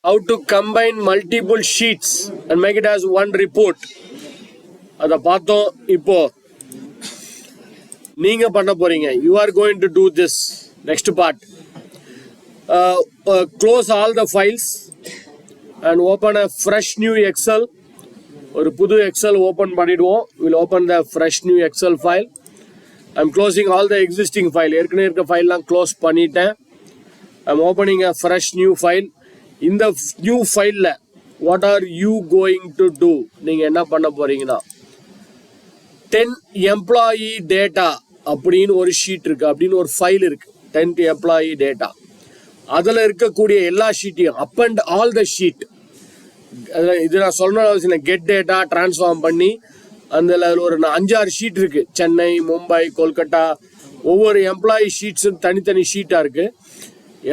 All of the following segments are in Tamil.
how to combine multiple sheets and make it as one report. அதை பார்த்தோம். இப்போ நீங்க பண்ண போறீங்க. You are going to do this next part. Close all the files and open a fresh new Excel. ஒரு புது எக்ஸல் ஓப்பன் பண்ணிடுவோம். Will open the fresh new Excel file. I'm closing all the existing file. ஏற்கனவே இருக்க ஃபைல்லாம் க்ளோஸ் பண்ணிட்டேன். I'm opening a fresh new file. இந்த நியூ ஃபைலில் what are you going to do? நீங்கள் என்ன பண்ண போகிறீங்கன்னா 10 எம்ப்ளாயி டேட்டா அப்படின்னு ஒரு ஷீட் இருக்குது, அப்படின்னு ஒரு ஃபைல் இருக்குது. 10 எம்ப்ளாயி டேட்டா. அதில் இருக்கக்கூடிய எல்லா ஷீட்டையும் append all the sheet, இது நான் சொல்லணும் அவசியம் இல்லை, கெட் டேட்டா ட்ரான்ஸ்ஃபார்ம் பண்ணி அதில் ஒரு 5-6 ஷீட் இருக்குது. சென்னை, மும்பை, கொல்கட்டா, ஒவ்வொரு எம்ப்ளாயி ஷீட்ஸும் தனித்தனி ஷீட்டாக இருக்குது.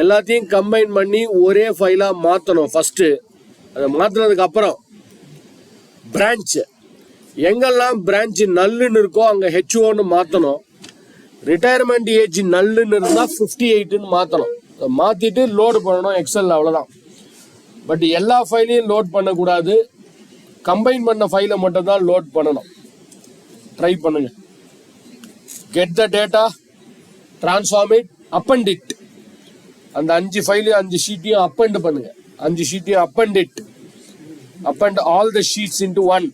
எல்லாத்தையும் கம்பைன் பண்ணி ஒரே ஃபைலாக மாற்றணும். ஃபஸ்ட்டு அதை மாற்றினதுக்கப்புறம் பிரான்ச்சு, எங்கெல்லாம் பிரான்ச்சு நல்லுன்னு இருக்கோ அங்கே ஹெச்ஓன்னு மாற்றணும். ரிட்டையர்மெண்ட் ஏஜ் நல்லுன்னு இருந்தால் 58ன்னு மாற்றணும். மாற்றிட்டு லோடு பண்ணணும் எக்ஸல். அவ்வளோதான். பட் எல்லா ஃபைலையும் லோட் பண்ணக்கூடாது. கம்பைன் பண்ண ஃபைலை மட்டும் தான் லோட் பண்ணணும். ட்ரை பண்ணுங்க. Get the data, transform it, append it. அந்த 5 ஃபைலையும் 5 ஷீட்டையும் அப்பண்ட் பண்ணுங்க. 5 ஷீட்டையும் append it. Append all the sheets into one.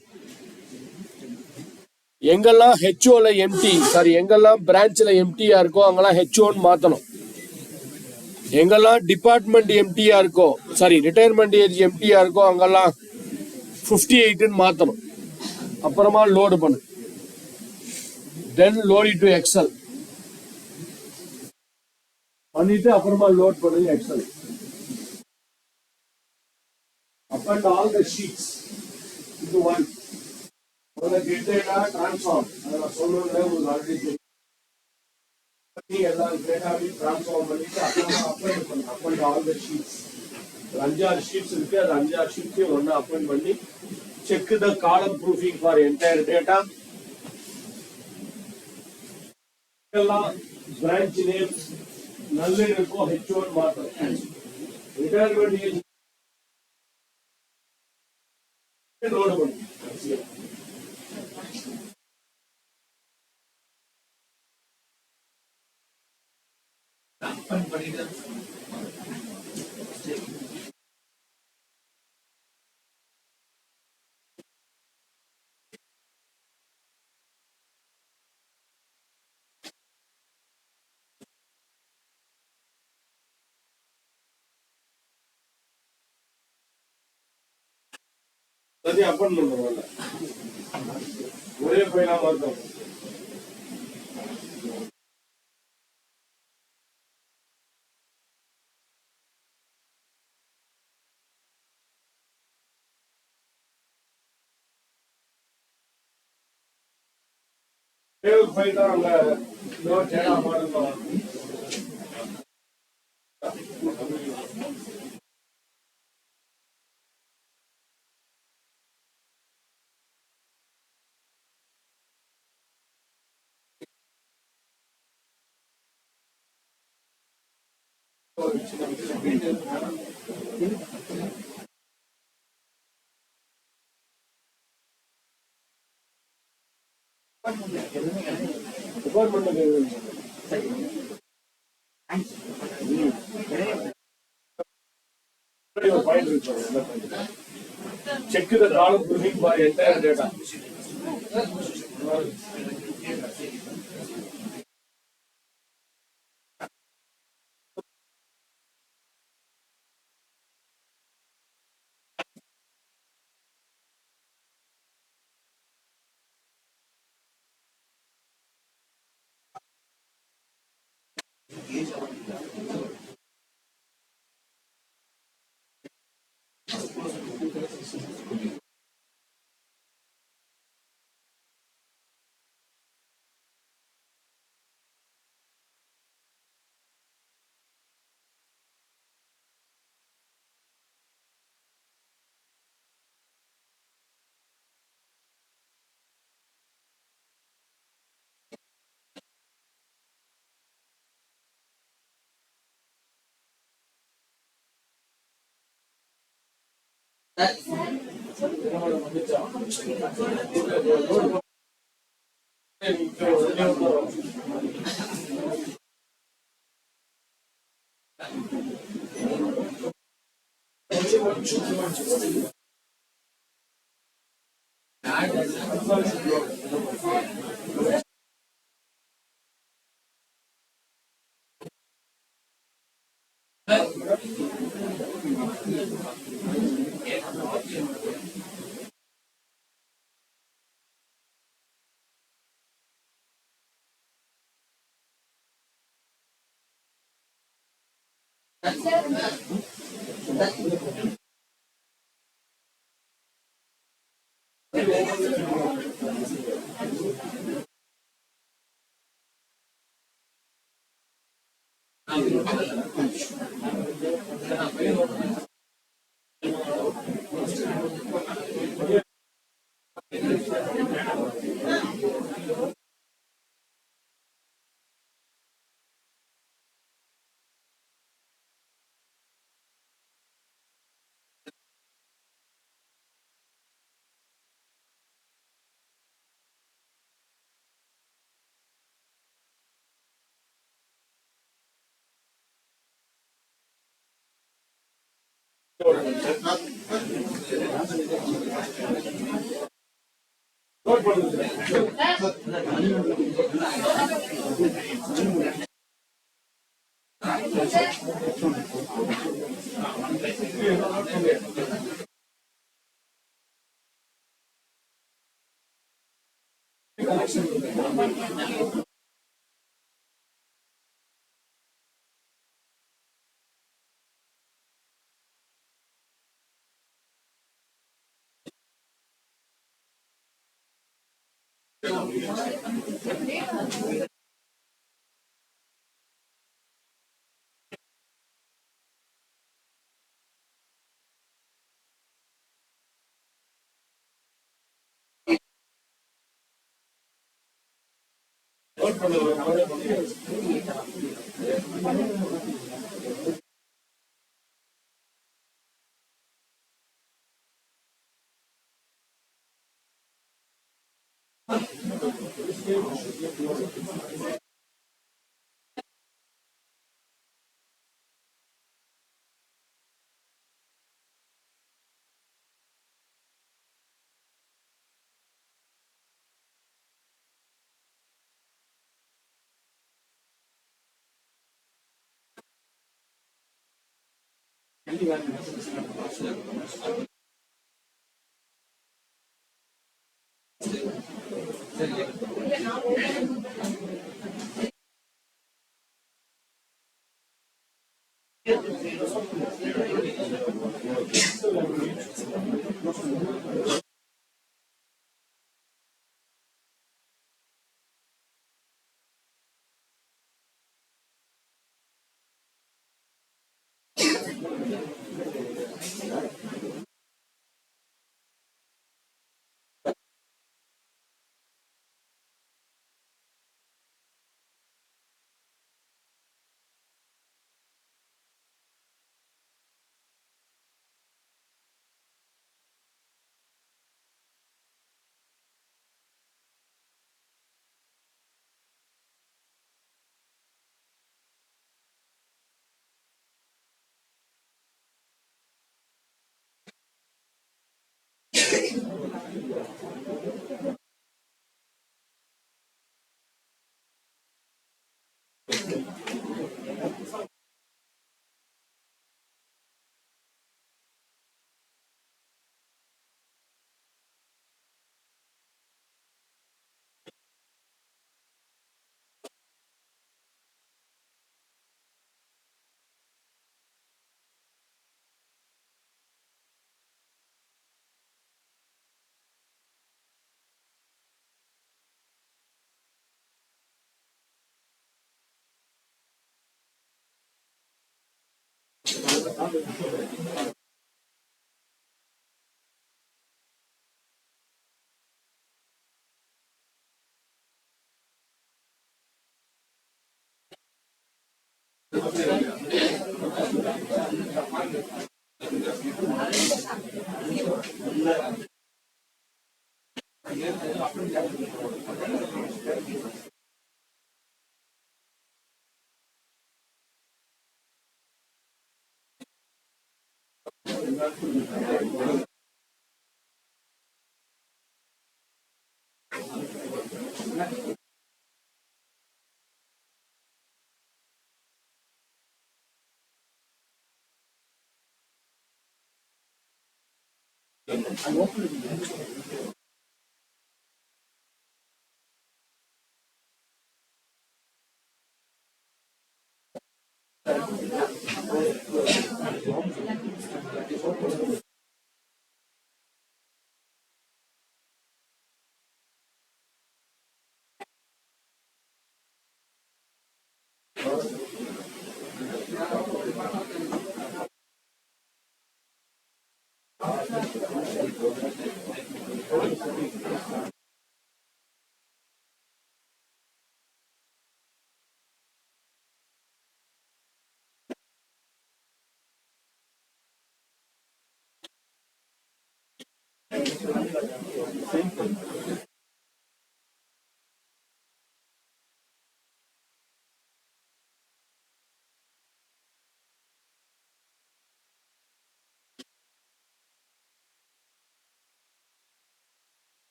எங்கெல்லாம் ஹெச்ஓல எம்டி, எங்கெல்லாம் பிரான்ச்சில் எம்டியா இருக்கோ அங்கெல்லாம் ஹெச்ஓன்னு மாற்றணும். எங்கெல்லாம் டிபார்ட்மெண்ட் எம்டியா இருக்கோ, ரிட்டையர்மெண்ட் ஏஜ் எம்டியா இருக்கோ அங்கெல்லாம் 58ன்னு மாற்றணும். அப்புறமா லோடு பண்ணு. Then load it to Excel பண்ணிட்டு அப்புறமா லோட் பண்ணுங்க Excel. Append all the sheets into one. Get data transform. அதை சொல்லணும்ல உங்களுக்கு ஆல்ரெடி தெரியும். எல்லா டேட்டாவையும் ட்ரான்ஸ்ஃபார்ம் பண்ணிட்டு அப்புறமா அப்லோட் பண்ணு. Append all the sheets. 5-6 sheets இருக்கு. அது 5-6 ஷீட்ஸையும் ஒன்று அப்பண்ட் பண்ணி செக் த காலம் ப்ரூஃபிங் ஃபார் என்டையர் டேட்டா. எல்லாம் பிரான்ச் நேம் நல்ல இருக்கும் ஹெச்ஓன்னு மாத்திரம். ரிட்டையர்மெண்ட் ஏஜ் லோடு பண்ணு. அப்பன் பண்ணுவோம்ல, ஒரே ஃபைலா மாத்தோம். ஃபைல் தான் அங்க data model. Check the column proving for entire data.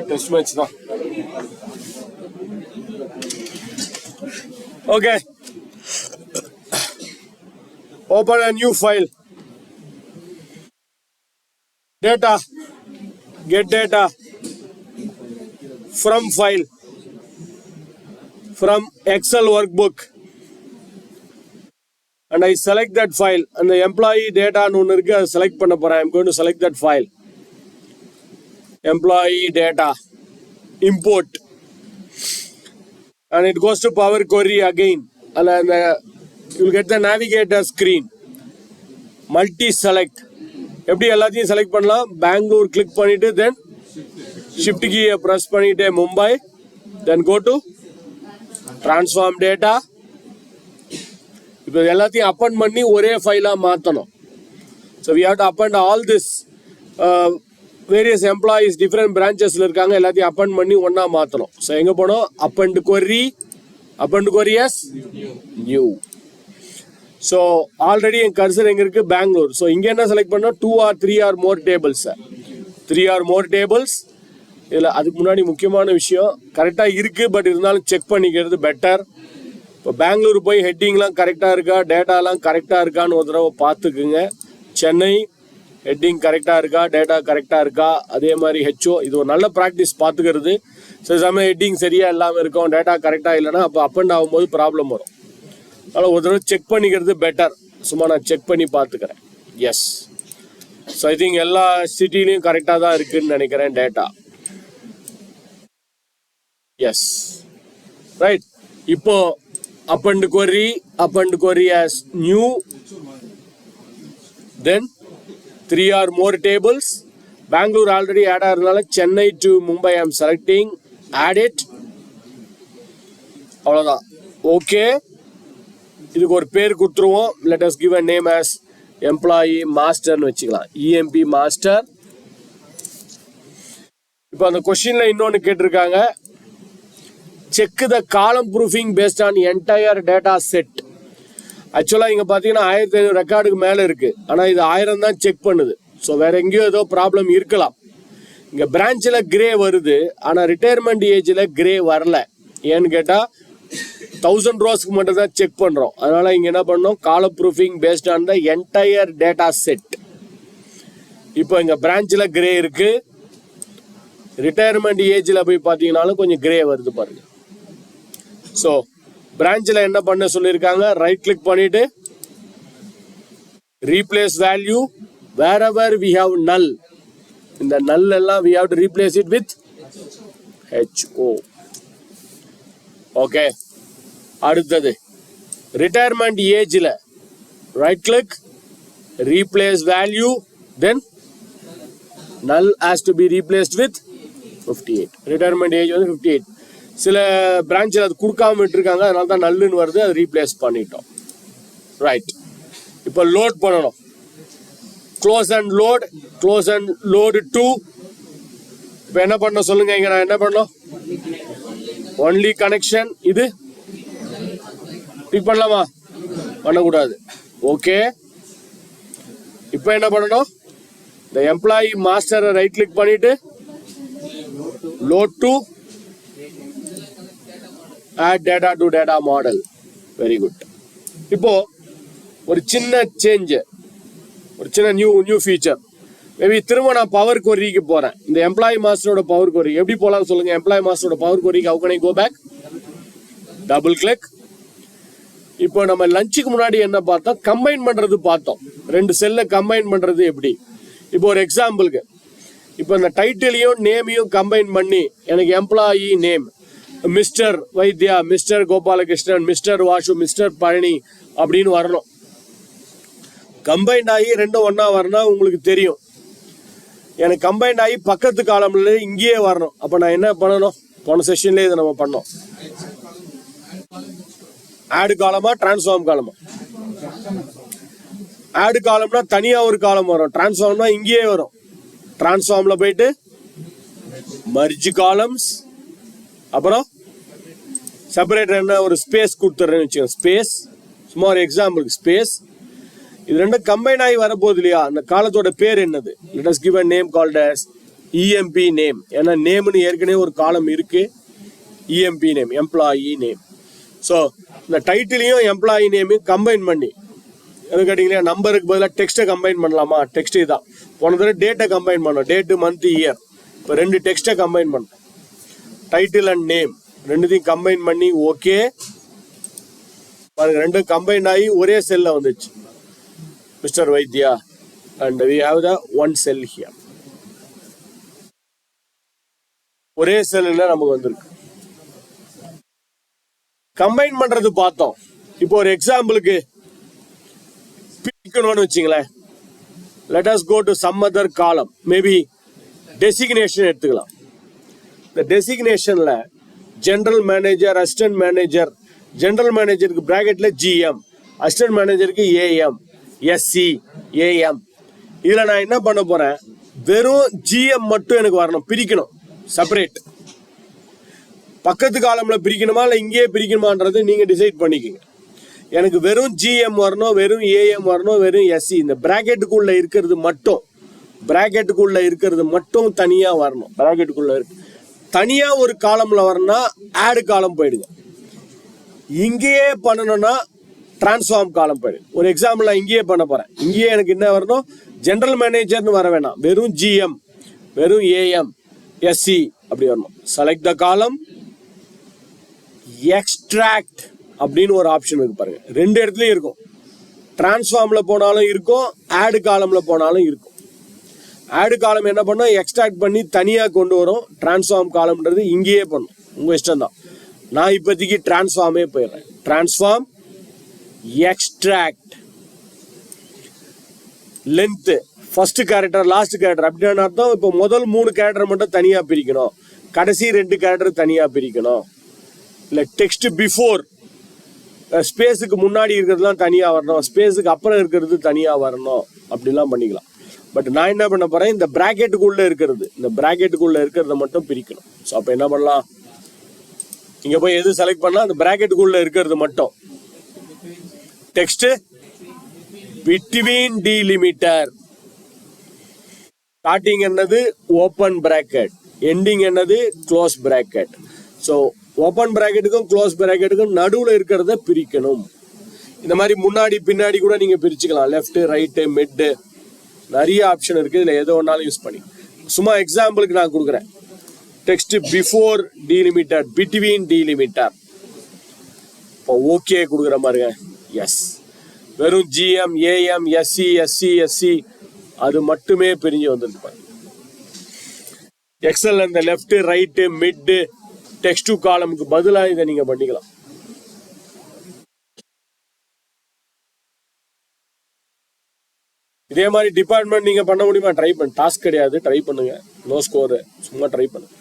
Test match தான். Okay. Open a new file. Data. Get data from file. From Excel workbook. And I select that file. And the employee data nu select panna poren. I'm going to select that file. Employee data. Import. And it goes to Power Query again. And you'll get the navigator screen. Multi-select. எப்படி எல்லாத்தையும் செலக்ட் பண்ணலாம். பெங்களூர் கிளிக் பண்ணிட்டு தென் ஷிஃப்ட் கீயை ப்ரெஸ் பண்ணிட்டு Mumbai then go to transform data. இப்போ எல்லாத்தையும் அப்பண்ட் பண்ணி ஒரே ஃபைலாக மாற்றணும். So we have to append all this various employees different பிரான்ச்சஸில் இருக்காங்க, எல்லாத்தையும் அப்பண்ட் பண்ணி ஒன்றா மாற்றணும். ஸோ எங்கே போனோம்? Append query as new. So already என் கர்சர் எங்கே இருக்குது? பெங்களூர். ஸோ இங்கே என்ன செலக்ட் பண்ணோம்? 2 or 3 or more tables. 3 or more tables. இதில் அதுக்கு முன்னாடி முக்கியமான விஷயம் கரெக்டாக இருக்குது, பட் இருந்தாலும் செக் பண்ணிக்கிறது பெட்டர். இப்போ பெங்களூர் போய் ஹெட்டிங்லாம் கரெக்டாக இருக்கா, டேட்டாலாம் கரெக்டாக இருக்கான்னு ஒரு தடவை பார்த்துக்குங்க. சென்னை ஹெட்டிங் கரெக்டாக இருக்கா, டேட்டா கரெக்டாக இருக்கா, அதே மாதிரி ஹெச்ஓ. இது ஒரு நல்ல ப்ராக்டிஸ் பார்த்துக்கிறது. சில சமயம் ஹெட்டிங் சரியாக இல்லாமல் இருக்கும், டேட்டா கரெக்டாக இல்லைன்னா அப்போ அப் அண்ட் ஆகும்போது ப்ராப்ளம் வரும். அதனால் ஒரு தடவை செக் பண்ணிக்கிறது பெட்டர். சும்மா நான் செக் பண்ணி பார்த்துக்கிறேன். எஸ். ஸோ ஐ திங்க் எல்லா சிட்டிலையும் கரெக்டாக தான் இருக்குன்னு நினைக்கிறேன் டேட்டா. Yes, right. இப்போ append query as new, then 3 or more tables. Bangalore already add ஆகிறதுனால Chennai to Mumbai I am selecting, add it. அவ்வளோதான். ஓகே, இதுக்கு ஒரு பேர் கொடுத்துருவோம். let us give a name as employee masterன்னு வச்சுக்கலாம். EMP master. இப்போ அந்த கொஸ்டின்ல இன்னொன்று கேட்டிருக்காங்க, check the column proofing based on entire data set. ஆக்சுவலாக இங்கே பார்த்தீங்கன்னா 1500 ரெக்கார்டுக்கு மேலே இருக்குது, ஆனால் இது 1000 தான் செக் பண்ணுது. ஸோ வேறு எங்கேயோ ஏதோ ப்ராப்ளம் இருக்கலாம். இங்கே பிரான்ச்சில் கிரே வருது, ஆனால் ரிட்டையர்மெண்ட் ஏஜில் கிரே வரல. ஏன்னு கேட்டால் 1000 ரோஸ்க்கு மட்டும் தான் செக் பண்ணுறோம். அதனால் இங்கே என்ன பண்ணோம்? காலம் proofing based on the entire data set. இப்போ இங்கே பிரான்ச்சில் கிரே இருக்குது, ரிட்டையர்மெண்ட் ஏஜில் போய் பார்த்தீங்கன்னாலும் கொஞ்சம் கிரே வருது பாருங்க. ஸோ பிரான்ச்சில் என்ன பண்ண சொல்லியிருக்காங்க, ரைட் கிளிக் பண்ணிட்டு replace value wherever we have null. இந்த null எல்லாம் we have to replace it with HO. Okay, அடுத்தது ரிட்டையர்மெண்ட் ஏஜில் right click, replace value, then null has to be replaced with 58. Retirement age வந்து 58. சில பிரான்ச்சில் அது கொடுக்காம விட்டுருக்காங்க, அதனால தான் நல்லுன்னு வருது, அது ரீப்ளேஸ் பண்ணிட்டோம். ரைட், இப்போ லோட் பண்ணணும். Close and load 2. இப்போ என்ன பண்ண சொல்லுங்க, இங்க நான் என்ன பண்ணணும், ஒன்லி கனெக்ஷன். இது டிக் பண்ணலாமா, பண்ணக்கூடாது. ஓகே, இப்போ என்ன பண்ணணும், இந்த எம்ப்ளாயி மாஸ்டரை ரைட் கிளிக் பண்ணிட்டு load to add data to data model. Very good. இப்போ ஒரு சின்ன சேஞ்ச், ஒரு சின்ன நியூ ஃபீச்சர். மேபி திரும்ப நான் பவர் கொரிக்கு போறேன். இந்த எம்ப்ளாயி மாஸ்டரோட பவர் கொரி எப்படி போலாம் சொல்லுங்க. எம்ப்ளாயி மாஸ்டரோட பவர் கொரிக்கு how can I go back? Double click. இப்போ நம்ம லஞ்சுக்கு முன்னாடி என்ன பார்த்தோம், கம்பைன் பண்றது பார்த்தோம். 2 செல்லை கம்பைன் பண்றது எப்படி. இப்போ ஒரு எக்ஸாம்பிளுக்கு, இப்போ இந்த டைட்டிலையும் நேமையும் கம்பைன் பண்ணி எனக்கு employee name mister Vaidya, mister Gopalakrishnan, mister wash, mister Palani அப்படின்னு வரணும். கம்பைண்ட் ஆகி ரெண்டும் ஒன்னா வரணும். உங்களுக்கு தெரியும், எனக்கு கம்பைண்ட் ஆகி பக்கத்து காலம்ல இங்கேயே வரணும். அப்ப நான் என்ன பண்ணணும், போன செஷன்லேயே இதை நம்ம பண்ணோம். ஆடு காலமா டிரான்ஸ்ஃபார்ம் காலமா? ஆடு காலம்னா தனியா ஒரு காலம் வரும், டிரான்ஸ்ஃபார்ம்னா இங்கேயே வரும். டிரான்ஸ்ஃபார்ம்ல போயிட்டு மர்ஜ் காலம்ஸ், அப்புறம் செப்பரேட்டர் என்ன ஒரு ஸ்பேஸ் கொடுத்துறேன்னு வச்சுக்கோங்க. ஸ்பேஸ், சும்மா ஒரு எக்ஸாம்பிளுக்கு ஸ்பேஸ். இது ரெண்டும் கம்பைன் ஆகி வரப்போகுது இல்லையா, அந்த காலத்தோட பேர் என்னது? Let us give a name called as EMP name. ஏன்னா நேம்னு ஏற்கனவே ஒரு காலம் இருக்கு, EMP name, employee name. So இந்த டைட்டிலையும் எம்ப்ளாயி நேமையும் கம்பைன் பண்ணி, எது கேட்டீங்களா, நம்பருக்கு பதிலாக டெக்ஸ்ட்டை கம்பைன் பண்ணலாமா? டெக்ஸ்ட் தான். போன தடவை டேட்டை கம்பைன் பண்ணோம், டேட்டு மந்த் இயர். இப்போ 2 டெக்ஸ்ட்டை கம்பைன் பண்ணோம், டைட்டில் அண்ட் நேம் ரெண்டுத்தையும் கம்பைன் பண்ணி. ஓகே பாருங்க, ரெண்டும் கம்பைன் ஆகி ஒரே செல்ல வந்துச்சு, mister Vaidya, and we have the one cell here. ஒரே செல்ல நமக்கு வந்திருக்கு. கம்பைன் பண்றது பார்த்தோம். இப்போ ஒரு எக்ஸாம்பிளுக்கு பிரிக்கணும்னு வச்சுங்களேன். let us go to some other column, maybe designation எடுத்துக்கலாம். இந்த டெசிக்னேஷன்ல general manager, assistant manager, general மேனேஜருக்கு பிராக்கெட்ல GM, அசிஸ்டன்ட் மேனேஜருக்கு AM, SC, AM. இதுல நான் என்ன பண்ண போறேன், வெறும் GM மட்டும் எனக்கு வரணும், பிரிக்கணும் செப்பரேட். பக்கத்து காலம்ல பிரிக்கணுமா இல்லை இங்கேயே பிரிக்கணுமான்றது நீங்க டிசைட் பண்ணிக்கோங்க. எனக்கு வெறும் GM வரணும், வெறும் AM வரணும், வெறும் SC. இந்த பிராக்கெட்டுக்குள்ள இருக்கிறது மட்டும் தனியா வரணும். பிராக்கெட்டுக்குள்ள இருக்கு தனியா ஒரு காலம்ல வரணும்னா ஆட் காலம் போயிடுங்க. இங்கேயே பண்ணணும்னா டிரான்ஸ்ஃபார்ம் காலம் போயிடுது. ஒரு எக்ஸாம்பிள் நான் இங்கேயே பண்ண போறேன். இங்கேயே எனக்கு என்ன வரணும், ஜெனரல் மேனேஜர்னு வர வேணாம், வெறும் GM, வெறும் AM, SC அப்படி வரணும். செலக்ட் த காலம், எக்ஸ்ட்ராக்ட் அப்படின்னு ஒரு ஆப்ஷன் இருக்கு பாருங்க. 2 இடத்துலயும் இருக்கும், டிரான்ஸ்ஃபார்ம்ல போனாலும் இருக்கும், ஆட் காலம்ல போனாலும் இருக்கும். ஆடு காலம் என்ன பண்ணும், எக்ஸ்ட்ராக்ட் பண்ணி தனியாக கொண்டு வரும். டிரான்ஸ்ஃபார்ம் காலம்ன்றது இங்கேயே பண்ணும், உங்கள் இஷ்டம் தான். நான் இப்போதைக்கு டிரான்ஸ்ஃபார்மே போயிடுறேன். Transform, extract, length, first character, last character அப்படின்னு அர்த்தம். இப்போ முதல் 3 கேரக்டர் மட்டும் தனியாக பிரிக்கணும், கடைசி 2 கேரக்டர் தனியாக பிரிக்கணும். இல்லை டெக்ஸ்ட் பிஃபோர், ஸ்பேஸுக்கு முன்னாடி இருக்கிறதுலாம் தனியாக வரணும், ஸ்பேஸுக்கு அப்புறம் இருக்கிறது தனியாக வரணும், அப்படிலாம் பண்ணிக்கலாம். பட் நான் என்ன பண்ண போறேன், இந்த பிராக்கெட்டுக்குள்ள இருக்கிறத மட்டும் பிரிக்கணும். ஸோ அப்போ என்ன பண்ணலாம், இங்க போய் எது செலக்ட் பண்ணலாம், அந்த பிராக்கெட்டுக்குள்ள இருக்கிறது மட்டும். டெக்ஸ்ட் பிட்வீன் டிலிமிட்டர், ஸ்டார்டிங் என்னது ஓப்பன் பிராக்கெட், எண்டிங் என்னது க்ளோஸ் பிராக்கெட். ஸோ ஓப்பன் பிராக்கெட்டுக்கும் க்ளோஸ் பிராக்கெட்டுக்கும் நடுவில் இருக்கிறத பிரிக்கணும். இந்த மாதிரி முன்னாடி பின்னாடி கூட நீங்க பிரிச்சுக்கலாம், லெஃப்ட், ரைட்டு, மிட்டு, நிறைய ஆப்ஷன் இருக்கு. இதுல எது ஒன்னாலும் யூஸ் பண்ணி, சும்மா எக்ஸாம்பிளுக்கு நான் கொடுக்குறேன். text before delimiter, between delimiter. இப்போ ஓகே கொடுக்குற மாதிரிங்க. எஸ், வெறும் GM AM SC SC SC அது மட்டுமே பிரிஞ்சு வந்துருக்கு. எக்ஸல் அந்த left right mid text to காலமுக்கு பதிலாக இதை நீங்க பண்ணிக்கலாம். இதே மாதிரி டிபார்ட்மெண்ட் நீங்க பண்ண முடியுமா? ட்ரை பண்ணு. டாஸ்க் கிடையாது, ட்ரை பண்ணுங்க. நோ ஸ்கோர், சும்மா ட்ரை பண்ணுங்க.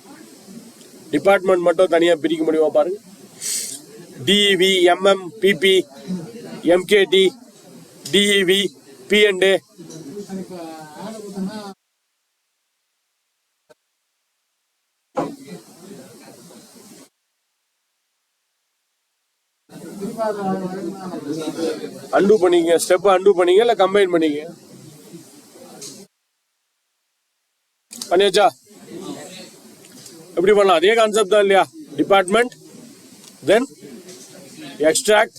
டிபார்ட்மெண்ட் மட்டும் தனியா பிரிக்க முடியுமா பாருங்க. DEV, MM, PP, MKT, DEV, PNA. Undo பண்ணிக்க, ஸ்டெப் அன்டூ பண்ணிக்க இல்ல கம்பைன் பண்ணிக்க. பண்ணியாச்சா? எப்படி பண்ணலாம்? அதே கான்செப்ட் தான் இல்லையா? Department, then extract,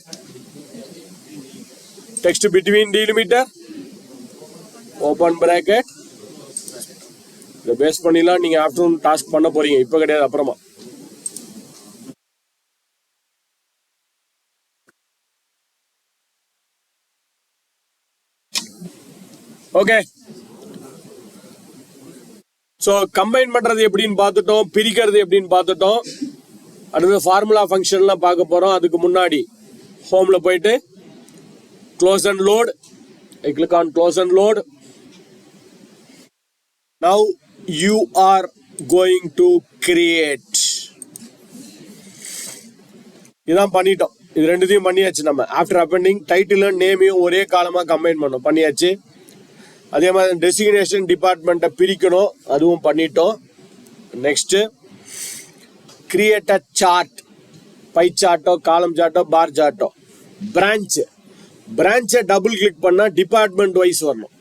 text between delimiter, open bracket. இதை பேஸ் பண்ணிலாம் நீங்க ஆஃப்டர்நூன் டாஸ்க் பண்ண போறீங்க, இப்ப கிடையாது, அப்புறமா. ஓகே, ஸோ கம்பைன் பண்றது எப்படின்னு பார்த்துட்டோம், பிரிக்கிறது எப்படின்னு பார்த்துட்டோம். அடுத்து ஃபார்முலா ஃபங்க்ஷன்லாம் பார்க்க போறோம். அதுக்கு முன்னாடி ஹோம்ல போயிட்டு close and load. I click on close and load. Now you are going to create. இதான் பண்ணிட்டோம். இது ரெண்டுத்தையும் பண்ணியாச்சு. நம்ம ஆஃப்டர் அப்பெண்டிங் டைட்டில் நேமையும் ஒரே காலமா கம்பைன் பண்ணோம், பண்ணியாச்சு. அதே மாதிரி டெசிக்னேஷன் டிபார்ட்மெண்ட்டை பிரிக்கணும், அதுவும் பண்ணிட்டோம். Next create a chart, pie சார்ட்டோ காலம் சார்ட்டோ பார் சார்ட்டோ. பிரான்ச், பிரான்ச்சை டபுள் கிளிக் பண்ணா டிபார்ட்மெண்ட் வைஸ் வரணும்.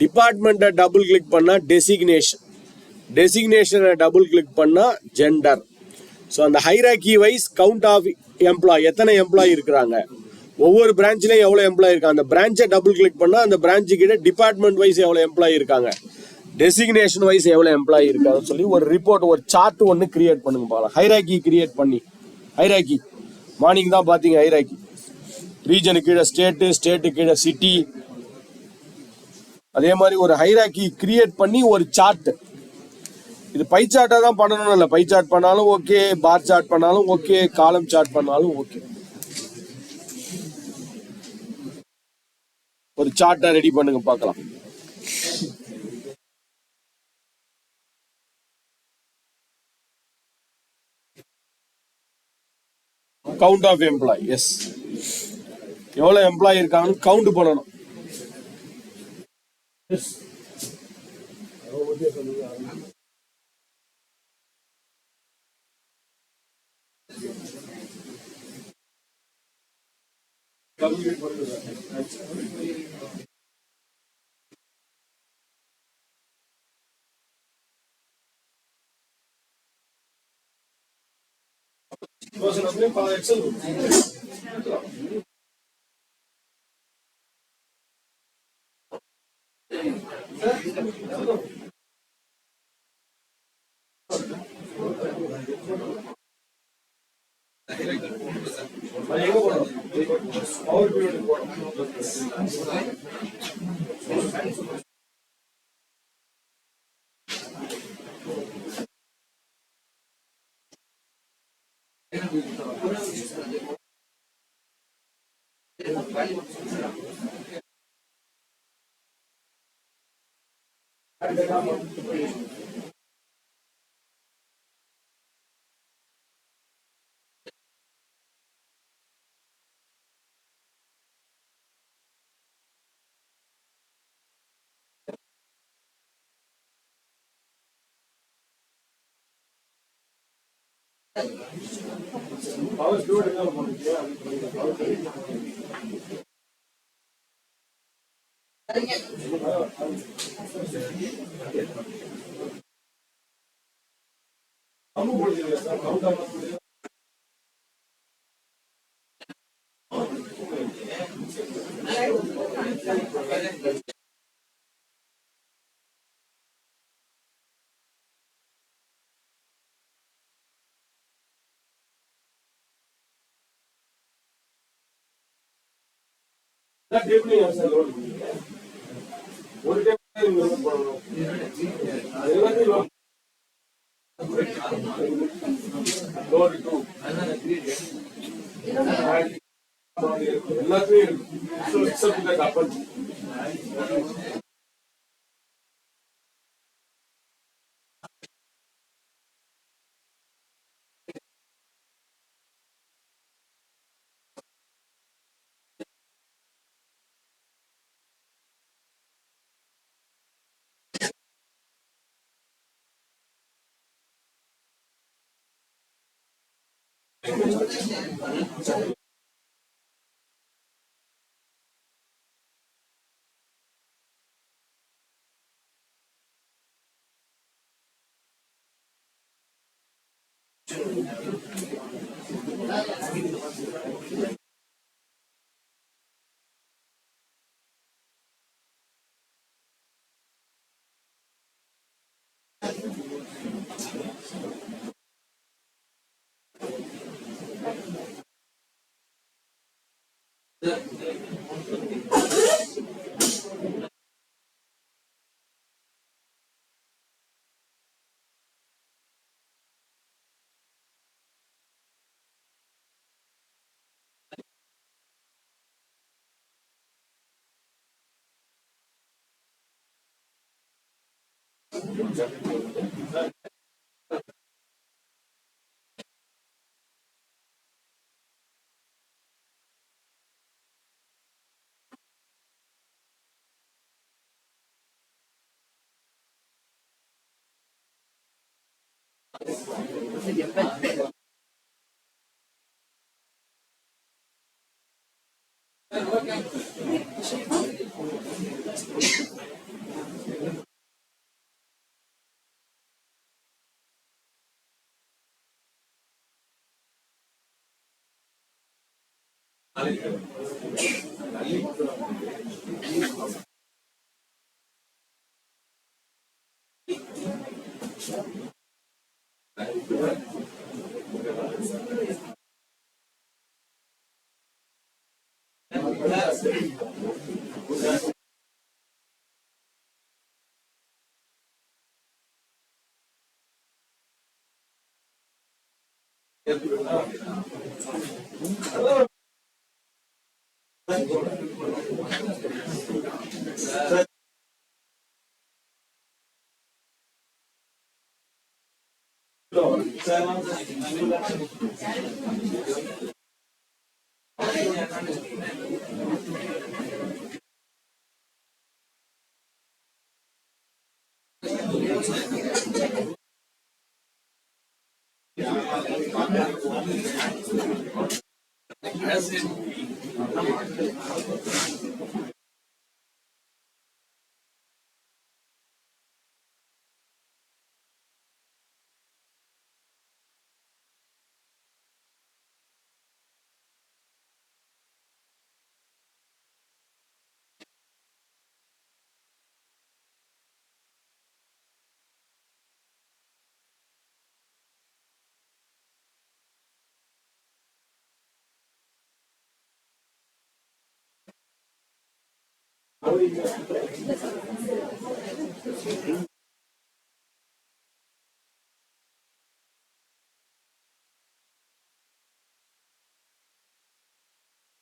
டிபார்ட்மெண்ட்டை டபுள் கிளிக் பண்ணா டெசிக்னேஷன், டெசிக்னேஷனை டபுள் கிளிக் பண்ணா ஜெண்டர். ஸோ அந்த hierarchy wise count of employee, எத்தனை எம்ப்ளாய் இருக்கிறாங்க, ஒவ்வொரு பிரான்ச்லயும் எவ்வளவு எம்ப்ளாய் இருக்காங்க. அந்த பிரான்ச்சை டபுள் கிளிக் பண்ணா அந்த பிரான்ச்சு கிட்ட டிபார்ட்மெண்ட் வைஸ் எவ்வளவு எம்ப்ளாய் இருக்காங்க, டெசிக்னேஷன் வைஸ் எவ்வளவு எம்ப்ளாய் இருக்காங்கன்னு சொல்லி ஒரு ரிப்போர்ட், ஒரு சார்ட் ஒன்று கிரியேட் பண்ணுங்க. பாக்கலாம் ஹைராக்கி கிரியேட் பண்ணி. ஹைராக்கி மார்னிங் தான் பாத்தீங்க. ஹைராக்கி ரீஜனுக்கு கீழே ஸ்டேட்டு, ஸ்டேட்டுக்கு கீழே சிட்டி. அதே மாதிரி ஒரு ஹைராக்கி கிரியேட் பண்ணி ஒரு சார்ட். இது பை சார்ட்டா தான் பண்ணணும் இல்லை, பை சார்ட் பண்ணாலும் ஓகே, பார் சார்ட் பண்ணாலும் ஓகே, காலம் சார்ட் பண்ணாலும் ஓகே. ஒரு சார்ட்டை ரெடி பண்ணுங்க பார்க்கலாம். கவுண்ட் ஆஃப் எம்ப்ளாய், எஸ், எவ்வளவு எம்ப்ளாய் இருக்காங்கன்னு கவுண்ட் பண்ணணும்.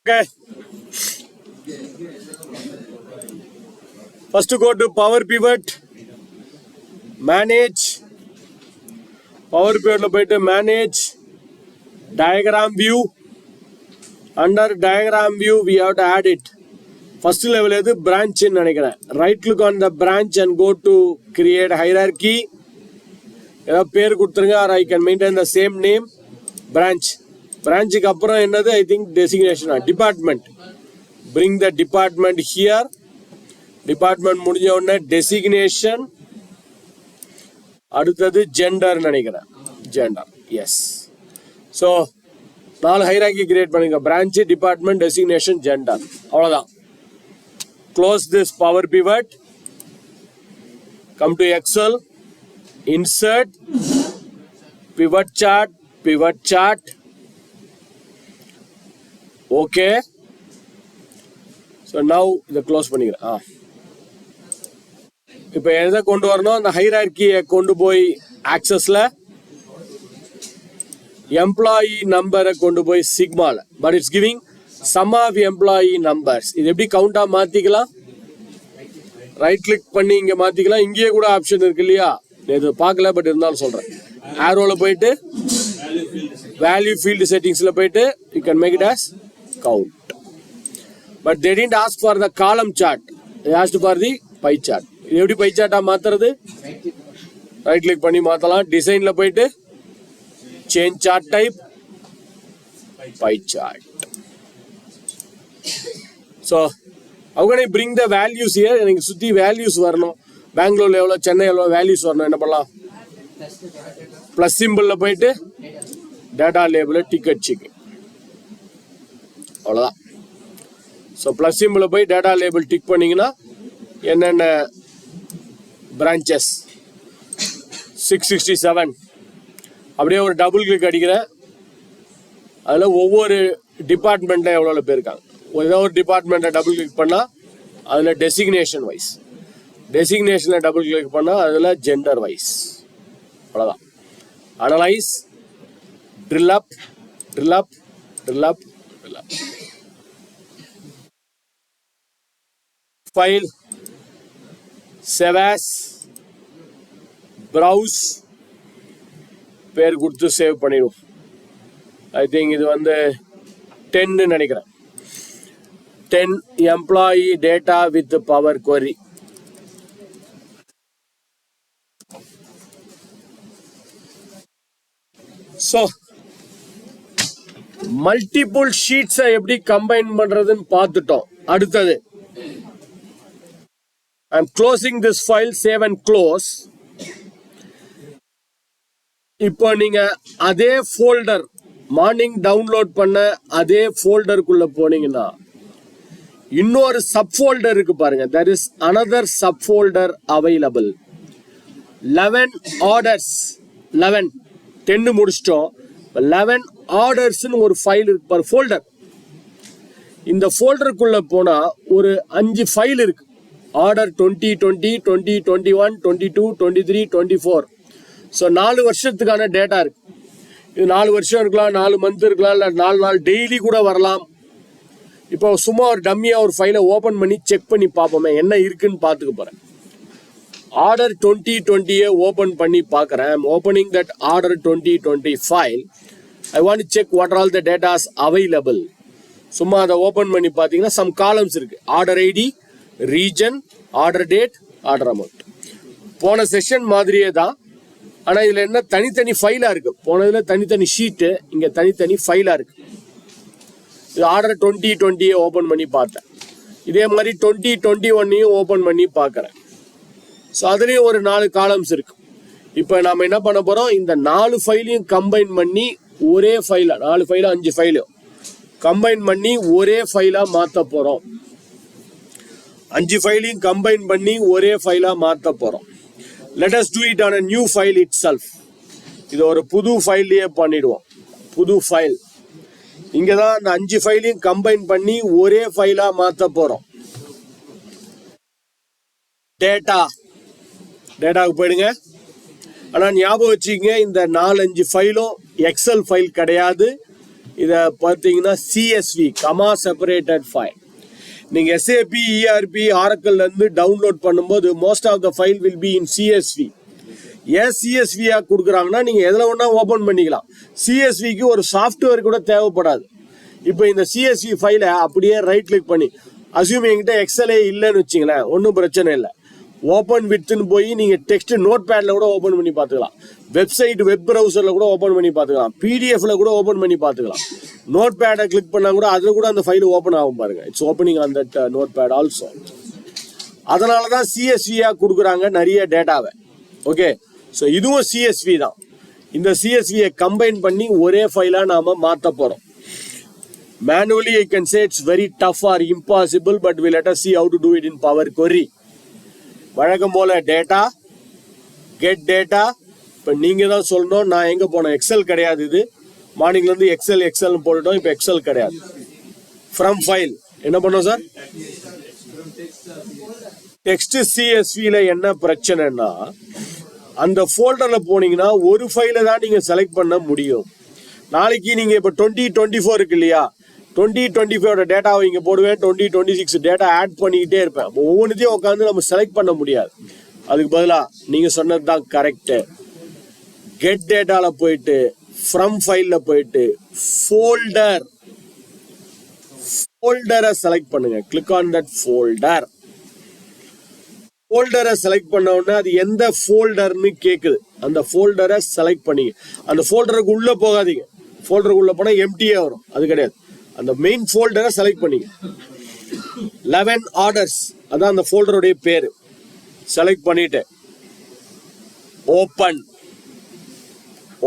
Okay. First to go to power pivot, manage. Power pivot lo manage diagram view. Under diagram view, we have to add it. First level is branch in right click on the branch and go to create hierarchy. Or I can maintain the same name. Branch. Branch I think designation department. Bring the department here. Department designation. அடுத்தது ஜெண்டர் நினைக்கிறேன். Gender. Yes. So 4 hierarchy create பண்ணுங்க. Branch, department, designation, gender. அவ்வளோதான். Close this power pivot. Come to Excel. Insert. Pivot chart. Pivot chart. Okay. So now இதை க்ளோஸ் பண்ணிக்கிறேன். இப்போ எதை கொண்டு வரணும், அந்த ஹைரார்கியை கொண்டு போய் ஆக்சஸ்ல எம்ப்ளாயி நம்பரை கொண்டு போய் சிக்மால, but it's giving some of employee numbers. இது எப்படி கவுண்டா மாத்திக்கலாம், ரைட் கிளிக் பண்ணி இங்க மாத்திக்கலாம். இங்கேயே கூட ஆப்ஷன் இருக்கு இல்லையா, இது பார்க்கல பட் இருந்தாலும் சொல்றேன். ஆரோல போயிட்டு வேல்யூ ஃபீல்டு செட்டிங்ஸ்ல போயிட்டு you can make it as count. But they didn't ask for the column chart, they asked for the pie chart. இது எப்படி பை சார்ட்டா மாத்துறது, ரைட் கிளிக் பண்ணி மாத்தலாம். டிசைன்ல போயிட்டு change chart type, pie chart. So how can I bring the values here? எனக்கு சுத்தி வேல்யூஸ் வரணும். பெங்களூர்ல எவ்வளோ, சென்னை எவ்வளோ வேல்யூஸ் வரணும். என்ன பண்ணலாம், பிளஸ் சிம்பிள்ல போயிட்டு டேட்டா லேபிள் டிக்கெட் செக், அவ்வளோதான். ஸோ பிளஸ் சிம்பிள் போய் டேட்டா லேபிள் டிக் பண்ணீங்கன்னா என்னென்ன பிரான்ச்சஸ் 667 அப்படியே ஒரு டபுள் கிளிக் அடிக்கிறேன். அதில் ஒவ்வொரு டிபார்ட்மெண்ட்டில் எவ்வளோ பேர் இருக்காங்க. ஏதோ ஒரு டிபார்ட்மெண்ட்டை டபுள் கிளிக் பண்ணால் அதில் டெசிக்னேஷன் வைஸ், டெசிக்னேஷனில் டபுள் கிளிக் பண்ணால் அதில் ஜெண்டர் வைஸ், அவ்வளோதான். அனலைஸ், ட்ரில் அப், ட்ரில் அப், ட்ரில் அப், ட்ரில் அப். ஃபைல், சேவ் ஆஸ், ப்ரௌஸ், பேர் கொடுத்து சேவ் பண்ணிடுவோம். ஐ திங்க் இது வந்து 10 நினைக்கிறேன். 10 employee data with power query. So multiple ஷீட்ஸை எப்படி கம்பைன் பண்றதுன்னு பார்த்துட்டோம். அடுத்தது I'm closing this file, save and close. இப்போ நீங்க அதே ஃபோல்டர் மார்னிங் டவுன்லோட் பண்ண அதே ஃபோல்டருக்குள்ள போனீங்கன்னா இன்னொரு சப் ஃபோல்டர் இருக்கு பாருங்க. there is another sub folder available. 11 orders, 11 10 முடிச்சிட்டோம். 11 ஆர்டர்ஸ்னு ஒரு ஃபைல் இருக்கு பாரு, ஃபோல்டர். இந்த ஃபோல்டருக்குள்ள போனா ஒரு 5 ஃபைல் இருக்கு. ஆர்டர் 2020, 2021, 22, 23, 24. ஸோ 4 வருஷத்துக்கான டேட்டா இருக்கு. இது 4 வருஷம் இருக்கலாம், 4 மந்த் இருக்கலாம், இல்லை 4 நாள் டெய்லி கூட வரலாம். இப்போ சும்மா ஒரு டம்மியா ஒரு ஃபைலை ஓப்பன் பண்ணி செக் பண்ணி பார்ப்போமே என்ன இருக்குன்னு பார்த்துக்க போறேன். ஆர்டர் 2020 ஓப்பன் பண்ணி பார்க்குறேன். Opening that order 2020 file. I want to check what are all the datas available. சும்மா அதை ஓப்பன் பண்ணி பார்த்தீங்கன்னா சம் காலம்ஸ் இருக்கு. Order ID, region, order date, order amount. போன செஷன் மாதிரியே தான், ஆனால் இதில் என்ன தனித்தனி ஃபைலாக இருக்கு. போனதில் தனித்தனி ஷீட்டு, இங்கே தனித்தனி ஃபைலாக இருக்கு. இது ஆர்டர் 2020 ஓப்பன் பண்ணி பார்த்தேன். இதே மாதிரி 2021 ஓப்பன் பண்ணி பார்க்குறேன். ஸோ அதுலேயும் ஒரு 4 காலம்ஸ் இருக்கு. இப்போ நாம் என்ன பண்ண போகிறோம், இந்த 4 ஃபைலையும் கம்பைன் பண்ணி ஒரே ஃபைலாக, 4 ஃபைலோ 5 ஃபைலோ கம்பைன் பண்ணி ஒரே ஃபைலாக மாற்ற போகிறோம். 5 ஃபைலையும் கம்பைன் பண்ணி ஒரே ஃபைலாக மாற்ற போகிறோம். Let us do it on a new file itself. இது ஒரு புது ஃபைல்லையே பண்ணிடுவோம். புது ஃபைல். இங்கே தான் அந்த 5 ஃபைலையும் கம்பைன் பண்ணி ஒரே ஃபைலாக மாற்ற போகிறோம். டேட்டாவுக்கு போயிடுங்க. ஆனால் ஞாபகம் வச்சுக்கங்க, இந்த 4-5 ஃபைலும் எக்ஸல் ஃபைல் கிடையாது. இதை பார்த்தீங்கன்னா சிஎஸ்வி, கமா செப்பரேட்டட் ஃபைல். நீங்கள் SAP, ERP, ஆரக்கிள்லேருந்து டவுன்லோட் பண்ணும்போது most of the file will be in CSV. ஏன் சிஎஸ்வியாக கொடுக்குறாங்கன்னா நீங்கள் எதில் ஒன்றா ஓப்பன் பண்ணிக்கலாம். சிஎஸ்விக்கு ஒரு சாஃப்ட்வேர் கூட தேவைப்படாது. இப்போ இந்த சிஎஸ்வி ஃபைலை அப்படியே ரைட் கிளிக் பண்ணி, அசியூம் என்கிட்ட எக்ஸலே இல்லைன்னு வச்சிங்களேன், ஒன்றும் பிரச்சனை இல்லை. ஓப்பன் வித்துன்னு போய் நீங்கள் டெக்ஸ்ட் நோட் பேடில் கூட ஓப்பன் பண்ணி பார்த்துக்கலாம். வெப்சைட் வெப் ப்ரௌசரில் கூட ஓப்பன் பண்ணி பார்த்துக்கலாம். பிடிஎஃப்ல கூட ஓப்பன் பண்ணி பார்த்துக்கலாம். நோட் பேடை கிளிக் பண்ணால் கூட அதில் கூட அந்த ஃபைல் ஓப்பன் ஆகும் பாருங்க. It's opening on that notepad also. அதனால தான் சிஎஸ்வியாக கொடுக்குறாங்க நிறைய டேட்டாவை. ஓகே, ஸோ இதுவும் சிஎஸ்வி தான். இந்த சிஎஸ்வியை கம்பைன் பண்ணி ஒரே ஃபைலாக நாம் மாற்ற போகிறோம். Manually, I can say it's very tough or impossible, but we'll let us see how to do it in Power Query. வழக்கம் போல டேட்டா, கெட் டேட்டா. இப்போ நீங்கள் தான் சொல்லணும், நான் எங்கே போனேன், எக்ஸல் கிடையாது. இது மார்னிங்லேருந்து எக்ஸல்னு போட்டுட்டோம். இப்போ எக்ஸல் கிடையாது. ஃப்ரம் ஃபைல் என்ன பண்ணோம் சார், டெக்ஸ்ட் சிஎஸ்வில என்ன பிரச்சனைனா அந்த ஃபோல்டர்ல போனீங்கன்னா ஒரு ஃபைலை தான் நீங்க செலக்ட் பண்ண முடியும். நாளைக்கு நீங்க இப்போ 2024 இருக்கு இல்லையா, 2025 டேட்டாவை இங்க போடுவேன், 2026 டேட்டா ஆட் பண்ணிக்கிட்டே இருப்பேன். ஒவ்வொன்றுத்தையும் உட்காந்து நம்ம செலக்ட் பண்ண முடியாது. அதுக்கு பதிலா நீங்க சொன்னது தான் கரெக்ட். கெட் டேட்டால போயிட்டு ஃப்ரம் ஃபைல்ல போயிட்டு ஃபோல்டரை செலக்ட் பண்ணுங்க. Click on that folder. ஃபோல்டரை செலக்ட் பண்ண உடனே அது எந்த ஃபோல்டர்னு கேக்குது. அந்த ஃபோல்டரை செலக்ட் பண்ணிங்க. அந்த ஃபோல்டருக்கு உள்ள போகாதீங்க. ஃபோல்டருக்கு உள்ள போனா எம்டியே வரும். அது கிடையாது. அந்த மெயின் ஃபோல்டரை செலக்ட் பண்ணிங்க. 11 ஆர்டர்ஸ் அதான் அந்த ஃபோல்டருடைய பேரு. செலக்ட் பண்ணிட்டு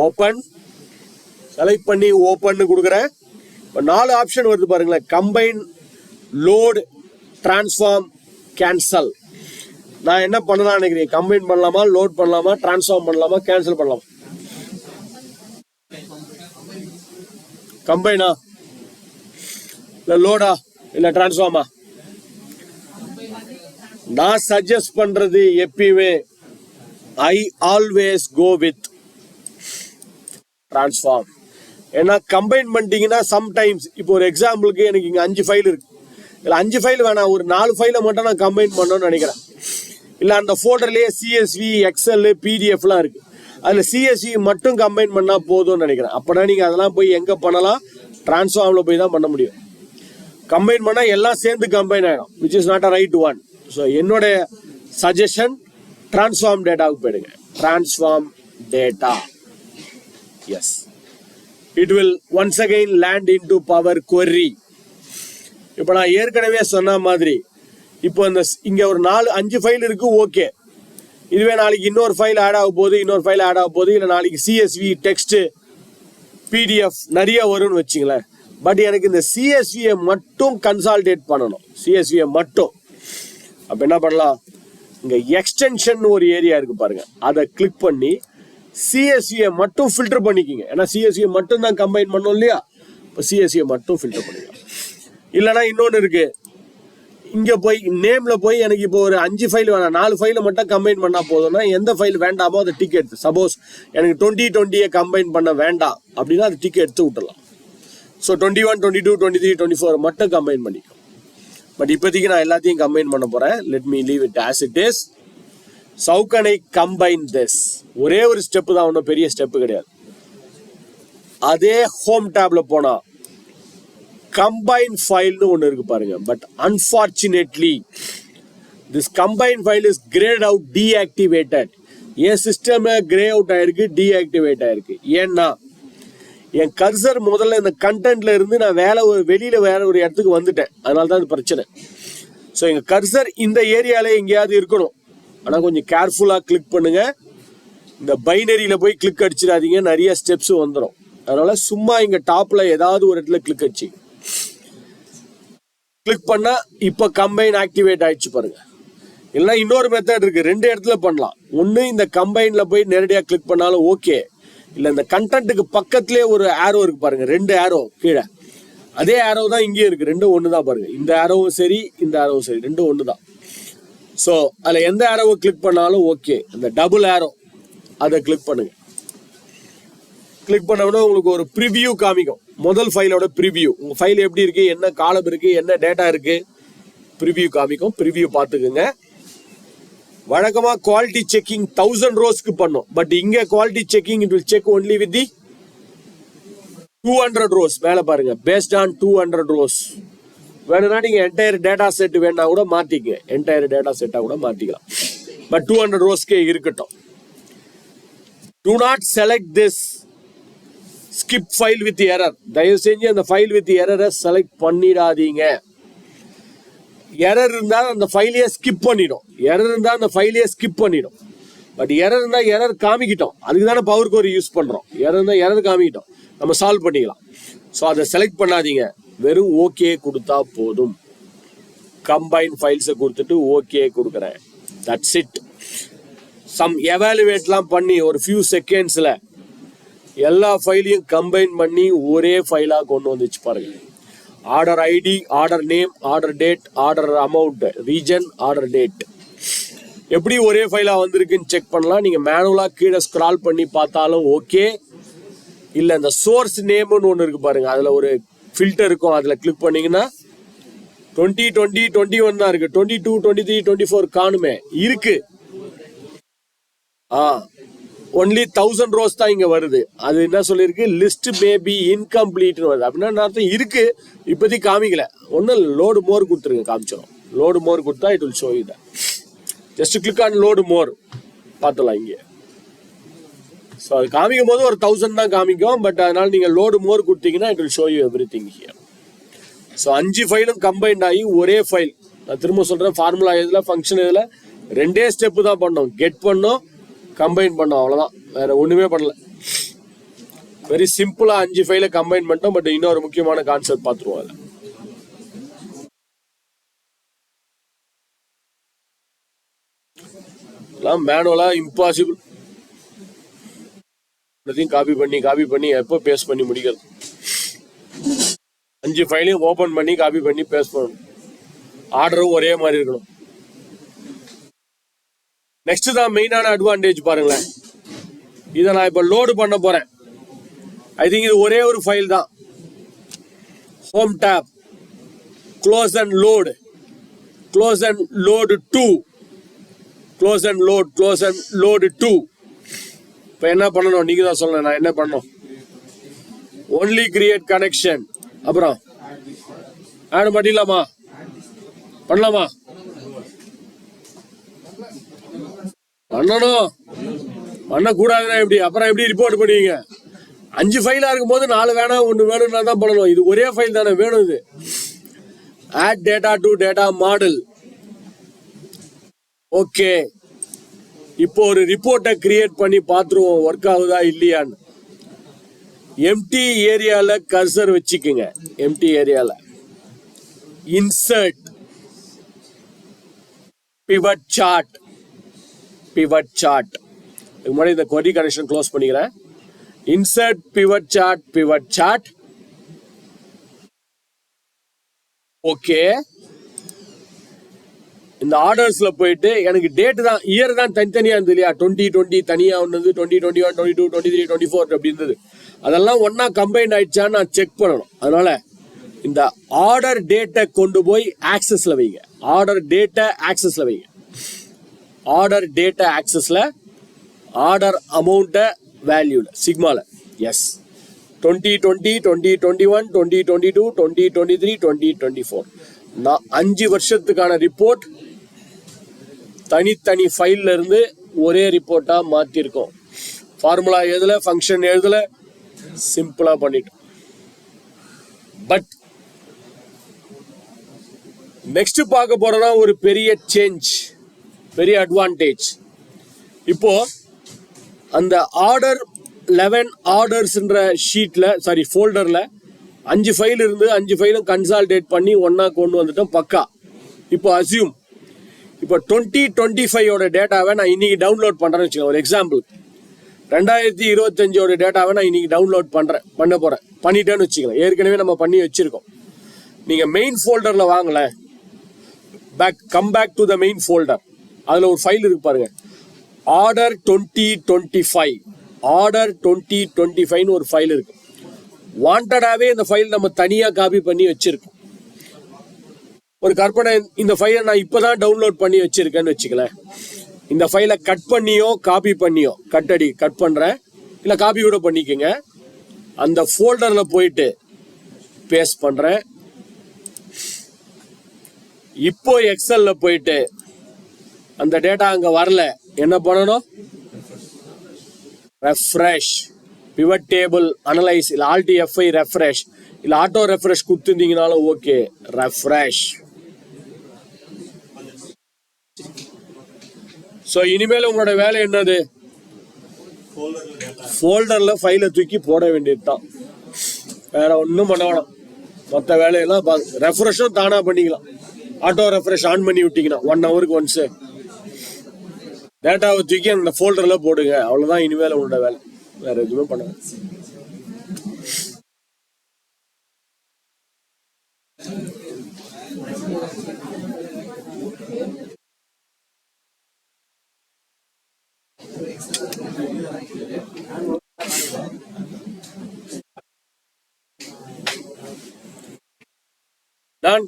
ஓபன் செலக்ட் பண்ணி ஓபன் கொடுக்குறேன். இப்போ 4 ஆப்ஷன் வருது பாருங்களேன். Combine, load, transform, cancel. நான் என்ன பண்ணலாம் நினைக்கிறேன்? கம்பைன் பண்ணலாமா, லோட் பண்ணலாமா, டிரான்ஸ்ஃபார்ம் பண்ணலாமா, கேன்சல் பண்ணலாமா? கம்பைனா இல்ல லோடா இல்ல டிரான்ஸ்ஃபார்மா? நான் சஜஸ்ட் பண்றது எப்பயுமே I always go with transform. ஏன்னா கம்பைன் பண்ணிட்டீங்கன்னா சம்டைம்ஸ் இப்போ ஒரு எக்ஸாம்பிளுக்கு எனக்கு இங்க 5 ஃபைல் இருக்கு. இல்ல 5 ஃபைல் வேணாம், ஒரு 4 ஃபைலை மட்டும் நான் கம்பைன் பண்ணணும்னு நினைக்கிறேன். இல்ல அந்த ஃபோல்டர்லயே சிஎஸ்வி, எக்ஸ்எல், பிடிஎஃப்லாம் இருக்கு. அதுல சிஎஸ்வி மட்டும் கம்பைன் பண்ணா போதும்னு நினைக்கிறேன். அப்பனா நீங்க அதெல்லாம் போய் எங்க பண்ணலாம்? டிரான்ஸ்ஃபார்ம்ல போய் தான் பண்ண முடியும். கம்பைன் பண்ணா எல்லாம் சேர்ந்து கம்பைன் ஆயிடும், which is not a right one. So என்னோட சஜஷன் டிரான்ஸ்ஃபார்ம் டேட்டாவுக்கு போயிடுங்க. Transform data, yes, it will once again land into power query. இப்போ நான் ஏற்கனவே சொன்ன மாதிரி இப்போ இந்த இங்க ஒரு 4-5 ஃபைல் இருக்கு. ஓகே, இதுவே நாளைக்கு இன்னொரு ஃபைல் ஆட் ஆக போகுது, இல்லை நாளைக்கு சிஎஸ்வி, டெக்ஸ்ட், பிடிஎஃப் நிறைய வரும்னு வச்சுங்களேன். பட் எனக்கு இந்த சிஎஸ்வியை மட்டும் கன்சால்டேட் பண்ணணும். சிஎஸ்வியை மட்டும். அப்ப என்ன பண்ணலாம்? இங்க எக்ஸ்டென்ஷன் ஒரு ஏரியா இருக்கு பாருங்க, அதை கிளிக் பண்ணி சிஎஸ்வியை மட்டும் ஃபில்டர் பண்ணிக்கிங்க. ஏன்னா சிஎஸ்வியை மட்டும் தான் கம்பைன் பண்ணோம் இல்லையா? இப்போ சிஎஸ்வியை மட்டும் ஃபில்டர் பண்ணிக்கலாம். இல்லைன்னா இன்னொன்று இருக்கு, இங்க போய் நேம்ல போய் எனக்கு இப்போ ஒரு 5 ஃபைல் வேணாம், 4 ஃபைலை மட்டும் கம்பைன் பண்ணா போதும்னா எந்த ஃபைல் வேண்டாமோ அதை டிக் எடுத்து, சப்போஸ் எனக்கு 2020 கம்பைன் பண்ண வேண்டாம் அப்படின்னா அது டிக் எடுத்து விட்டுலாம். ஸோ 21, 22, 23, 24 மட்டும் கம்பைன் பண்ணிக்கும். பட் இப்போதைக்கு நான் எல்லாத்தையும் கம்பைன் பண்ண போறேன். Let me leave it as it is. How can I combine this? ஒரே ஒரு ஸ்டெப் தான், ஒன்றும் பெரிய ஸ்டெப் கிடையாது. அதே ஹோம் டேப்ல போனா கம்பைன் ஃபைல்னு ஒன்று இருக்கு பாருங்க. But unfortunately this combine file is greyed out deactivated. என் சிஸ்டம்ல கிரே அவுட் ஆயிருக்கு, டீஆக்டிவேட் ஆயிருக்கு. ஏன்னா என் கர்சர் முதல்ல இந்த கண்டென்ட்ல இருந்து நான் வெளியில வேற ஒரு இடத்துக்கு வந்துட்டேன். அதனால தான் பிரச்சனை. ஸோ எங்க கர்சர் இந்த ஏரியால எங்கேயாவது இருக்கணும். ஆனால் கொஞ்சம் கேர்ஃபுல்லாக கிளிக் பண்ணுங்க. இந்த பைனரியில போய் கிளிக் அடிச்சிடாதீங்க, நிறைய ஸ்டெப்ஸ் வந்துடும். அதனால சும்மா இங்க டாப்ல ஏதாவது ஒரு இடத்துல கிளிக் அடிச்சு கிளிக் பண்ணா இப்ப கம்பைன் ஆக்டிவேட் ஆயிடுச்சு பாருங்க. இல்லைன்னா இன்னொரு மெத்தட் இருக்கு, 2 இடத்துல பண்ணலாம். ஒன்னு இந்த கம்பைன்ல போய் நேரடியாக கிளிக் பண்ணாலும் ஓகே, இல்ல இந்த கண்டென்ட்டுக்கு பக்கத்திலே ஒரு ஆரோ இருக்கு பாருங்க, 2 ஆரோ கீழே. அதே ஆரோ தான் இங்கேயும் இருக்கு, 2 ஒன்று தான் பாருங்க. இந்த ஆரோவும் சரி, இந்த ஆரோவும் சரி, 2 ஒன்று தான். ஸோ அதில் எந்த ஆரோவை கிளிக் பண்ணாலும் ஓகே. இந்த டபுள் ஆரோ அதை கிளிக் பண்ணுங்க. கிளிக் பண்ண உடனே உங்களுக்கு ஒரு ப்ரிவியூ காமிக்கும். முதல் ஃபைலோட ப்ரிவியூ, உங்க ஃபைல் எப்படி இருக்கு, என்ன காலம் இருக்கு, என்ன டேட்டா இருக்கு, ப்ரிவியூ காமிக்கும். ப்ரிவியூ பார்த்துக்குங்க. வழக்கமா குவாலிட்டி செக்கிங் 1000 ரோஸ்க்கு பண்ணும். பட் இங்க quality checking it will check only with the 200 rose. மேல பாருங்க, பேஸ்ட் ஆன் 200 ரோஸ். வேணும்னா நீங்க என்டையர் டேட்டா செட் வேணா கூட மாத்திக்க, என்டையர் டேட்டா செட்டா கூட மாத்திக்கலாம். பட் 200 ரோஸ்க்கே இருக்கட்டும். Do not select this skip file with error. தயவு செஞ்சு அந்த ஃபைல் வித் எரரை செலக்ட் பண்ணிடாதீங்க. எரர் இருந்தா அந்த ஃபைலையே ஸ்கிப் பண்ணிடும். பட் எரர் இருந்தா எரர் காமிக்கிட்டோம். அதுக்கு தானே பவர் கோரி யூஸ் பண்றோம். எரர் இருந்தா எரர் காமிக்கிட்டோம், நம்ம சால்வ் பண்ணிக்கலாம். ஸோ அதை செலக்ட் பண்ணாதீங்க, வெறும் ஓகே கொடுத்தா போதும். கம்பைன் ஃபைல்ஸை கொடுத்துட்டு ஓகே கொடுக்குறேன், தட்ஸ் இட். சம் எவாலுவேட்லாம் பண்ணி ஒரு ஃபியூ செகண்ட்ஸ்ல எல்லா ஃபைலையும் கம்பைன் பண்ணி ஒரே ஃபைலாக கொண்டு வந்துச்சு பாருங்க. Order ID, order name, order date, order amount, region, order date. எப்படி ஒரே ஃபைலாக வந்திருக்குன்னு செக் பண்ணலாம். நீங்கள் மேனுவலாக கீழே ஸ்க்ரால் பண்ணி பார்த்தாலும் ஓகே. இல்லை இந்த சோர்ஸ் நேம்னு ஒன்று இருக்குது பாருங்கள், அதில் ஒரு ஃபில்டர் இருக்கும், அதில் கிளிக் பண்ணிங்கன்னா 2020 21 தான் இருக்குது. 22 23 24 காணுமே இருக்கு. ஒன்லி 1000 rows தான் இங்கே வருது. அது என்ன சொல்லியிருக்கு, லிஸ்ட் மேபி இன்கம்ப்ளீட்னு வருது. அப்படின்னா அர்த்தம் இருக்கு, இப்போதைக்கு காமிக்கல. ஒன்றும் லோடு மோர் கொடுத்துருங்க, காமிச்சிடும். லோடு மோர் கொடுத்தா it will show you that. Just click on load more பார்த்துலாம் இங்கே. ஸோ அது காமிக்கும் போது ஒரு 1000 தான் காமிக்கும். பட் அதனால நீங்கள் லோடு மோர் கொடுத்தீங்கன்னா it will show you everything here. So 5 ஃபைலும் கம்பைண்ட் ஆகி ஒரே ஃபைல். நான் திரும்ப சொல்கிறேன், ஃபார்முலா இதில் ஃபங்க்ஷன் இதில் 2 ஸ்டெப்பு தான் பண்ணோம். கெட் பண்ணோம், கம்பைன் பண்ணோம், அவ்வளோதான். வேற ஒன்றுமே பண்ணல. வெரி சிம்பிளாக 5 ஃபைலை கம்பைன் பண்ணிட்டோம். பட் இன்னொரு முக்கியமான கான்செப்ட் பார்த்துருவோம். அதில் மேனுவலாக இம்பாசிபிள். காப்பி பண்ணி எப்போ பேஸ்ட் பண்ணி முடிக்கிறது? 5 ஃபைலையும் ஓபன் பண்ணி காப்பி பண்ணி பேஸ்ட் பண்ணணும். ஆர்டரும் ஒரே மாதிரி இருக்கணும். நெக்ஸ்ட் தான் மெயினான அட்வான்டேஜ் பாருங்களேன். இதை நான் இப்போ லோடு பண்ண போறேன். ஐ திங்க் இது ஒரே ஒரு ஃபைல் தான். Home tape, close and load, close and load 2, close and load 2. இப்போ என்ன பண்ணணும் நீங்க தான் சொல்லணும். நான் என்ன பண்ணணும்? Only create connection. அப்புறம் ஆட் பண்ணிடலாமா? பண்ணலாமா? பண்ணணும். பண்ணக்கூடாதுன்னா எப்படி? அப்புறம் எப்படி ரிப்போர்ட் பண்ணுவீங்க? 5 ஃபைலா இருக்கும் போது 4 வேணாம் 1 வேணும்னா தான் பண்ணணும். இது ஒரே ஃபைல் தானே வேணும். இது add data to data model. Okay, இப்போ ஒரு ரிப்போர்ட்டை கிரியேட் பண்ணி பார்த்துருவோம் ஒர்க் ஆகுதா இல்லையான்னு. எம்டி ஏரியால கர்சர் வச்சுக்குங்க. எம்டி ஏரியால இன்சர்ட் பிவட் சார்ட். இதுக்கு முன்னாடி இந்த query கனெக்ஷன் க்ளோஸ் பண்ணிக்கிறேன். Insert pivot chart. ஓகே, இந்த ஆர்டர்ஸ்ல போயிட்டு எனக்கு டேட் தான், இயர் தான் தனித்தனியா இருந்தது இல்லையா? 2020 தனியா ஒன்று, 2021 22 23 24 அப்படி இருந்தது. அதெல்லாம் ஒன்னா கம்பைன் ஆயிடுச்சான்னு நான் செக் பண்ணணும். அதனால இந்த ஆர்டர் டேட்டை கொண்டு போய் ஆக்சஸ்ல வைங்க. ஆர்டர் டேட்டா ஆக்சஸ்ல ஆர்டர் அமௌண்ட்டை வேல்யூல சிக்மால. எஸ், 2020 2021 2022 2023 2024 நான் 5 வருஷத்துக்கான ரிப்போர்ட் தனித்தனி ஃபைல்ல இருந்து ஒரே ரிப்போர்ட்டா மாத்திருக்கோம். ஃபார்முலா எழுதல, ஃபங்க்ஷன் எழுதல, சிம்பிளா பண்ணிட்டோம். பட் நெக்ஸ்ட் பார்க்க போறதா ஒரு பெரிய சேஞ்ச், பெரிய அட்வான்டேஜ். இப்போ அந்த ஆர்டர் 11 ஆர்டர்ஸ்ன்ற ஷீட்ல, சாரி ஃபோல்டர்ல 5 ஃபைல் இருந்து 5 ஃபைலும் கன்சால்டேட் பண்ணி ஒன்னா கொண்டு வந்துட்டோம். பக்கா. இப்போ அசியூம் இப்போ 2025 டேட்டாவை நான் இன்னைக்கு டவுன்லோட் பண்றேன்னு வச்சுக்கோங்க. ஒரு எக்ஸாம்பிள், 2025 டேட்டாவை நான் இன்னைக்கு டவுன்லோட் பண்ண போறேன். பண்ணிட்டேன்னு வச்சுக்கலாம். ஏற்கனவே நம்ம பண்ணி வச்சிருக்கோம். நீங்க மெயின் ஃபோல்டர்ல வாங்கல, come back to the main folder. அதுல ஒரு ஃபைல் இருக்கு பாருங்க, ஆர்டர் 2025 ஒரு ஃபைல் இருக்கு. வாண்டடாவே இந்த ஃபைல் நம்ம தனியா காப்பி பண்ணி வச்சிருக்கோம். ஒரு கற்பனை, இந்த ஃபைலை நான் இப்பதான் டவுன்லோட் பண்ணி வச்சிருக்கேன்னு வச்சுக்கல. இந்த ஃபைலை கட் பண்ணியோ காப்பி பண்ணியோ, கட் பண்றேன், இல்ல காப்பி கூட பண்ணிக்கோங்க. அந்த ஃபோல்டர்ல போயிட்டு பேஸ்ட் பண்றேன். இப்போ எக்ஸல்ல போயிட்டு அந்த டேட்டா அங்க வரல, என்ன பண்ணணும்? ரெஃப்ரெஷ், பிவட் டேபிள் அனலைஸ், இல்ல ஆல்ட் F5 ரெஃப்ரெஷ், இல்ல ஆட்டோ ரெஃப்ரெஷ் கொடுத்துருந்தீங்கனாலும் ஓகே. ரெஃப்ரெஷ். ஸோ இனிமேல் உங்களோட வேலை என்னது? ஃபோல்டர்ல ஃபைலை தூக்கி போட வேண்டியது தான். வேற ஒன்றும் பண்ண வேணாம். மற்ற வேலையெல்லாம் ரெஃப்ரெஷும் தானா பண்ணிக்கலாம். ஆட்டோ ரெஃப்ரெஷ் ஆன் பண்ணி விட்டீங்கன்னா 1 ஹவருக்கு ஒன்ஸ் டேட்டாவை தூக்கி அந்த ஃபோல்டர்ல போடுங்க. அவ்வளவுதான் இனிமேல் உங்களோட வேலை. வேற எதுவுமே பண்ண Done.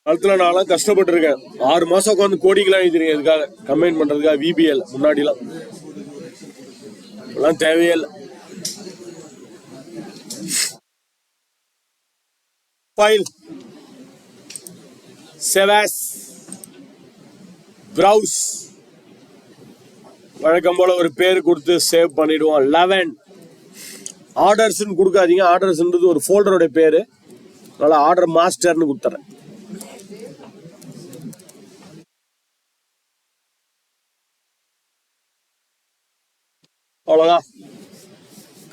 காலத்துல நான்லாம் கஷ்டப்பட்டு இருக்கேன். 6 மாசம் உட்காந்து கோடிங்லாம் எழுதிருக்கேன் இதுக்காக கம்பைன் பண்றதுக்காக. விபிஎல் முன்னாடிலாம் எல்லாம் தேவையே இல்லை. ஃபைல் செவாஸ் ப்ரௌஸ் வழக்கம் போல ஒரு பேர் கொடுத்து சேவ் பண்ணிடுவோம். 11 ஆர்டர்ஸ்ன்னு கொடுக்காதீங்க. ஆர்டர்ஸ்ன்றது ஒரு ஃபோல்டரோட பேரு. அதனால ஆர்டர் மாஸ்டர்னு கொடுத்துறேன். அவ்வளோதான்.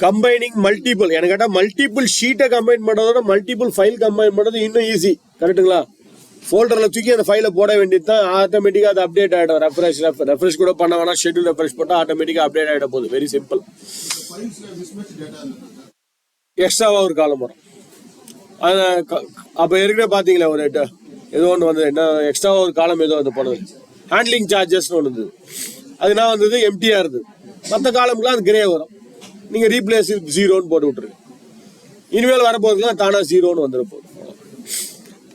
கம்பைனிங் மல்டிபிள், எனக்கு கேட்டால் மல்டிபிள் ஷீட்டை கம்பைன் பண்ணுறதோட மல்டிபிள் ஃபைல் கம்பைன் பண்ணுறது இன்னும் ஈஸி. கரெக்டுங்களா? ஃபோல்டரில் தூக்கி அந்த ஃபைலை போட வேண்டியது தான். ஆட்டோமேட்டிக்காக அது அப்டேட் ஆகிடும். ரெஃப்ரெஷ் கூட பண்ண வேணாம். ஷெட்யூல் ரெஃப்ரெஷ் போட்டால் ஆட்டோமேட்டிக்காக அப்டேட் ஆகிட போகுது. Very simple. எக்ஸ்ட்ராவாக ஒரு காலம் வரும். அது அப்போ ஏற்கனவே பார்த்தீங்களா ஒரு ஏதோ ஒன்று வந்தது. என்ன எக்ஸ்ட்ராவாக ஒரு காலம் ஏதோ வந்து போனது. ஹேண்ட்லிங் சார்ஜஸ்னு ஒன்று இருந்தது. அதுனா வந்தது எம்டியாக இருந்தது. மற்ற காலம்க்குலாம் அது கிரே வரும். நீங்கள் ரீப்ளேஸ் 0ன்னு போட்டு விட்டுருங்க. இனிமேல் வரப்போகுதுலாம் தானாக 0ன்னு வந்துட போகுது.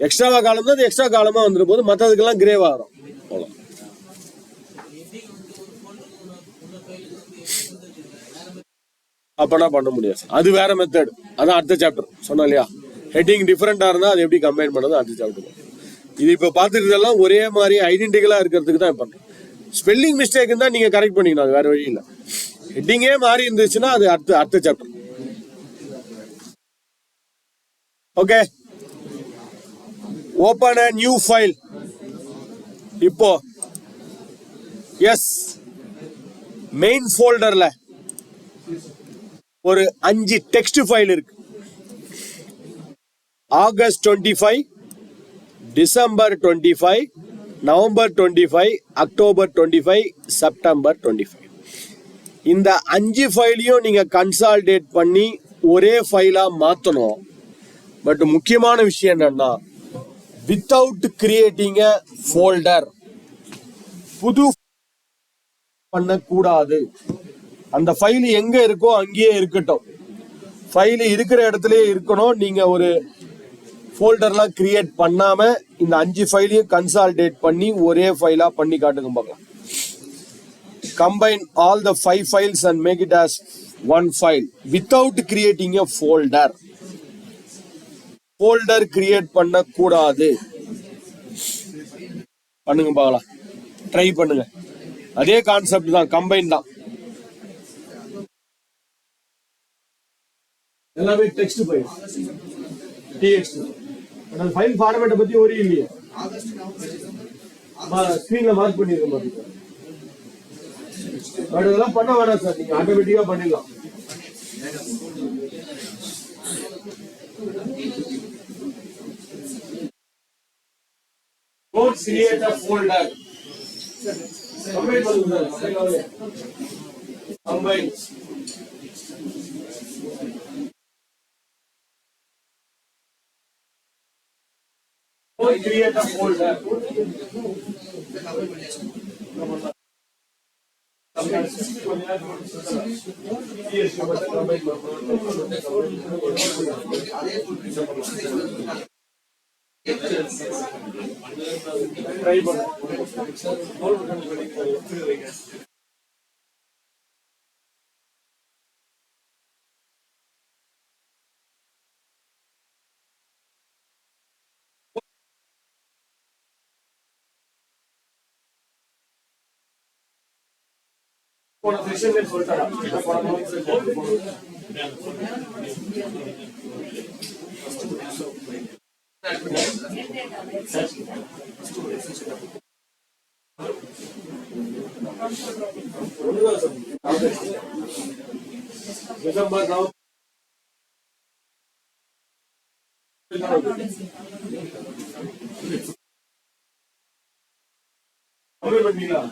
எக்ஸ்ட்ராவா காலம் தான் அது எக்ஸ்ட்ரா காலமாக வந்துட போகுது. மற்றதுக்கெல்லாம் கிரேவாக வரும். அவ்வளோ. அப்போனா பண்ண முடியாது. அது வேற மெத்தட். அதான் அடுத்த சாப்டர் சொன்னோம் இல்லையா? ஹெட்டிங் டிஃப்ரெண்டாக இருந்தால் அது எப்படி கம்பைன் பண்ணது அடுத்த சாப்டர். இது இப்போ பார்த்துக்கிறதெல்லாம் ஒரே மாதிரி ஐடென்டிக்கலாக இருக்கிறதுக்கு தான் பண்ணுறோம். ஸ்பெல்லிங் மிஸ்டேக் தான் நீங்கள் கரெக்ட் பண்ணிக்கணும். அது வேற வழி இல்லை. ஹெட்டிங்கே மாறி இருந்துச்சுன்னா அது அடுத்த chapter. Okay. Open a new file. இப்போ எஸ் மெயின் ஃபோல்டர்ல ஒரு 5 டெக்ஸ்ட் ஃபைல் இருக்கு. August 25, December 25, November 25, October 25, September 25. இந்த 5 ஃபைலையும் நீங்க கன்சாலிடேட் பண்ணி ஒரே ஃபைலா மாத்தணும். பட் முக்கியமான விஷயம் என்னன்னா, வித்தவுட் கிரியேட்டிங் a ஃபோல்டர், புது பண்ணக்கூடாது. அந்த ஃபைல் எங்க இருக்கோ அங்கேயே இருக்கட்டும். ஃபைல் இருக்கிற இடத்துலயே இருக்கணும். நீங்க ஒரு ஃபோல்டர்லாம் கிரியேட் பண்ணாம இந்த 5 ஃபைலையும் கன்சாலிடேட் பண்ணி ஒரே ஃபைலா பண்ணி காட்டுங்க பார்க்கலாம். Combine all the 5 files and make it as one file without creating a folder. Folder create பண்ண கூடாது. பண்ணுங்க பார்க்கலாம். ட்ரை பண்ணுங்க. அதே கான்செப்ட் தான். கம்பைன் தான். எல்லாமே டெக்ஸ்ட் ஃபைல். TXT. அந்த ஃபைல் ஃபார்மேட்டை பத்தி ஒரே இல்லையே. ஸ்கிரீன்ல மார்க் பண்ணிருக்க மாதிரி. அதெல்லாம் பண்ண வேணாம் சார். நீங்க ஆட்டோமேட்டிக்கா பண்ணிடலாம். Don't create a folder. Combine பண்ணுங்க. Combine. Don't create a folder. Try பண்ணுங்க. போன செஷன்ல சொல்லிட்டாரா என்ன பண்ணணும்? டிசம்பர் நவம்பர் பண்ணீங்களா?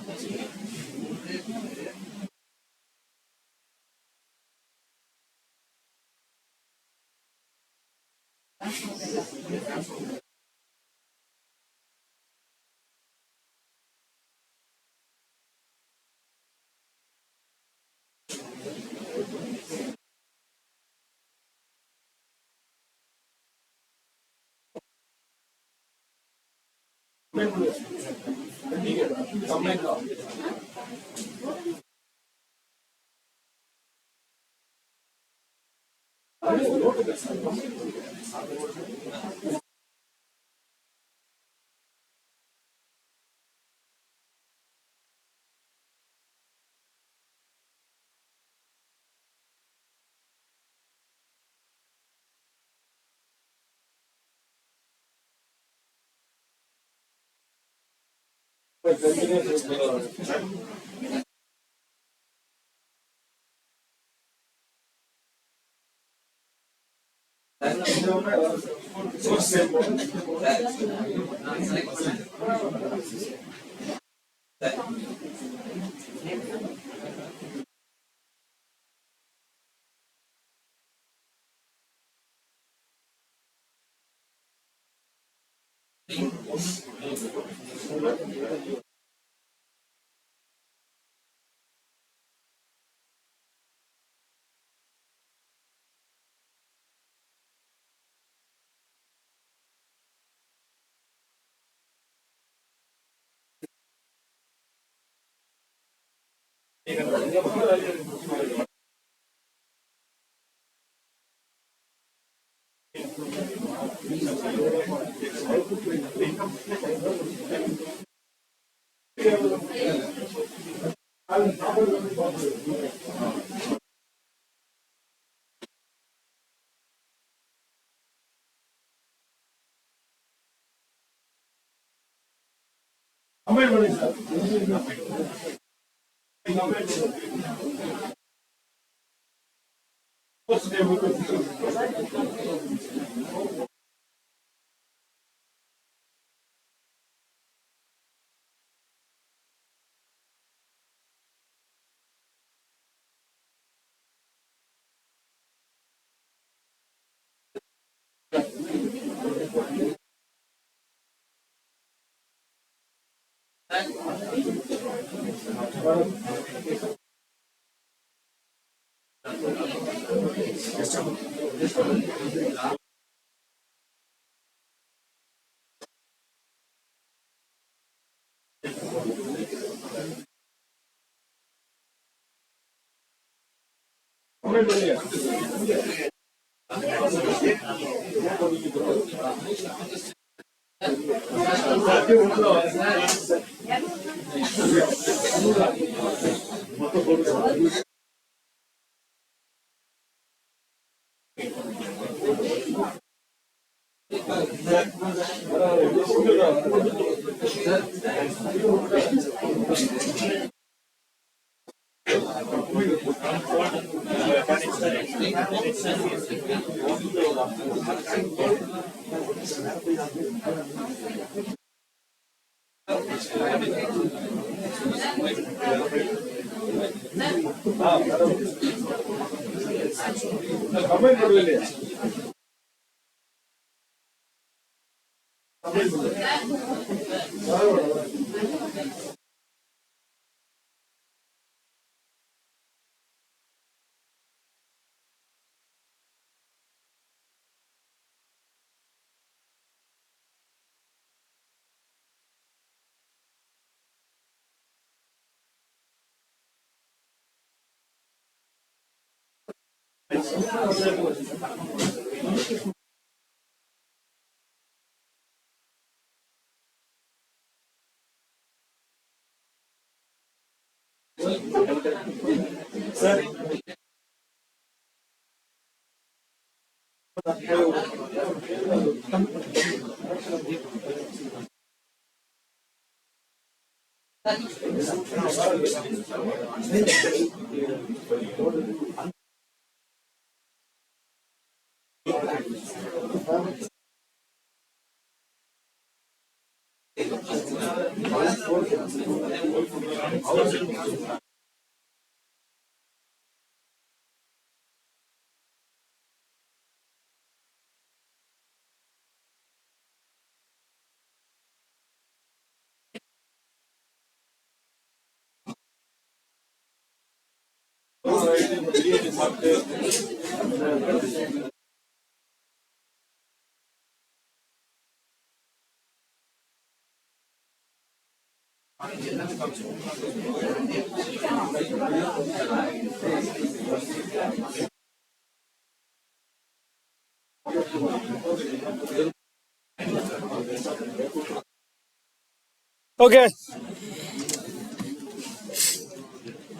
Okay,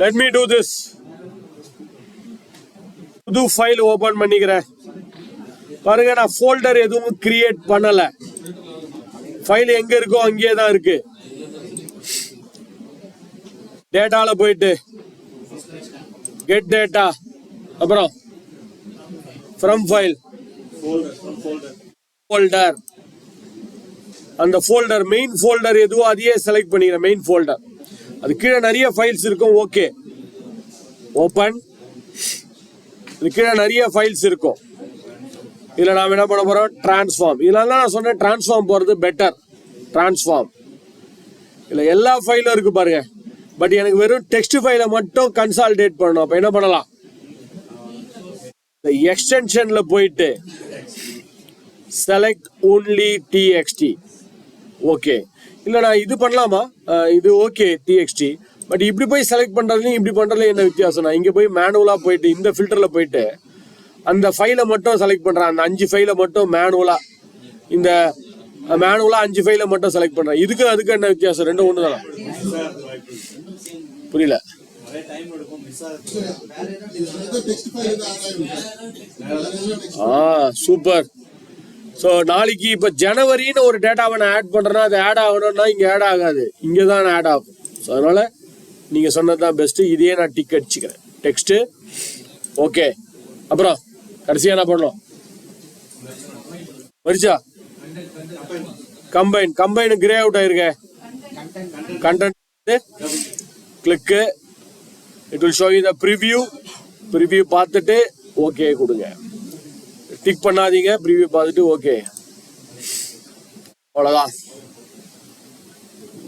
let me do this. புது ஃபைல் ஓபன் பண்ணிக்கிறேன். பாருங்க, நான் ஃபோல்டர் எதுவும் கிரியேட் பண்ணல. ஃபைல் எங்க இருக்கோ அங்கேயே தான் இருக்கு. டேட்டால போயிட்டு கெட் டேட்டா, அப்புறம் ஃப்ரம் ஃபைல் ஃபோல்டர், அந்த ஃபோல்டர் மெயின் ஃபோல்டர் எதுவோ அதையே செலக்ட் பண்ணிக்கிறேன். மெயின் ஃபோல்டர், அது கீழே நிறைய ஃபைல்ஸ் இருக்கும். Okay, open. இது கீழே நிறைய ஃபைல்ஸ் இருக்கும். இதில் நாம் என்ன பண்ண போகிறோம்? டிரான்ஸ்ஃபார்ம். இதனால தான் நான் சொன்னேன் டிரான்ஸ்ஃபார்ம் போகிறது பெட்டர். டிரான்ஸ்ஃபார்ம் இல்லை, எல்லா ஃபைலும் இருக்கு பாருங்க. பட் எனக்கு வெறும் டெக்ஸ்ட் ஃபைலை மட்டும் கன்சாலிடேட் பண்ணணும். அப்போ என்ன பண்ணலாம்? இந்த எக்ஸ்டென்ஷன்ல போயிட்டு செலக்ட் ஒன்லி டிஎக்ஸ்டி. ஓகே, இல்லை நான் இது பண்ணலாமா? இது ஓகே டிஎக்ஸ்டி. பட் இப்படி போய் செலக்ட் பண்ணுறதுலையும் இப்படி பண்ணுறதுலையும் என்ன வித்தியாசம்? நான் இங்கே போய் மேனுவலாக போயிட்டு இந்த ஃபில்டரில் போயிட்டு அந்த ஃபைலை மட்டும் செலக்ட் பண்ணுறேன். அந்த 5 ஃபைலை மட்டும் மேனுவலாக, இந்த மேனுவலாக 5 ஃபைலை மட்டும் செலக்ட் பண்ணுறேன். இதுக்கு அதுக்கு என்ன வித்தியாசம்? ரெண்டும் ஒன்று தானே? புரியல. சூப்பர். ஸோ நாளைக்கு இப்போ ஜனவரின்னு ஒரு டேட்டாவை நான் ஆட் பண்ணுறேன்னா அது ஆட் ஆகணும்னா இங்கே ஆட் ஆகாது, இங்கே தான் ஆட் ஆகும். ஸோ அதனால் நீங்கள் சொன்னது தான் பெஸ்ட்டு. இதையே நான் டிக் அடிச்சுக்கிறேன். Text okay. அப்புறம் கடைசியாக என்ன பண்ணணும்? வரிச்சா கம்பைன் கிரே அவுட் ஆயிருக்க content click. It will show you the preview பார்த்துட்டு ஓகே கொடுங்க. டிக் பண்ணாதீங்க, ப்ரிவ்யூ பார்த்துட்டு ஓகே. அவ்வளோதான்.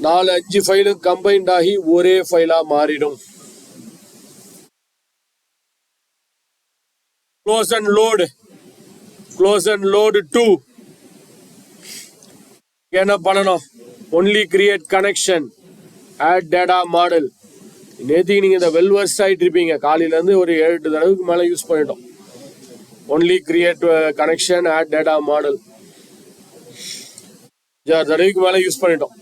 4-5 ஃபைலும் கம்பைன்ட் ஆகி ஒரே ஃபைலா மாறிடும். Close and load 2. என்ன பண்ணணும்? Only create connection, add data model. நேற்றுக்கு நீங்கள் இந்த வெல்வர்ஸ் ஆகிட்டு இருப்பீங்க. காலையிலேருந்து ஒரு 7-8 தடவைக்கு மேலே யூஸ் பண்ணிட்டோம். Only create connection, add data model 6 தடவைக்கு மேலே யூஸ் பண்ணிட்டோம்.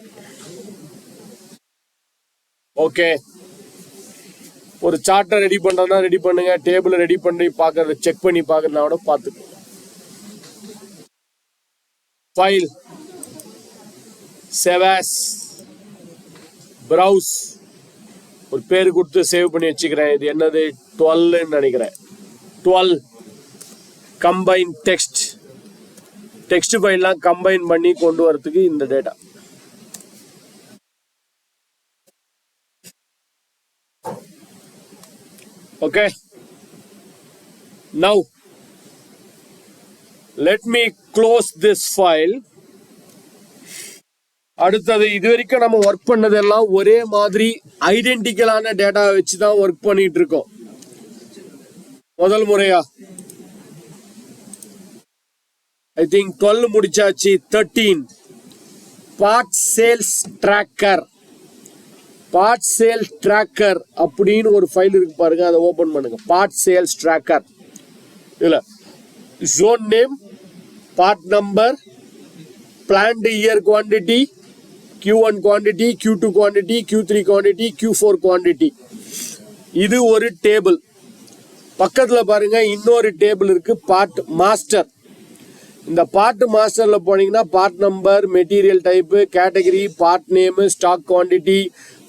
ஓகே, ஒரு சார்ட்டை ரெடி பண்ணுறதுனா ரெடி பண்ணுங்க. டேபிளை ரெடி பண்ணி பார்க்கறது, செக் பண்ணி பார்க்கறதுனா கூட பார்த்துக்கோங்க. ஃபைல், சேவ் ஆஸ், ப்ரௌஸ், ஒரு பேர் கொடுத்து சேவ் பண்ணி வச்சுக்கிறேன். இது என்னது? 12ன்னு நினைக்கிறேன். 12 கம்பைன் டெக்ஸ்ட் ஃபைல்லாம் கம்பைன் பண்ணி கொண்டு வரதுக்கு இந்த data. Okay, now let me close this file. அடுத்தது, இது வரைக்கும் நம்ம ஒர்க் பண்ணதெல்லாம் ஒரே மாதிரி ஐடென்டிக்கலான டேட்டா வச்சு தான் ஒர்க் பண்ணிட்டு இருக்கோம். முதல் முறையா ஐ திங்க் 12 முடிச்சாச்சு. 13 பார்ட் சேல்ஸ் ட்ராக்கர் அப்படின்னு ஒரு ஃபைல் இருக்கு பாருங்க. அதை ஓபன் பண்ணுங்க. Part sales tracker. இல்ல, zone name, part number, planned year quantity, Q1 quantity, Q2 quantity, Q3 quantity, Q4 quantity. இது ஒரு டேபிள். பக்கத்துல பாருங்க இன்னொரு டேபிள் இருக்கு, பார்ட் மாஸ்டர். இந்த பார்ட் மாஸ்டர்ல போனீங்கன்னா part number, material type, category, part name, stock quantity,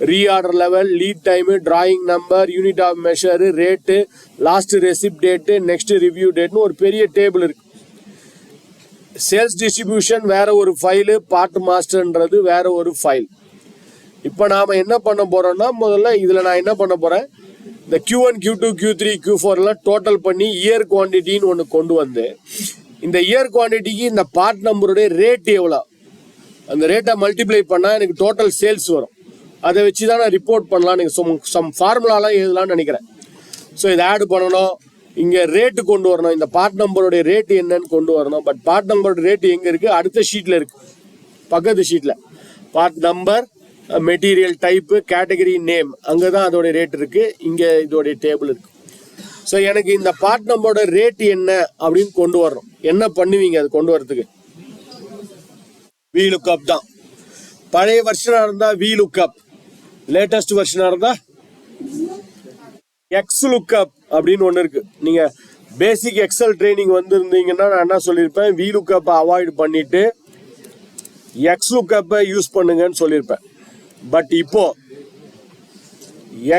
reorder level, lead time, drawing number, unit of measure, rate, last receipt date, next review டேட்னு ஒரு பெரிய டேபிள் இருக்கு. சேல்ஸ் டிஸ்ட்ரிபியூஷன் வேற ஒரு ஃபைலு, பார்ட் மாஸ்டர்ன்றது வேற ஒரு ஃபைல். இப்போ நாம என்ன பண்ண போறோம்னா, முதல்ல இதுல நான் என்ன பண்ண போறேன், இந்த Q1, Q2, Q3, Q4 எல்லாம் டோட்டல் பண்ணி இயர் குவான்டிட்டின்னு ஒன்று கொண்டு வந்து, இந்த இயர் குவான்டிட்டிக்கு இந்த பார்ட் நம்பருடைய ரேட் எவ்வளோ, அந்த ரேட்டை மல்டிப்ளை பண்ணால் எனக்கு டோட்டல் சேல்ஸ் வரும். அதை வச்சு தான் நான் ரிப்போர்ட் பண்ணலாம். நீங்கள் சம் ஃபார்முலாலாம் எழுதலாம்னு நினைக்கிறேன். ஸோ இதை ஆட் பண்ணணும். இங்கே ரேட்டு கொண்டு வரணும். இந்த பார்ட் நம்பருடைய ரேட்டு என்னன்னு கொண்டு வரணும். பட் பார்ட் நம்பரோட ரேட்டு எங்கே இருக்குது? அடுத்த ஷீட்டில் இருக்குது, பக்கத்து ஷீட்டில். Part number material type, category, name, அங்கே தான் அதோடைய ரேட் இருக்குது. இங்கே இதோடைய டேபிள் இருக்குது. ஸோ எனக்கு இந்த பார்ட் நம்பரோட ரேட் என்ன அப்படின்னு கொண்டு வர்றோம். என்ன பண்ணுவீங்க அது கொண்டு வரதுக்கு? VLOOKUP தான். பழைய வெர்ஷனாக இருந்தால் VLOOKUP, லேட்டஸ்ட் வெர்ஷனாக இருந்தால் XLOOKUP அப்படின்னு ஒன்று இருக்குது. நீங்கள் பேசிக் எக்ஸல் ட்ரைனிங் வந்துருந்தீங்கன்னா நான் என்ன சொல்லியிருப்பேன், VLOOKUP அவாய்ட் பண்ணிவிட்டு XLOOKUP யூஸ் பண்ணுங்கன்னு சொல்லியிருப்பேன். பட் இப்போ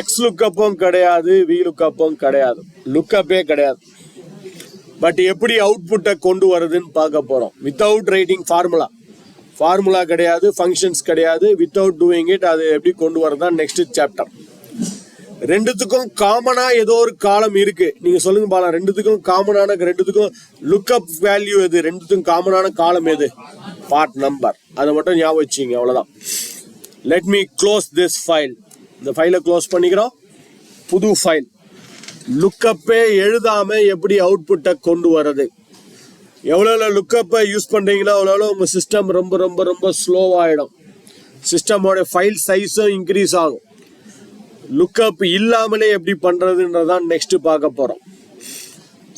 XLOOKUPம் கிடையாது, VLOOKUPம் கிடையாது, லுக்கப்பே கிடையாது. பட் எப்படி அவுட்புட்டை கொண்டு வருதுன்னு பார்க்க போகிறோம். வித்தவுட் ரைட்டிங் ஃபார்முலா கிடையாது, ஃபங்க்ஷன்ஸ் கிடையாது. வித்தவுட் டூயிங் இட் அது எப்படி கொண்டு வரதான் நெக்ஸ்ட் சாப்டர். ரெண்டுத்துக்கும் காமனா ஏதோ ஒரு காலம் இருக்கு. நீங்க சொல்லுங்க பாலாம், ரெண்டுத்துக்கும் காமனான, ரெண்டுத்துக்கும் லுக்அப் வேல்யூ எது, ரெண்டுத்துக்கும் காமனான காலம் எது? Part number. அதை மட்டும் ஞாபகம் வச்சுங்க, அவ்வளவுதான். Let me close this file. இந்த ஃபைலை க்ளோஸ் பண்ணிக்கிறோம். புது ஃபைல். லுக்கப்பே எழுதாம எப்படி அவுட்புட்டை கொண்டு வர்றது? எவ்வளோ லுக்கப்பை யூஸ் பண்றீங்களோ அவ்வளோ உங்க சிஸ்டம் ரொம்ப ரொம்ப ரொம்ப ஸ்லோவாயிடும். சிஸ்டமோட ஃபைல் சைஸும் இன்க்ரீஸ் ஆகும். லுக்கப் இல்லாமலே எப்படி பண்றதுன்றதான் நெக்ஸ்ட் பார்க்க போறோம்.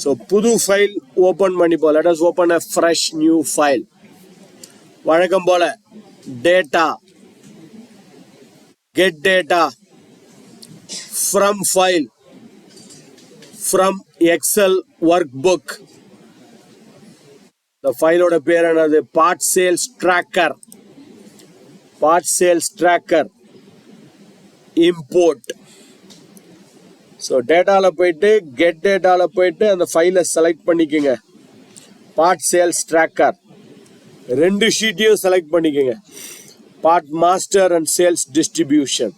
ஸோ புது ஃபைல் ஓப்பன் பண்ணிப்போம். Let us open a fresh new file. வழக்கம் போல data, get data from file, from Excel workbook. இந்த ஃபைலோட பேர் என்னது? Part sales tracker. import. So டேட்டாவில் போயிட்டு கெட் டேட்டாவில் போயிட்டு அந்த ஃபைலை செலக்ட் பண்ணிக்கோங்க. Part sales tracker. ரெண்டு ஷீட்டையும் செலக்ட் பண்ணிக்கோங்க. Part master and sales distribution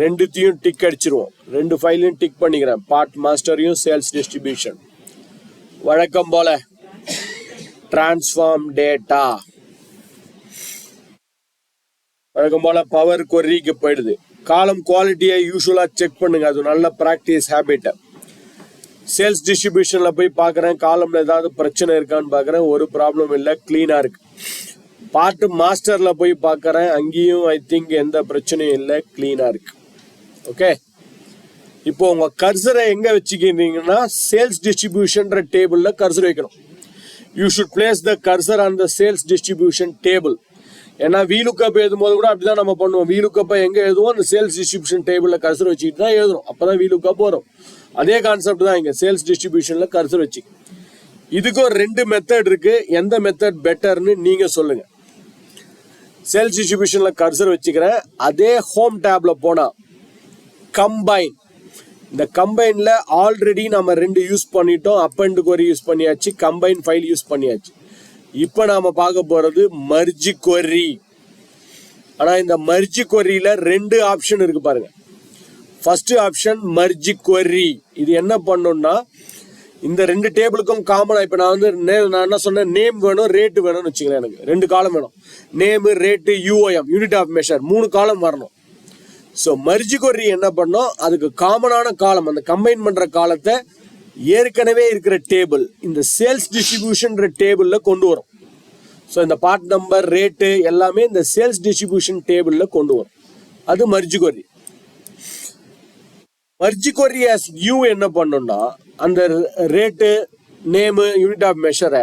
ரெண்டுத்தையும் டிக் அடிச்சிருவோம். ரெண்டு ஃபைலையும் டிக் பண்ணிக்கிறேன், பார்ட் மாஸ்டரையும் சேல்ஸ் டிஸ்ட்ரிபியூஷன். வழக்கம் போல டிரான்ஸ்ஃபார்ம் டேட்டா. வழக்கம் போல பவர் கொரிக்கு போயிடுது. காலம் குவாலிட்டியை யூஸ்வலாக செக் பண்ணுங்க, அது நல்ல ப்ராக்டிஸ் ஹேபிட். சேல்ஸ் டிஸ்ட்ரிபியூஷனில் போய் பார்க்குறேன், காலம்ல ஏதாவது பிரச்சனை இருக்கான்னு பார்க்குறேன், ஒரு ப்ராப்ளம் இல்லை, க்ளீனாக இருக்கு. பார்ட் மாஸ்டரில் போய் பார்க்குறேன், அங்கேயும் ஐ திங்க் எந்த பிரச்சனையும் இல்லை, க்ளீனாக இருக்கு. ஓகே, இப்போ உங்கள் கர்சரை எங்கே வச்சுக்கிறீங்கன்னா சேல்ஸ் டிஸ்ட்ரிபியூஷன்ற டேபிளில் கர்சர் வைக்கணும். You should place the cursor on the sales distribution table. ஏன்னா VLOOKUP எழுதும் போது கூட அப்படிதான் நம்ம பண்ணுவோம். VLOOKUP எங்கே எழுதுவோம்? அந்த சேல்ஸ் டிஸ்ட்ரிபியூஷன் டேபிளில் கர்சர் வச்சுக்கிட்டு தான் எழுதுறோம். அப்போதான் VLOOKUP வரும். அதே கான்செப்ட் தான் இங்கே சேல்ஸ் டிஸ்ட்ரிபியூஷனில் கர்சர் வச்சு. இதுக்கும் ரெண்டு மெத்தட் இருக்கு. எந்த மெத்தட் பெட்டர்னு நீங்கள் சொல்லுங்க. சேல்ஸ் டிஸ்ட்ரிபியூஷனில் கர்சர் வச்சுக்கிறேன். அதே ஹோம் டேப்ல போனால் கம்பைன். இந்த கம்பைனில் ஆல்ரெடி நம்ம ரெண்டு யூஸ் பண்ணிட்டோம். அப் அண்ட் கொரி யூஸ் பண்ணியாச்சு, கம்பைன் ஃபைல் யூஸ் பண்ணியாச்சு. இப்போ நாம பார்க்க போறது மர்ஜ் கொரி. ஆனால் இந்த மர்ஜ் கொரியில் ரெண்டு ஆப்ஷன் இருக்கு பாருங்க. ஃபர்ஸ்ட் ஆப்ஷன் மர்ஜ் கொரி. இது என்ன பண்ணும்னா இந்த ரெண்டு டேபிளுக்கும் காமனாக இப்போ நான் என்ன சொன்னேன், நேம் வேணும், ரேட்டு வேணும்னு வச்சுக்கிறேன். எனக்கு ரெண்டு காலம் வேணும், name, rate, UOM, unit of measure, 3 column வரணும். ஸோ மர்ஜ் கொரி என்ன பண்ணோம், அதுக்கு காமனான காலம், அந்த கம்பைன் பண்ணுற காலத்தை ஏற்கனவே இருக்கிற டேபிள் இந்த சேல்ஸ் டிஸ்ட்ரிபியூஷன்ற டேபிளில் கொண்டு வரும். ஸோ இந்த பார்ட் நம்பர், ரேட்டு எல்லாமே இந்த சேல்ஸ் டிஸ்ட்ரிபியூஷன் டேபிளில் கொண்டு வரும். அது மர்ஜ் கொரி. மர்ஜ் கொரி as நியூ என்ன பண்ணோம்னா அந்த ரேட்டு, நேமு, யூனிட் ஆஃப் மெஷரை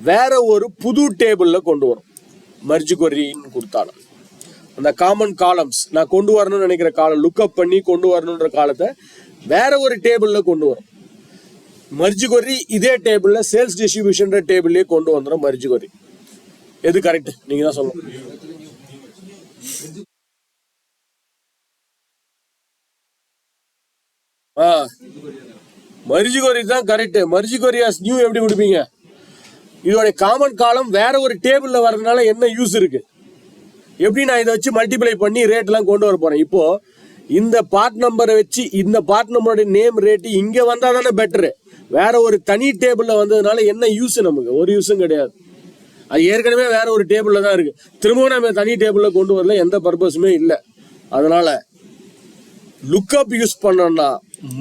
வேற ஒரு புது டேபிளில் கொண்டு வரும். மர்ஜ் கொரின்னு கொடுத்தாலும் அந்த காமன் காலம்ஸ் நான் கொண்டு வரணும்னு நினைக்கிற காலம், லுக்அப் பண்ணி கொண்டு வரணுன்ற காலத்தை வேற ஒரு டேபிளில் கொண்டு வரும். மர்ஜ் கொரி இதே டேபிளில் சேல்ஸ் டிஸ்ட்ரிபியூஷன் டேபிள்லேயே கொண்டு வந்துடும். மர்ஜ் கொரி எது கரெக்ட்? நீங்க தான் சொல்லணும். மர்ஜ் கொரி தான் கரெக்ட். மர்ஜ் கொரி as நியூ எப்படி கொடுப்பீங்க? இதோட காமன் காலம் வேற ஒரு டேபிள்ல வர்றதுனால என்ன யூஸ் இருக்கு? எப்படி நான் இதை வச்சு மல்டிப்ளை பண்ணி ரேட் எல்லாம் கொண்டு வர போறேன்? இப்போ இந்த பார்ட் நம்பரை வச்சு இந்த பார்ட் நம்பரோட நேம், ரேட்டு இங்க வந்தா தானே பெட்டரு. வேற ஒரு தனி டேபிள்ல வந்ததுனால என்ன யூஸ்? நமக்கு ஒரு யூஸும் கிடையாது. அது ஏற்கனவே வேற ஒரு டேபிள்ல தான் இருக்கு. திரும்பவும் நம்ம தனி டேபிள்ல கொண்டு வரல, எந்த பர்பஸுமே இல்லை. அதனால லுக்அப் யூஸ் பண்ணோம்னா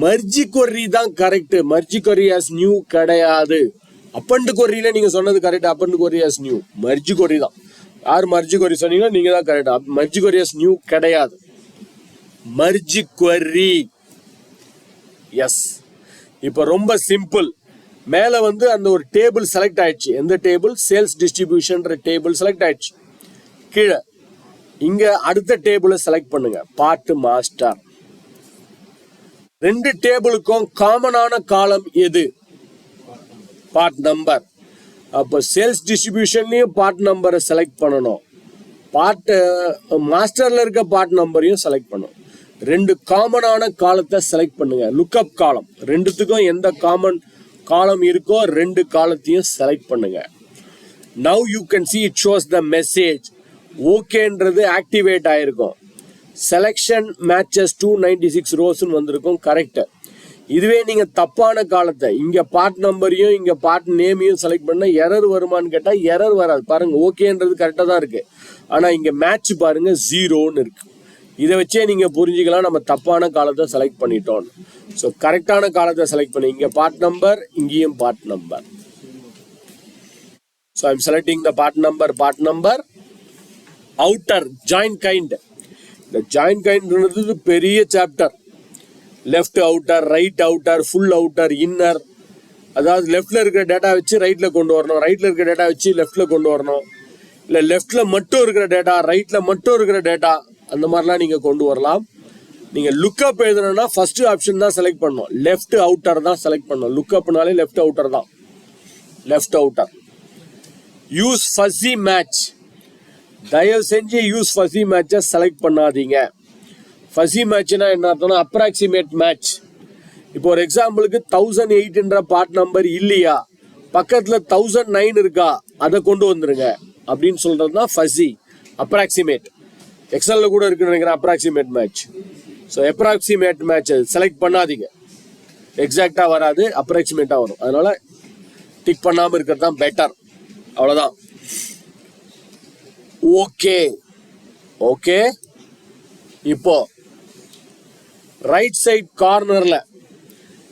மர்ஜ் கொரி தான் கரெக்ட். மர்ஜ் கொரி as நியூ கிடையாது. அப்பண்ட் கொரியில நீங்க சொன்னது கரெக்ட். அப்பண்ட் கொரி as நியூ, மர்ஜ் கொரி தான். யார் மர்ஜி கொரி சொன்னீங்களோ நீங்க தான் கரெக்டா. மர்ஜி கொரியஸ் நியூ கிடையாது, மர்ஜி கொரி. எஸ். இப்போ ரொம்ப சிம்பிள். மேலே வந்து அந்த ஒரு டேபிள் செலக்ட் ஆயிடுச்சு. எந்த table? Sales distribution table select ஆயிடுச்சு. கீழே இங்க அடுத்த டேபிளை செலக்ட் பண்ணுங்க, பார்ட் மாஸ்டர். ரெண்டு டேபிளுக்கும் காமனான காலம் எது? Part number. அப்போ சேல்ஸ் டிஸ்ட்ரிபியூஷன்லயும் பார்ட் நம்பரை செலக்ட் பண்ணணும், பார்ட் மாஸ்டர்ல இருக்க பார்ட் நம்பரையும் செலக்ட் பண்ணணும். ரெண்டு காமனான காலத்தை செலக்ட் பண்ணுங்க, லுக்அப் காலம். ரெண்டுத்துக்கும் எந்த காமன் காலம் இருக்கோ ரெண்டு காலத்தையும் செலக்ட் பண்ணுங்க. Now you can see it shows the message. ஓகேன்றது ஆக்டிவேட் ஆயிருக்கும். செலெக்ஷன் மேட்சஸ் 296 ரோஸ்ன்னு வந்திருக்கும். கரெக்ட். இதுவே நீங்க தப்பான காலத்தை இங்க பார்ட் நம்பரையும் இங்க பார்ட் நேமையும் செலக்ட் பண்ண எரர் வருமானு கேட்டா எரர் வராது. பாருங்க, ஓகேன்றது கரெக்டா தான் இருக்கு. ஆனா இங்க மேட்ச் பாருங்க 0ன்னு இருக்கு. இதை வச்சே நீங்க புரிஞ்சுக்கலாம் நம்ம தப்பான காலத்தை செலக்ட் பண்ணிட்டோம். ஸோ கரெக்டான காலத்தை செலக்ட் பண்ணி இங்க பார்ட் நம்பர், இங்கேயும் part number. So I'm selecting the part number. Outer join kind. இந்த ஜாயின் கைண்ட்ன்றது பெரிய chapter. Left outer, right outer, full outer, inner. அதாவது லெஃப்ட்ல இருக்கிற டேட்டா வச்சு ரைட்ல கொண்டு வரணும், ரைட்ல இருக்கிற டேட்டா வச்சு லெஃப்ட்ல கொண்டு வரணும், இல்லை லெஃப்ட்ல மட்டும் இருக்கிற டேட்டா ரைட்ல மட்டும் இருக்கிற டேட்டா, அந்த மாதிரிலாம் நீங்க கொண்டு வரலாம். நீங்க லுக்அப் எழுதணும்னா ஃபர்ஸ்ட் ஆப்ஷன் தான் செலக்ட் பண்ணணும், லெஃப்ட் அவுட்டர் தான் செலக்ட் பண்ணணும். லுக்அப்னாலே லெஃப்ட் அவுட்டர் தான், left outer. Use fuzzy match. தயவு செஞ்சு யூஸ் ஃபஸி மேட்சை செலக்ட் பண்ணாதீங்க. ஃபஸி மேட்ச்னா என்ன அர்த்தம்னா அப்ராக்சிமேட் மேட்ச். இப்போ ஒரு எக்ஸாம்பிளுக்கு 1008ன்ற பார்ட் நம்பர் இல்லையா, பக்கத்துல 1009 இருக்கா, அதை கொண்டு வந்துருங்க அப்படின்னு சொல்றது தான் ஃபஸி. அப்ராக்சிமேட் எக்ஸல்ல கூட இருக்குன்னு நினைக்கிறேன், approximate match. So approximate match select பண்ணாதீங்க, எக்ஸாக்டா வராது, அப்ராக்சிமேட்டா வரும். அதனால டிக் பண்ணாம இருக்கிறது தான் பெட்டர். அவ்வளவுதான். Okay okay. இப்போ ரைட் சைட் கார்னர்ல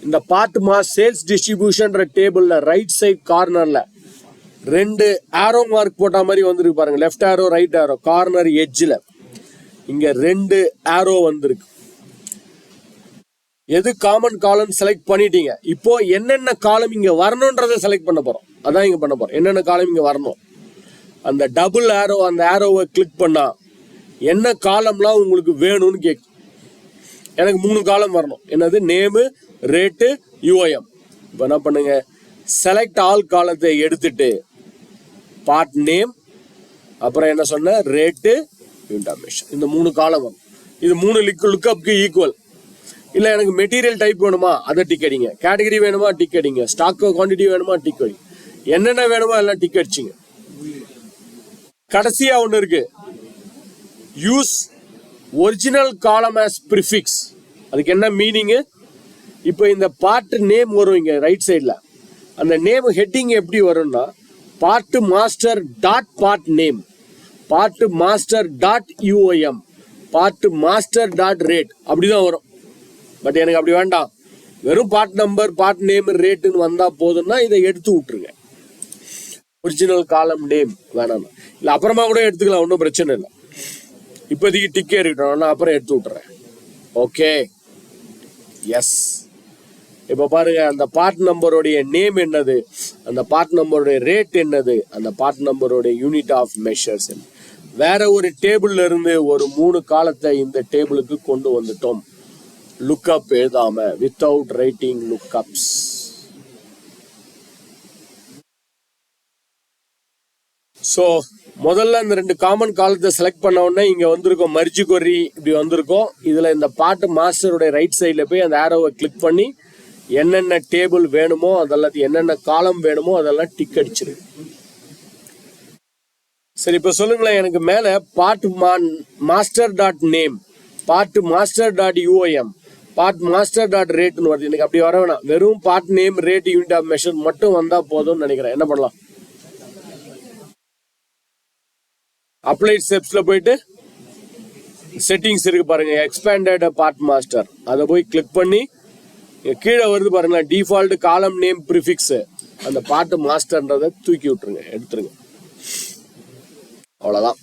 இந்த பார்ட் மாஸ் சேல்ஸ் டிஸ்ட்ரிபியூஷன் டேபிள்ல ரைட் சைட் கார்னர்ல ரெண்டு ஆரோ மார்க் போட்ட மாதிரி வந்துருக்கு பாருங்க, left arrow right arrow. Corner எட்ஜ்ல இங்க ரெண்டு ஆரோ வந்திருக்கு. எது காமன் காலம் செலக்ட் பண்ணிட்டீங்க. இப்போ என்னென்ன காலம் இங்க வரணும்ன்றதை செலக்ட் பண்ண போறோம். அதான் இங்க பண்ண போறோம். என்னென்ன காலம் இங்க வரணும், அந்த டபுள் ஆரோ, அந்த ஆரோவை கிளிக் பண்ணா என்ன காலம்லாம் உங்களுக்கு வேணும்னு கேட்கும். எனக்கு 3 காலம் வரணும். என்னது? Name, rate, UIM. இப்போ என்ன பண்ணுங்க, செலக்ட் ஆல் காலத்தை எடுத்துட்டு பார்ட் நேம், அப்புறம் என்ன சொன்ன, ரேட்டு, இன்ஃபர்மேஷன். இந்த 3 காலம் வரும். இது 3 லுக்அப்க்கு ஈக்குவல். இல்லை எனக்கு மெட்டீரியல் டைப் வேணுமா, அதை டிக் அடிங்க. கேட்டகரி வேணுமா, டிக் அடிங்க. ஸ்டாக் குவான்டிட்டி வேணுமா, டிக் அடிங்க. என்னென்ன வேணுமோ எல்லாம் டிக் அடிச்சிங்க. கடைசியா ஒன்று இருக்கு, யூஸ் ஒரிஜினல் காலம் ஆஸ் ப்ரிஃபிக்ஸ். அதுக்கு என்ன மீனிங்கு? இப்போ இந்த பார்ட் நேம் வரும் இங்க ரைட் சைடில். அந்த நேம் ஹெட்டிங் எப்படி வரும்னா part master dot part name, part master dot UIM, part master dot rate, அப்படிதான் வரும். பட் எனக்கு அப்படி வேண்டாம், வெறும் பார்ட் நம்பர், பார்ட் நேம், ரேட்டுன்னு வந்தா போதும்னா இதை எடுத்து விட்டுருங்க. ஒரிஜினல் காலம் நேம் வேணாம், இல்லை அப்புறமா கூட எடுத்துக்கலாம், ஒன்றும் பிரச்சனை இல்லை. இப்போதைக்கு டிக்கே இருக்கட்டும், நான் அப்புறம் எடுத்து விட்டுறேன். Okay, yes. இப்போ பாருங்க, அந்த பார்ட் நம்பருடைய நேம் என்னது, அந்த பார்ட் நம்பருடைய ரேட் என்னது, அந்த பார்ட் நம்பருடைய யூனிட் ஆஃப் மெஷர்ஸ் என்ன. வேற ஒரு டேபிள்ல இருந்து ஒரு 3 காலத்தை இந்த டேபிளுக்கு கொண்டு வந்துட்டோம், லுக்அப் எழுதாம, வித்தவுட் ரைட்டிங் லுக்அப்ஸ். ஸோ முதல்ல இந்த 2 காமன் காலத்தை செலக்ட் பண்ண உடனே இங்க வந்திருக்கோம் மர்ஜி கொரி, இப்படி வந்திருக்கோம். இதுல இந்த பார்ட் மாஸ்டருடைய ரைட் சைட்ல போய் அந்த ஆரோவை கிளிக் பண்ணி என்னென்ன டேபிள் வேணுமோ அதெல்லாம், என்னென்ன காலம் வேணுமோ அதெல்லாம் டிக் அடிச்சிரு. சரி, இப்போ சொல்லுங்களேன், எனக்கு மேல part master dot name, part master dot UIM, part master dot ரேட்னு வருது. எனக்கு அப்படி வர வேணாம், வெறும் part name, rate, unit of measure மட்டும் வந்தா போதும்னு நினைக்கிறேன். என்ன பண்ணலாம், அப்ளைட் ஸ்டெப்ஸ்ல போயிட்டு செட்டிங்ஸ் இருக்கு பாருங்க, எக்ஸ்பேண்டட் பார்ட் மாஸ்டர், அதை போய் கிளிக் பண்ணி கீழே வருது பாருங்க, டிஃபால்ட் காலம் நேம் ப்ரிஃபிக்ஸ், அந்த பார்ட் மாஸ்டர்ன்றதை தூக்கி விட்டுருங்க, எடுத்துருங்க. அவ்வளோதான்.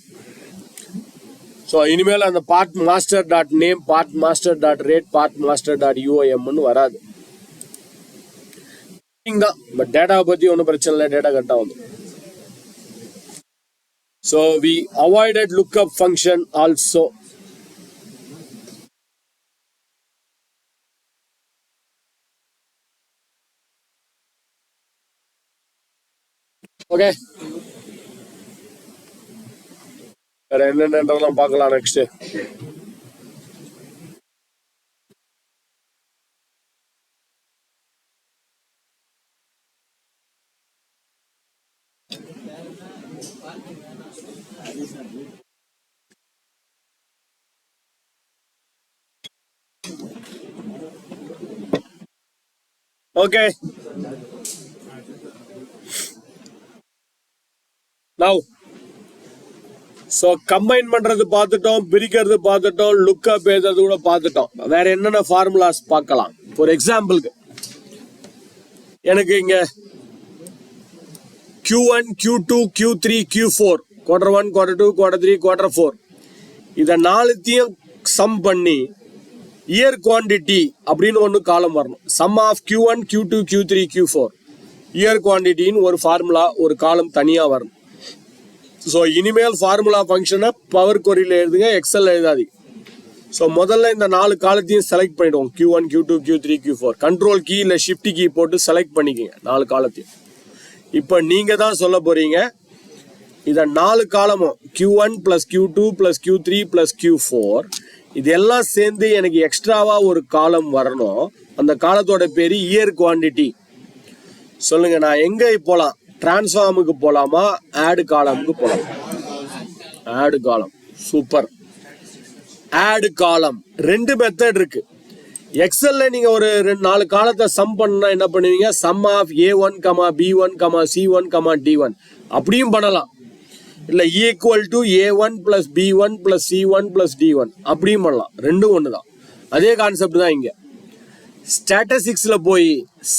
ஸோ இனிமேல் அந்த part master dot name, part master dot rate, part master dot யூஐஎம்னு வராது தான். பட் டேட்டாவை பற்றி ஒன்றும் பிரச்சனை இல்லை, டேட்டா கரெக்டாக வந்து. So we avoided lookup function also. Okay, வேற என்னென்னலாம் பார்க்கலாம் next. Okay, now so combine பண்றது பார்த்துட்டோம், பிரிக்கிறது பார்த்துட்டோம், லுக்கப் எழுதுறது கூட பார்த்துட்டோம். வேற என்னென்ன ஃபார்முலாஸ் பார்க்கலாம். ஃபார் எக்ஸாம்பிளுக்கு எனக்கு இங்க Q1, Q2, Q3, Q4, Q1, Q2, Q3, Q4 இதை நாலுத்தையும் சம் பண்ணி இயர் குவான்டிட்டி அப்படின்னு ஒன்று காலம் வரணும். Some of Q1, Q2, Q3, Q4 year குவான்டிட்டின்னு ஒரு ஃபார்முலா, ஒரு காலம் தனியாக வரணும். ஸோ இனிமேல் ஃபார்முலா ஃபங்க்ஷனை பவர் கொரியில் எழுதுங்க, எக்ஸல் எழுதாதீங்க. ஸோ முதல்ல இந்த 4 காலத்தையும் செலக்ட் பண்ணிடுவோம். Q1, Q2, Q3, Q4 control key இல்லை ஷிஃப்ட் கீ போட்டு செலக்ட் பண்ணிக்கோங்க 4 காலத்தையும். இப்போ நீங்கள் தான் சொல்ல போகிறீங்க இதை 4 காலமும் Q1 + Q2 + Q3 + Q4 இதெல்லாம் சேர்ந்து எனக்கு எக்ஸ்ட்ராவாக ஒரு காலம் வரணும். அந்த காலத்தோட பேர் இயர் குவான்டிட்டி. சொல்லுங்கள், நான் எங்கே போகலாம்? டிரான்ஸ்ஃபார்முக்கு போகலாமா, ஆடு காலமுக்கு போகலாம்? ஆடு காலம். சூப்பர். ஆடு காலம் 2 மெத்தட் இருக்கு. எக்ஸல்ல நீங்க ஒரு 4 காலத்தை சம் பண்ணா என்ன பண்ணுவீங்க? Some of A1, B1, C1, D1 அப்படியும் பண்ணலாம். இல்லை equal to A1 + B1 + C1 + D1 அப்படியும் பண்ணலாம். ரெண்டும் ஒன்று தான், அதே கான்செப்ட் தான். இங்கே ஸ்டாட்டிஸ்டிக்ஸில் போய்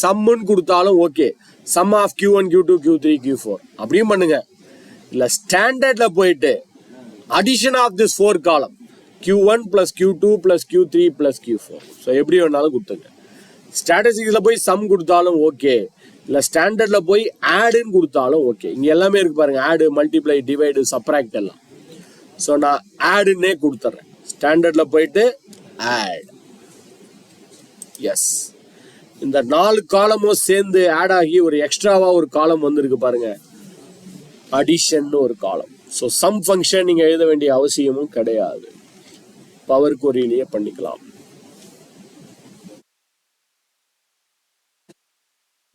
சம்முன்னு கொடுத்தாலும் okay, some of Q1, Q2, Q3, Q4 அப்படியும் பண்ணுங்க. இல்லை ஸ்டாண்டர்டில் போயிட்டு அடிஷன் ஆஃப் திஸ் 4 காலம் Q1 + Q2 + Q3 + Q4 so எப்படி வேணாலும் கொடுத்துங்க. ஸ்டாட்டிஸ்டிக்ஸில் போய் சம் கொடுத்தாலும் ஓகே, இல்லை ஸ்டாண்டர்டில் போய் ஆடுன்னு கொடுத்தாலும் ஓகே. இங்கே எல்லாமே இருக்கு பாருங்க, ஆடு, மல்டிப்ளை, டிவைடு, சப்ராக்ட் எல்லாம். ஸோ நான் ஆடுன்னே கொடுத்துட்றேன். ஸ்டாண்டர்டில் போயிட்டு ஆட். எஸ், இந்த 4 காலமும் சேர்ந்து ஆட் ஆகி ஒரு எக்ஸ்ட்ராவாக ஒரு காலம் வந்துருக்கு பாருங்க, அடிஷன் ஒரு காலம். ஸோ சம் ஃபங்க்ஷன் நீங்கள் எழுத வேண்டிய அவசியமும் கிடையாது, பவர் கொரியிலேயே பண்ணிக்கலாம்.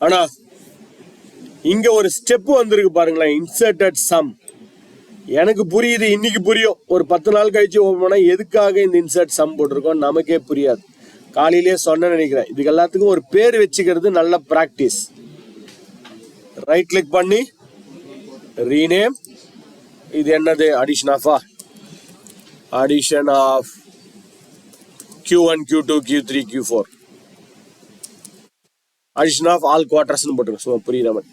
ஆனா இங்க ஒரு ஸ்டெப் வந்திருக்கு பாருங்களேன், இன்சர்டட் சம். எனக்கு புரியுது, இன்னைக்கு புரியும். ஒரு 10 நாள் கழிச்சு ஓப்பன் எதுக்காக இந்த இன்சர்ட் சம் போட்டிருக்கோம் நமக்கே புரியாது. காலையிலேயே சொன்ன நினைக்கிறேன். இதுக்கு எல்லாத்துக்கும் ஒரு பேர் வச்சுக்கிறது நல்ல பிராக்டிஸ். ரைட் கிளிக் பண்ணி ரீநேம். இது என்னது? அடிஷன் ஆஃபா? Addition of Q1, Q2, Q3, Q4 addition of all குவார்டர்ஸ்னு போட்டுருக்கோம். சும்மா புரியுற மாதிரி.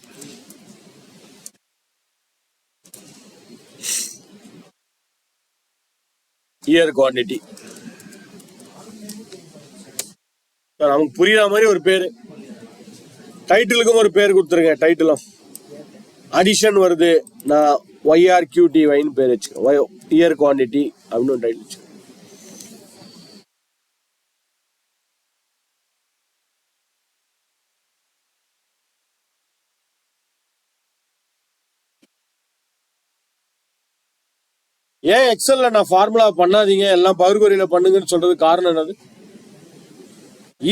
இயர் குவான்டிட்டி நமக்கு புரியுற மாதிரி ஒரு பேரு. டைட்டிலுக்கும் ஒரு பேர் கொடுத்துருங்க. டைட்டிலும் அடிஷன் வருது, நான் YRQTYன்னு பேர் வச்சுக்கேன். இயர் குவான்டிட்டி அப்படின்னு டைட்டில் வச்சுக்கேன். ஏன் எக்ஸல்ல நான் ஃபார்முலா பண்ணாதீங்க, எல்லாம் பவர் கொரியில பண்ணுங்கன்னு சொல்றது காரணம் என்னது?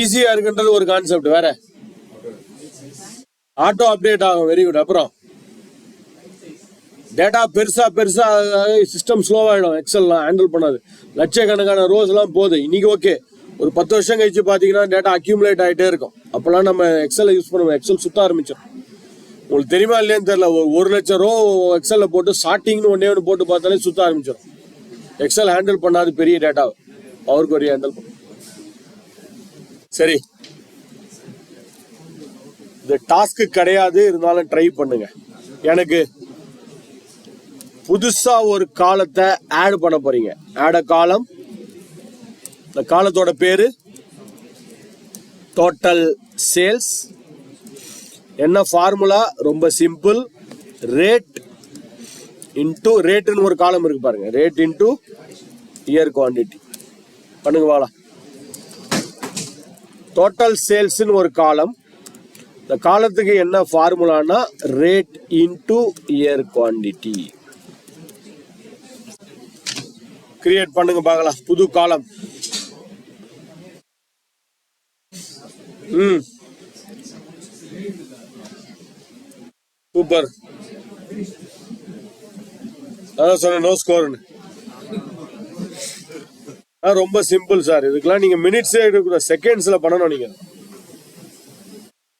ஈஸியா இருக்குன்றது ஒரு கான்செப்ட். வேற ஆட்டோ அப்டேட் ஆகும். Very good. அப்புறம் டேட்டா பெருசா பெருசா சிஸ்டம் ஸ்லோவாயிடும். எக்ஸல்லாம் ஹேண்டில் பண்ணாது. லட்சக்கணக்கான ரோஸ் எல்லாம் போகுது. இன்னைக்கு ஓகே, ஒரு 10 வருஷம் கழிச்சு பாத்தீங்கன்னா டேட்டா அக்யூமுலேட் ஆகிட்டே இருக்கும். அப்பெல்லாம் நம்ம எக்ஸல் யூஸ் பண்ணுவோம். எக்ஸல் சுத்த ஆரம்பிச்சிடும். உங்களுக்கு தெரியுமா இல்லையான்னு தெரியல, 1,00,000 ரோ எக்ஸல்ல போட்டு ஸ்டார்டிங்னு ஒன்று போட்டு பார்த்தாலே சுத்த ஆரம்பிச்சிடும். எக்ஸல் ஹேண்டில் பண்ணாது பெரிய டேட்டாவை, பவர் கொரி ஹேண்டில் பண்ணும். சரி, இது டாஸ்க்கு கிடையாது, இருந்தாலும் ட்ரை பண்ணுங்க. எனக்கு புதுசா ஒரு காலத்தை ஆட் பண்ண போறீங்க. ஆட் அ காலம். இந்த காலத்தோட பேரு டோட்டல் சேல்ஸ். என்ன ஃபார்முலா? ரொம்ப சிம்பிள். ரேட் இன்டூ ரேட்னு ஒரு காலம் இருக்கு பாருங்க. Rate into year quantity. பண்ணுங்க வாழ. டோட்டல் சேல்ஸ்னு ஒரு காலம். இந்த காலத்துக்கு என்ன ஃபார்முலானா rate into year quantity. Create பண்ணுங்க பார்க்கலாம். புது காலம். சூப்பர். அதான் சொன்ன நோ ஸ்கோர்னு. ரொம்ப சிம்பிள் சார். இதுக்கெல்லாம் நீங்க மினிட்ஸே எடுக்க செகண்ட்ஸ்ல பண்ணணும். நீங்க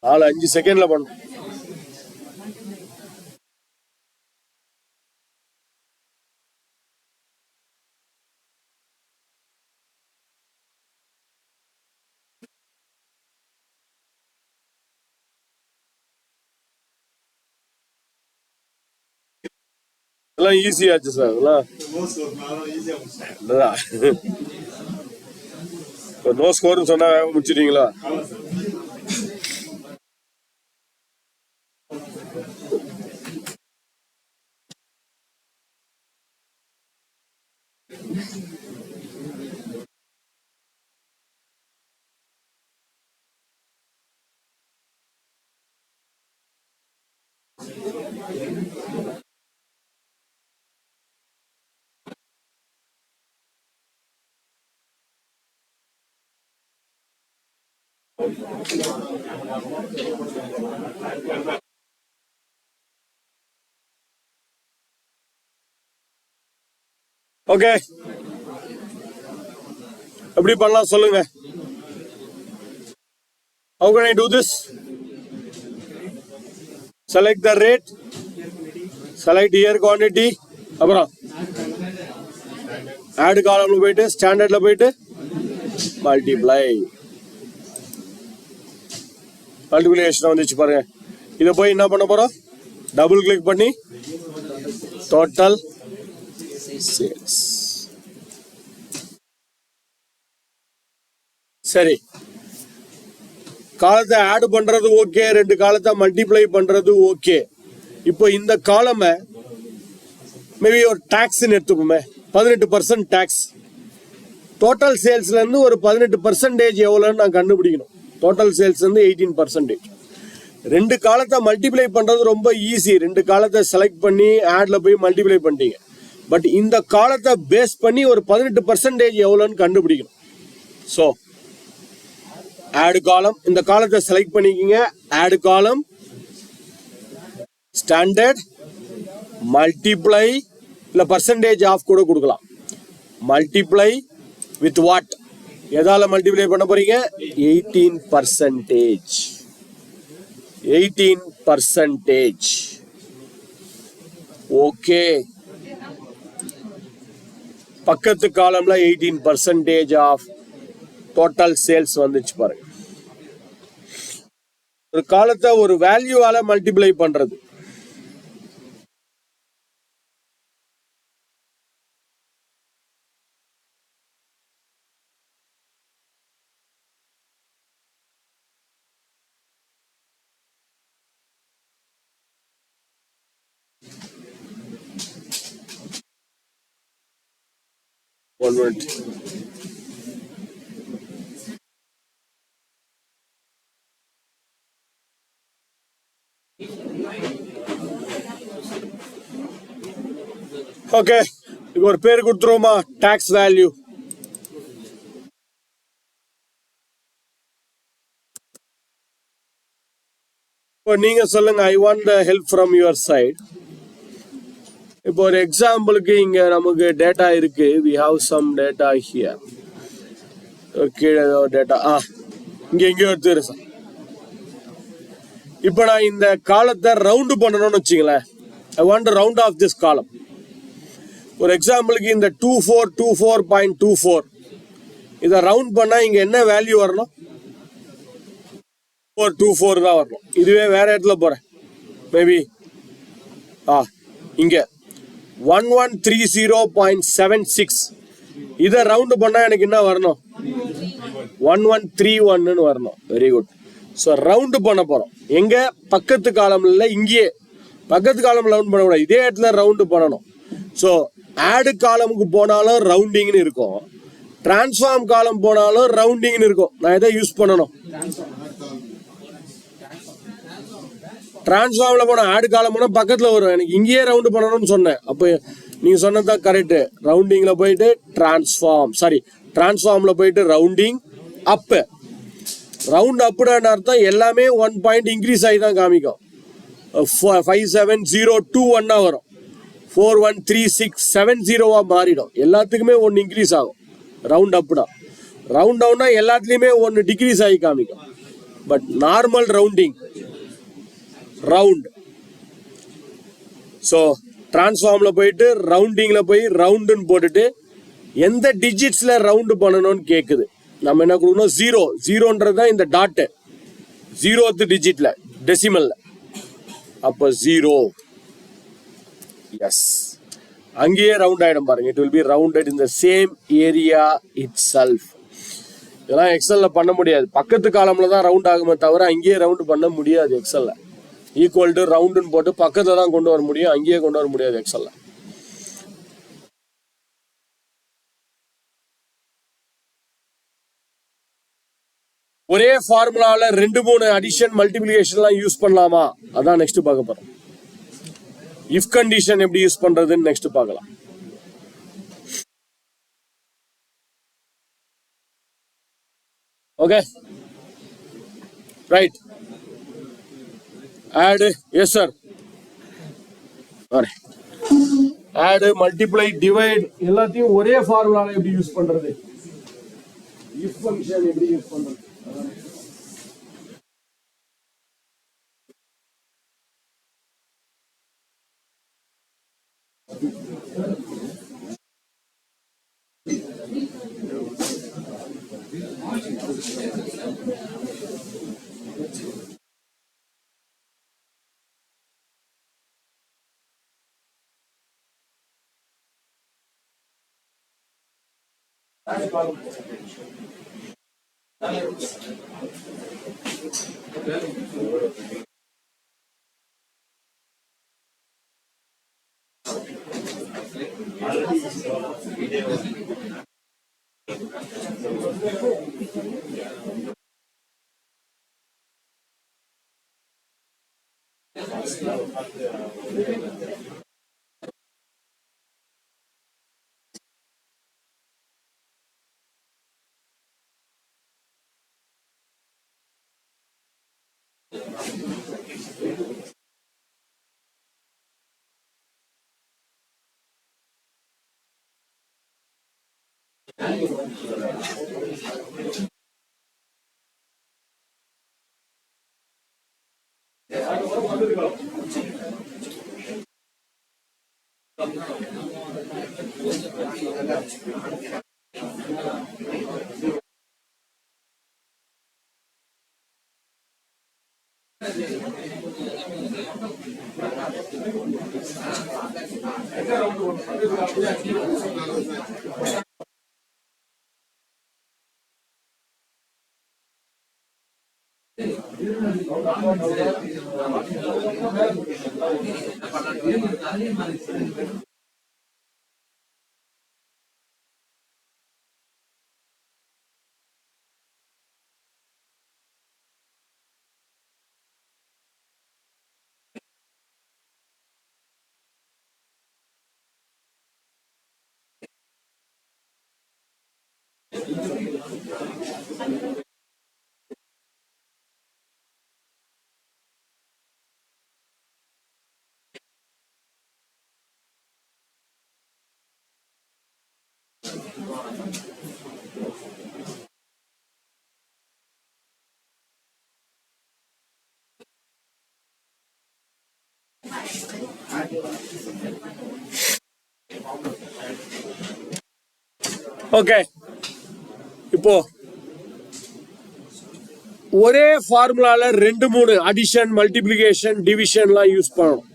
4-5 செகண்ட்ல பண்ணணும். எல்லாம் ஈஸியாச்சு சார். அதெல்லாம் நோ ஸ்கோர்னு சொன்னா முடிச்சிட்டீங்களா? ஓகே, எப்படி பண்ணலாம் சொல்லுங்க. How can I do this? Select the rate, select year quantity, அப்புறம் ஆட் காலம்ல போயிட்டு ஸ்டாண்டர்ட்ல போயிட்டு மல்டிப்ளிகேஷன் வந்துச்சு பாருங்க. இதை போய் என்ன பண்ண போறோம்? டபுள் கிளிக் பண்ணி டோட்டல் சேல்ஸ். சரி, காலத்தை ஆட் பண்றது ஓகே, 2 காலத்தை மல்டிப்ளை பண்றது ஓகே. இப்போ இந்த காலமை மேபி ஒரு டாக்ஸ் எடுத்துப்போமே, 18% டாக்ஸ். டோட்டல் சேல்ஸ்ல இருந்து ஒரு 18% எவ்வளோன்னு நான் கண்டுபிடிக்கணும். டோட்டல் சேல்ஸ் வந்து 18%. 2 காலத்தை மல்டிப்ளை பண்றது ரொம்ப ஈஸி. 2 காலத்தை செலக்ட் பண்ணி ஆட்ல போய் மல்டிப்ளை பண்ணிட்டீங்க. பட் இந்த காலத்தை பேஸ் பண்ணி ஒரு 18% எவ்வளோன்னு கண்டுபிடிக்கணும். ஸோ ஆட் காலம், இந்த காலத்தை செலக்ட் பண்ணிக்கிங்க. ஆட் காலம், ஸ்டாண்டர்ட், மல்டிப்ளை, இல்ல பர்சன்டேஜ் ஆஃப் கூட கொடுக்கலாம். Multiply with what? எதால மல்டிப்ளை பண்ண போறீங்க? 18%. 18%. ஓகே, பக்கத்து காலம்ல 18% ஆஃப் டோட்டல் சேல்ஸ் வந்துச்சு பாருங்க. ஒரு காலத்தை ஒரு வேல்யூவால மல்டிப்ளை பண்றது. One minute. ஓகே, இது ஒரு பேர் கொடுத்துருவோமா? Tax value. இப்போ நீங்க சொல்லுங்க, I want the help from your side. இப்போ ஒரு எக்ஸாம்பிளுக்கு இங்க நமக்கு டேட்டா இருக்கு. we have some data here. கீழே டேட்டா இங்க எங்கேயோ எடுத்துக்கிறேன் சார். இப்போ நான் இந்த காலத்தை ரவுண்டு பண்ணணும்னு வச்சுங்களேன். I want to round off this column. ஒரு எக்ஸாம்பிளுக்கு இந்த 2424.24 இதை ரவுண்ட் பண்ணா இங்க என்ன வேல்யூ வரணும்? 424 தான் வரணும். இதுவே வேற இடத்துல போறேன், மேபி இங்க 1130.76. இதை ரவுண்டு பண்ணா எனக்கு என்ன வரணும்? 1131 வரணும். Very good. ஸோ ரவுண்டு பண்ண போறோம். எங்க? பக்கத்து காலம்ல, இங்கேயே பக்கத்து காலம் ரவுண்ட் பண்ணக்கூடாது, இதே இடத்துல ரவுண்டு பண்ணணும். ஸோ ஆடு காலமுக்கு போனாலும் ரவுண்டிங்னு இருக்கும், டிரான்ஸ்ஃபார்ம் காலம் போனாலும் ரவுண்டிங்னு இருக்கும். நான் எதை யூஸ் பண்ணணும்? டிரான்ஸ்ஃபார்ம்ல போன ஆடு காலம் போனா பக்கத்துல வரும், எனக்கு இங்கேயே ரவுண்டு பண்ணணும்னு சொன்னேன். அப்போ நீங்க சொன்னதான் கரெக்ட். ரவுண்டிங்ல போயிட்டு டிரான்ஸ்ஃபார்ம்ல போயிட்டு ரவுண்டிங் அப். ரவுண்ட் அப்னு அர்த்தம் எல்லாமே 1 பாயிண்ட் இன்க்ரீஸ் ஆகி தான் காமிக்கும். 57021 வரும், 413670 மாறிடும். எல்லாத்துக்குமே 1 இன்க்ரீஸ் ஆகும். ரவுண்ட் அப்னா. ரவுண்ட் டவுன்னா எல்லாத்துலயுமே 1 டிக்ரீஸ் ஆகி காமிக்கும். But normal rounding round. So டிரான்ஸ்ஃபார்ம்ல போயிட்டு ரவுண்டிங்ல போய் ரவுண்டுன்னு போட்டுட்டு எந்த டிஜிட்ஸ்ல ரவுண்டு பண்ணணும்னு கேட்குது. நம்ம என்ன கொடுக்கணும்? 0. 0ன்றது தான் இந்த டாட்டு, 0th டிஜிட்ல, டெசிமல்ல. அப்போ 0. எஸ், அங்கேயே ரவுண்ட் ஆயிடும் பாருங்க. It will be rounded in the same area it self. இதெல்லாம் எக்ஸல்ல பண்ண முடியாது. பக்கத்து காலம்ல தான் ரவுண்ட் ஆகுமே தவிர அங்கேயே ரவுண்ட் பண்ண முடியாது எக்ஸல்ல. ஈக்குவல் டு ரவுண்டுன்னு போட்டு பக்கத்துல தான் கொண்டு வர முடியும், அங்கேயே கொண்டு வர முடியாது எக்ஸல்ல. ஒரே ஃபார்முலால 2-3 அடிஷன் மல்டிபிளிகேஷன்லாம் யூஸ் பண்ணலாமா? அதான் நெக்ஸ்ட் பார்க்க போறோம். இஃப் கண்டிஷன் எப்படி யூஸ் பண்றதுன்னு நெக்ஸ்ட் பார்க்கலாம். Okay, right. Add, yes sir. Add, multiply, divide எல்லாத்தையும் ஒரே ஃபார்முலால எப்படி யூஸ் பண்றது? இஃப் ஃபங்க்ஷன் எப்படி யூஸ் பண்றது? ஓகே, இப்போ ஒரே ஃபார்முலால 2-3 அடிஷன், மல்டிப்ளிகேஷன், டிவிஷன்லாம் யூஸ் பண்ணணும்.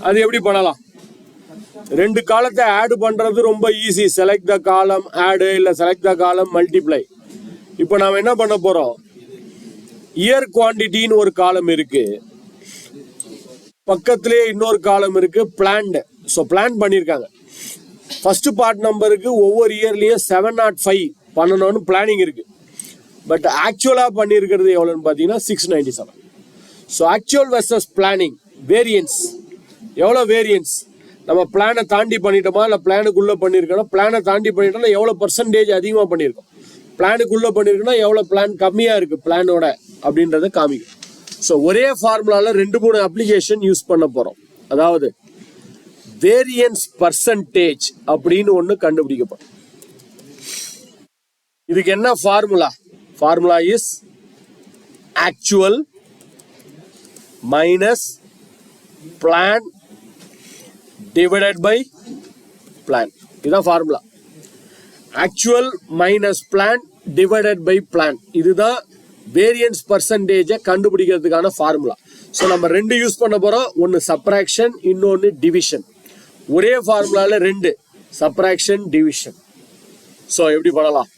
அது எப்படி பண்ணலாம்? ரெண்டு காலத்தை ஆட் பண்றது ரொம்ப ஈஸி. செலக்ட் த காலம் ஆட், இல்ல செலக்ட் த காலம் மல்டிப்ளை. இப்போ நாம என்ன பண்ண போறோம், இயர் குவான்டிட்டின்னு ஒரு காலம் இருக்கு, பக்கத்திலே இன்னொரு காலம் இருக்கு பிளான்டு. ஸோ பிளான் பண்ணியிருக்காங்க. ஃபர்ஸ்ட் பார்ட் நம்பருக்கு ஒவ்வொரு இயர்லயும் 705 பண்ணணும்னு பிளானிங் இருக்கு. பட் ஆக்சுவலா பண்ணியிருக்கிறது எவ்வளோன்னு பார்த்தீங்கன்னா 697. So actual versus planning variance எவ்வளோ வேரியன்ஸ், நம்ம பிளானை தாண்டி பண்ணிட்டோமா இல்லை பிளானுக்குள்ளே பண்ணியிருக்கோம், பிளானை தாண்டி பண்ணிட்டோம்னா எவ்வளோ பர்சன்டேஜ் அதிகமாக பண்ணியிருக்கோம், பிளானுக்குள்ளே பண்ணியிருக்கோம்னா எவ்வளோ பிளான் கம்மியாக இருக்குது பிளானோட அப்படின்றத காமிக்கும். ஸோ ஒரே ஃபார்முலாவில் 2-3 அப்ளிகேஷன் யூஸ் பண்ண போகிறோம். அதாவது வேரியன்ஸ் பர்சன்டேஜ் அப்படின்னு ஒன்று கண்டுபிடிக்கப்படும். இதுக்கு என்ன formula? Formula is actual minus plan divided by plan. இதுதான் formula. Actual minus plan divided by plan. இதுதான் வேரியன்ஸ் பர்சன்டேஜை கண்டுபிடிக்கிறதுக்கான ஃபார்முலா. ஸோ நம்ம 2 யூஸ் பண்ண போறோம். ஒன்று சப்ராக்ஷன், இன்னொன்று டிவிஷன். ஒரே ஃபார்முலால 2 சப்ராக்ஷன் டிவிஷன். ஸோ எப்படி பண்ணலாம்?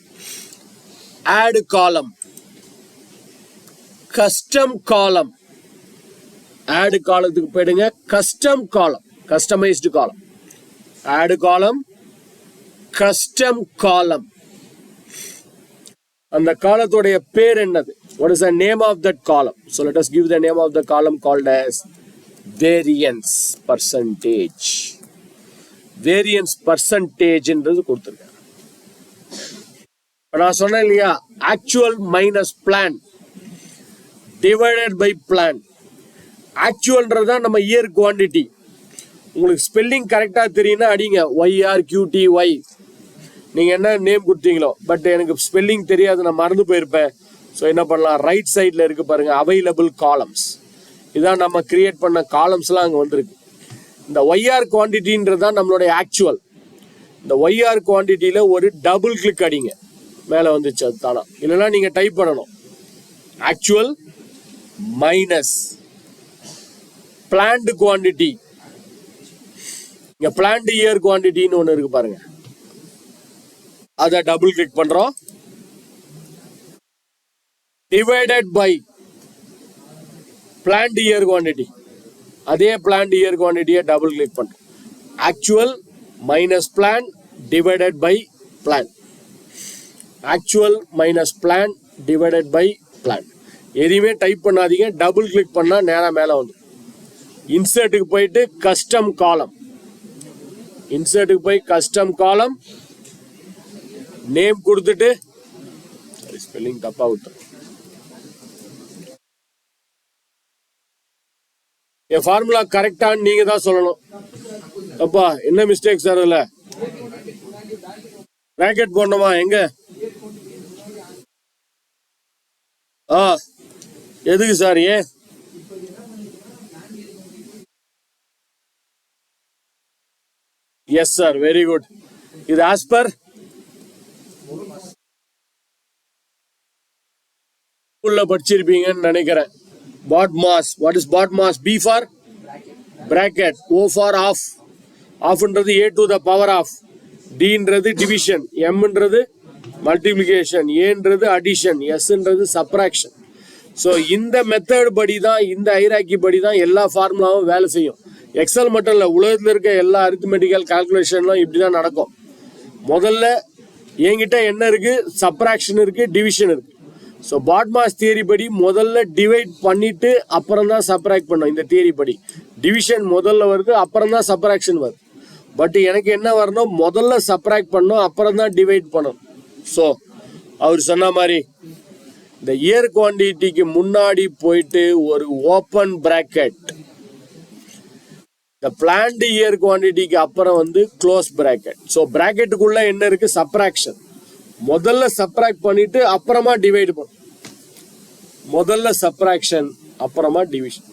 ஆட் காலம், கஸ்டம் காலம். ஆட் காலத்துக்கு போயிடுங்க, கஸ்டம் காலம், கஸ்டமைஸ்டு காலம். ஆட் காலம், கஸ்டம் காலம். அந்த காலத்துடைய பேர் என்னது? What is the name of that column? So let us give the name of the column called as variance percentage. Variance percentage என்றது கொடுத்திருக்காங்க. நான் சொன்னேன் இல்லையா, actual minus plan divided by plan. ஆக்சுவல்ன்றது தான் நம்ம இயர் குவான்டிட்டி. உங்களுக்கு ஸ்பெல்லிங் கரெக்டாக தெரியும்னா அடிங்க YRQTY. நீங்கள் என்ன நேம் கொடுத்தீங்களோ, பட் எனக்கு ஸ்பெல்லிங் தெரியாது, நான் மறந்து போயிருப்பேன். ஸோ என்ன பண்ணலாம், ரைட் சைடில் இருக்கு பாருங்க, அவைலபிள் காலம்ஸ். இதான் நம்ம கிரியேட் பண்ண காலம்ஸ்லாம் அங்கே வந்துருக்கு. இந்த YR குவான்டிட்டின்றது தான் நம்மளுடைய ஆக்சுவல். இந்த YR குவான்டிட்டியில் ஒரு டபுள் கிளிக் அடிங்க, மேலே வந்துச்சு அது தானா. இல்லைன்னா நீங்கள் டைப் பண்ணணும் ஆக்சுவல் மைனஸ் பிளான்டு குவான்டிட்டி. இங்க பிளான்டு இயர் குவான்டிட்டின்னு ஒன்று இருக்கு பாருங்க, அதை டபுள் கிளிக் பண்றோம். Divided by planned year quantity. அதே பிளான்டு இயர் குவான்டிட்டியை டபுள் கிளிக் பண்றோம். Actual minus plan divided by plan. Actual minus plan divided by plan. எதையுமே டைப் பண்ணாதீங்க, டபுள் கிளிக் பண்ணா நேரா மேல வந்து இன்சர்ட்டுக்கு போயிட்டு கஸ்டம் காலம். இன்சர்ட்டுக்கு போய் கஸ்டம் காலம் நேம் கொடுத்துட்டு, ஸ்பெல்லிங் தப்பா விட்டு, என் ஃபார்முலா கரெக்டான்னு நீங்க தான் சொல்லணும். அப்பா என்ன மிஸ்டேக் சார்? இல்ல பிராக்கெட் போடணுமா? எங்க? எதுக்கு சார்? ஏன்? Yes sir, very good. இது ஆஸ் பர் ஸ்கூல்ல படிச்சிருப்பீங்கன்னு நினைக்கிறேன். BODMAS. What is BODMAS? B for bracket, O for of. ஆஃப்ன்றது A to the power of, Dன்றது டிவிஷன், Mன்றது மல்டிப்ளிகேஷன், Aன்றது அடிஷன், Sன்றது சப்ராக்ஷன். ஸோ இந்த மெத்தட் படி தான், இந்த ஹைரார்கி படி தான் எல்லா ஃபார்முலாவும் வேலை செய்யும். எக்ஸல் மட்டும் இல்லை, உலகத்தில் இருக்க எல்லா அரித்மெட்டிக்கல் கால்குலேஷன்லாம் இப்படி தான் நடக்கும். முதல்ல என்கிட்ட என்ன இருக்கு? சப்ராக்ஷன் இருக்கு, டிவிஷன் இருக்கு. ஸோ பாட்மாஸ் தியரி படி முதல்ல டிவைட் பண்ணிட்டு அப்புறம் தான் சப்ராக்ட் பண்ணோம். இந்த தியரி படி டிவிஷன் முதல்ல வருது, அப்புறம் தான் சப்ராக்ஷன் வருது. பட் எனக்கு என்ன வரணும்? முதல்ல சப்ராக்ட் பண்ணோம், அப்புறம் தான் டிவைட் பண்ணணும். ஸோ அவர் சொன்ன மாதிரி இந்த இயர் குவான்டிட்டிக்கு முன்னாடி போயிட்டு ஒரு ஓப்பன் பிராக்கெட், இந்த பிளான்டு இயர் குவான்டிட்டிக்கு அப்புறம் வந்து க்ளோஸ் பிராக்கெட். ஸோ பிராக்கெட்டுக்குள்ள என்ன இருக்கு? சப்ராக்ஷன். முதல்ல சப்ராக்ட் பண்ணிட்டு அப்புறமா டிவைட் பண்ணும். முதல்ல சப்ராக்ஷன் அப்புறமா டிவிஷன்.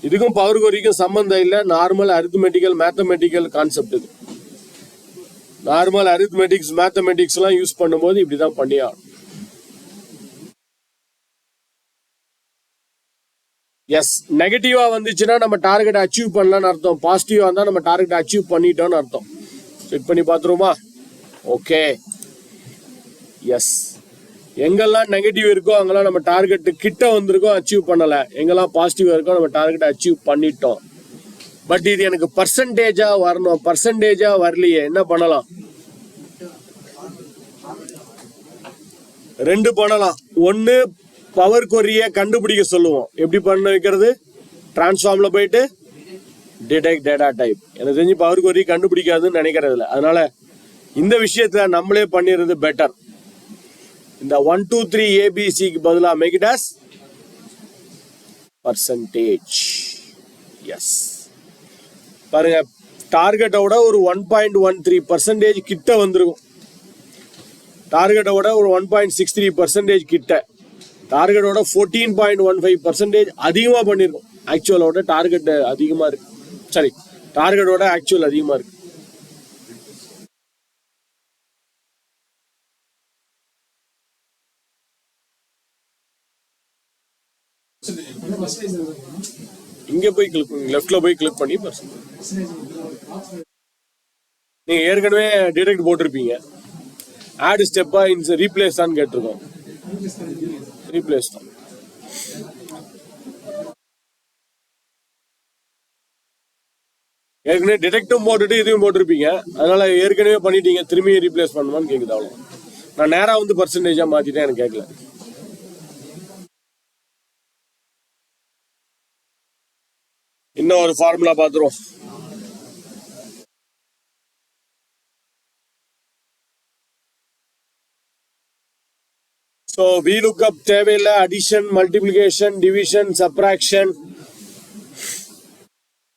இதுக்கும் பவர் கொரிக்கும் சம்பந்தம் இல்லை. நார்மல் அரித்மெட்டிக்கல் மேத்தமெட்டிக்கல் கான்செப்ட் இது. நார்மல் அரித்மெட்டிக்ஸ் மேத்தமெட்டிக்ஸ் எல்லாம் யூஸ் பண்ணும்போது இப்படிதான் பண்ணி ஆகும். எஸ், நெகட்டிவா வந்துச்சுன்னா நம்ம டார்கெட் அச்சீவ் பண்ணலாம்னு அர்த்தம். பாசிட்டிவா இருந்தா நம்ம டார்கெட் அச்சீவ் பண்ணிட்டோம்னு அர்த்தம். செக் பண்ணி பார்த்துருவோமா? Okay, yes. எங்கெல்லாம் நெகட்டிவ் இருக்கோ அங்கெல்லாம் நம்ம டார்கெட் கிட்ட வந்திருக்கோம், அச்சீவ் பண்ணல. எங்கெல்லாம் பாசிட்டிவா இருக்கோ நம்ம டார்கெட் அச்சீவ் பண்ணிட்டோம். பட் இது எனக்கு பர்சன்டேஜா வரணும், பர்சன்டேஜா வரலையே, என்ன பண்ணலாம்? ரெண்டு பண்ணலாம். ஒன்னு பவர் கொரிய கண்டுபிடிக்க சொல்லுவோம். எப்படி பண்ண வைக்கிறது? டிரான்ஸ்ஃபார்ம்ல போயிட்டு டிடெக்ட் டேட்டா டைப். எனக்கு தெரிஞ்சு பவர் கொரிய கண்டுபிடிக்காதுன்னு நினைக்கிறது இல்லை. அதனால இந்த விஷயத்துல நம்மளே பண்ணிடுறது பெட்டர். இந்த 1 2 3 ஏபிசிக்கு பதிலா make it as percentage. Yes, பாருங்க, டார்கெட்டோட ஒரு 1.13% கிட்ட வந்திருக்கும். டார்கெட்டோட ஒரு 1.63% கிட்ட, டார்கெட்டோட 14.15% அதிகமா பண்ணிருக்கும். ஆக்சுவலோட டார்கெட் அதிகமா இருக்கு. சரி, டார்கெட்டோட ஆக்சுவல் அதிகமா இருக்கு. இங்க போய் கிளிக் பண்ணி, லெஃப்ட்ல போய் கிளிக் பண்ணி நீங்க ஏற்கனவே டிடெக்ட் போட்டிருப்பீங்க. ஆட் ஸ்டெப்பா ரீப்ளேஸ் தான் கேட்டிருக்கோம். ரீப்ளேஸ் தான். ஏற்கனவே டிடெக்டும் போட்டுட்டு இதையும் போட்டிருப்பீங்க. அதனால ஏற்கனவே பண்ணிட்டீங்க, திரும்பி ரீப்ளேஸ் பண்ணுமான்னு கேக்குது. அவ்வளோ. நான் நேரா வந்து பர்சன்டேஜா மாத்திட்டேன், எனக்கு கேட்கல. இன்னும் ஒரு ஃபார்முலா பார்த்துருவோம். ஸோ VLOOKUP தேவையில்லை. Addition, multiplication, division, subtraction,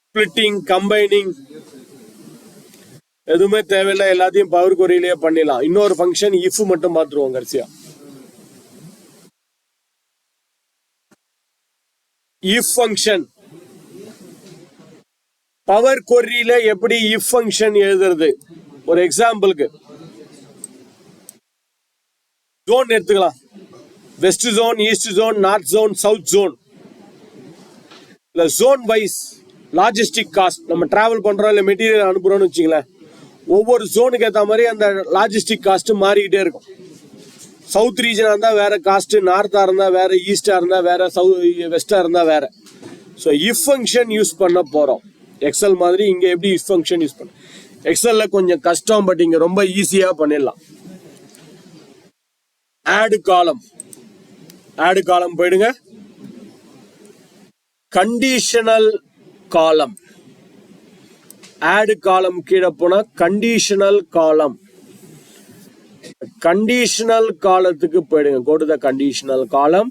splitting, combining எதுவுமே தேவையில்லை. எல்லாத்தையும் பவர் கொரியிலேயே பண்ணிடலாம். இன்னொரு ஃபங்க்ஷன் இஃப் மட்டும் பார்த்துருவோம் கடைசியா. இஃப் ஃபங்க்ஷன் பவர் கொரியில எப்படி இஃப் ஃபங்க்ஷன் எழுதுறது? ஒரு எக்ஸாம்பிளுக்கு ஜோன் எடுத்துக்கலாம். West zone, east zone, north zone, south zone. இல்ல ஜோன் வைஸ் லாஜிஸ்டிக் காஸ்ட், நம்ம டிராவல் பண்றோம் இல்ல மெட்டீரியல் அனுப்புறோம்னு வச்சுங்களேன், ஒவ்வொரு ஜோனுக்கு ஏற்ற மாதிரி அந்த லாஜிஸ்டிக் காஸ்ட் மாறிக்கிட்டே இருக்கும். சவுத் ரீஜனா இருந்தா வேற காஸ்ட், நார்த்தா இருந்தா வேற, ஈஸ்டா இருந்தா வேற, வெஸ்டா இருந்தா வேற. ஸோ இஃப் ஃபங்க்ஷன் யூஸ் பண்ண போறோம். எக்ஸல் மாதிரி இங்க எப்படி இஃப் ஃபங்க்ஷன் யூஸ் பண்ண, எக்ஸல்ல கொஞ்சம் கஷ்டம், பட் இங்க ரொம்ப ஈஸியா பண்ணிடலாம். ஆட் காலம், ஆட் காலம் போயிடுங்க. கண்டிஷனல் காலம், ஆட் காலம் கீழே போனா கண்டிஷனல் காலம். கண்டிஷனல் காலத்துக்கு போயிடுங்க. கோ டு த கண்டிஷனல் காலம்.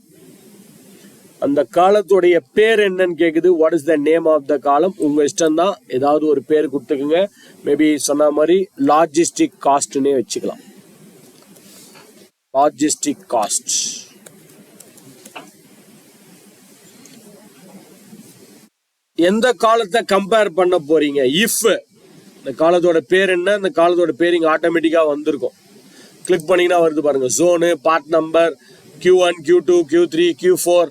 அந்த காலத்துடைய பேர் என்னன்னு கேக்குது. What is the name of the column? உங்க இஷ்டம் தான், ஏதாவது ஒரு பேர் கொடுத்துக்குங்க. மேபி சொன்ன மாதிரி லாஜிஸ்டிக் காஸ்ட்னே வச்சுக்கலாம். Logistic cost. எந்த காலத்தை கம்பேர் பண்ண போறீங்க? இஃப் இந்த காலத்தோட பேர் என்ன, இந்த காலத்தோட பேர் இங்க ஆட்டோமேட்டிக்கா வந்திருக்கும். கிளிக் பண்ணீங்கன்னா வருது பாருங்க. Zone, part number, Q1, Q2, Q3, Q4.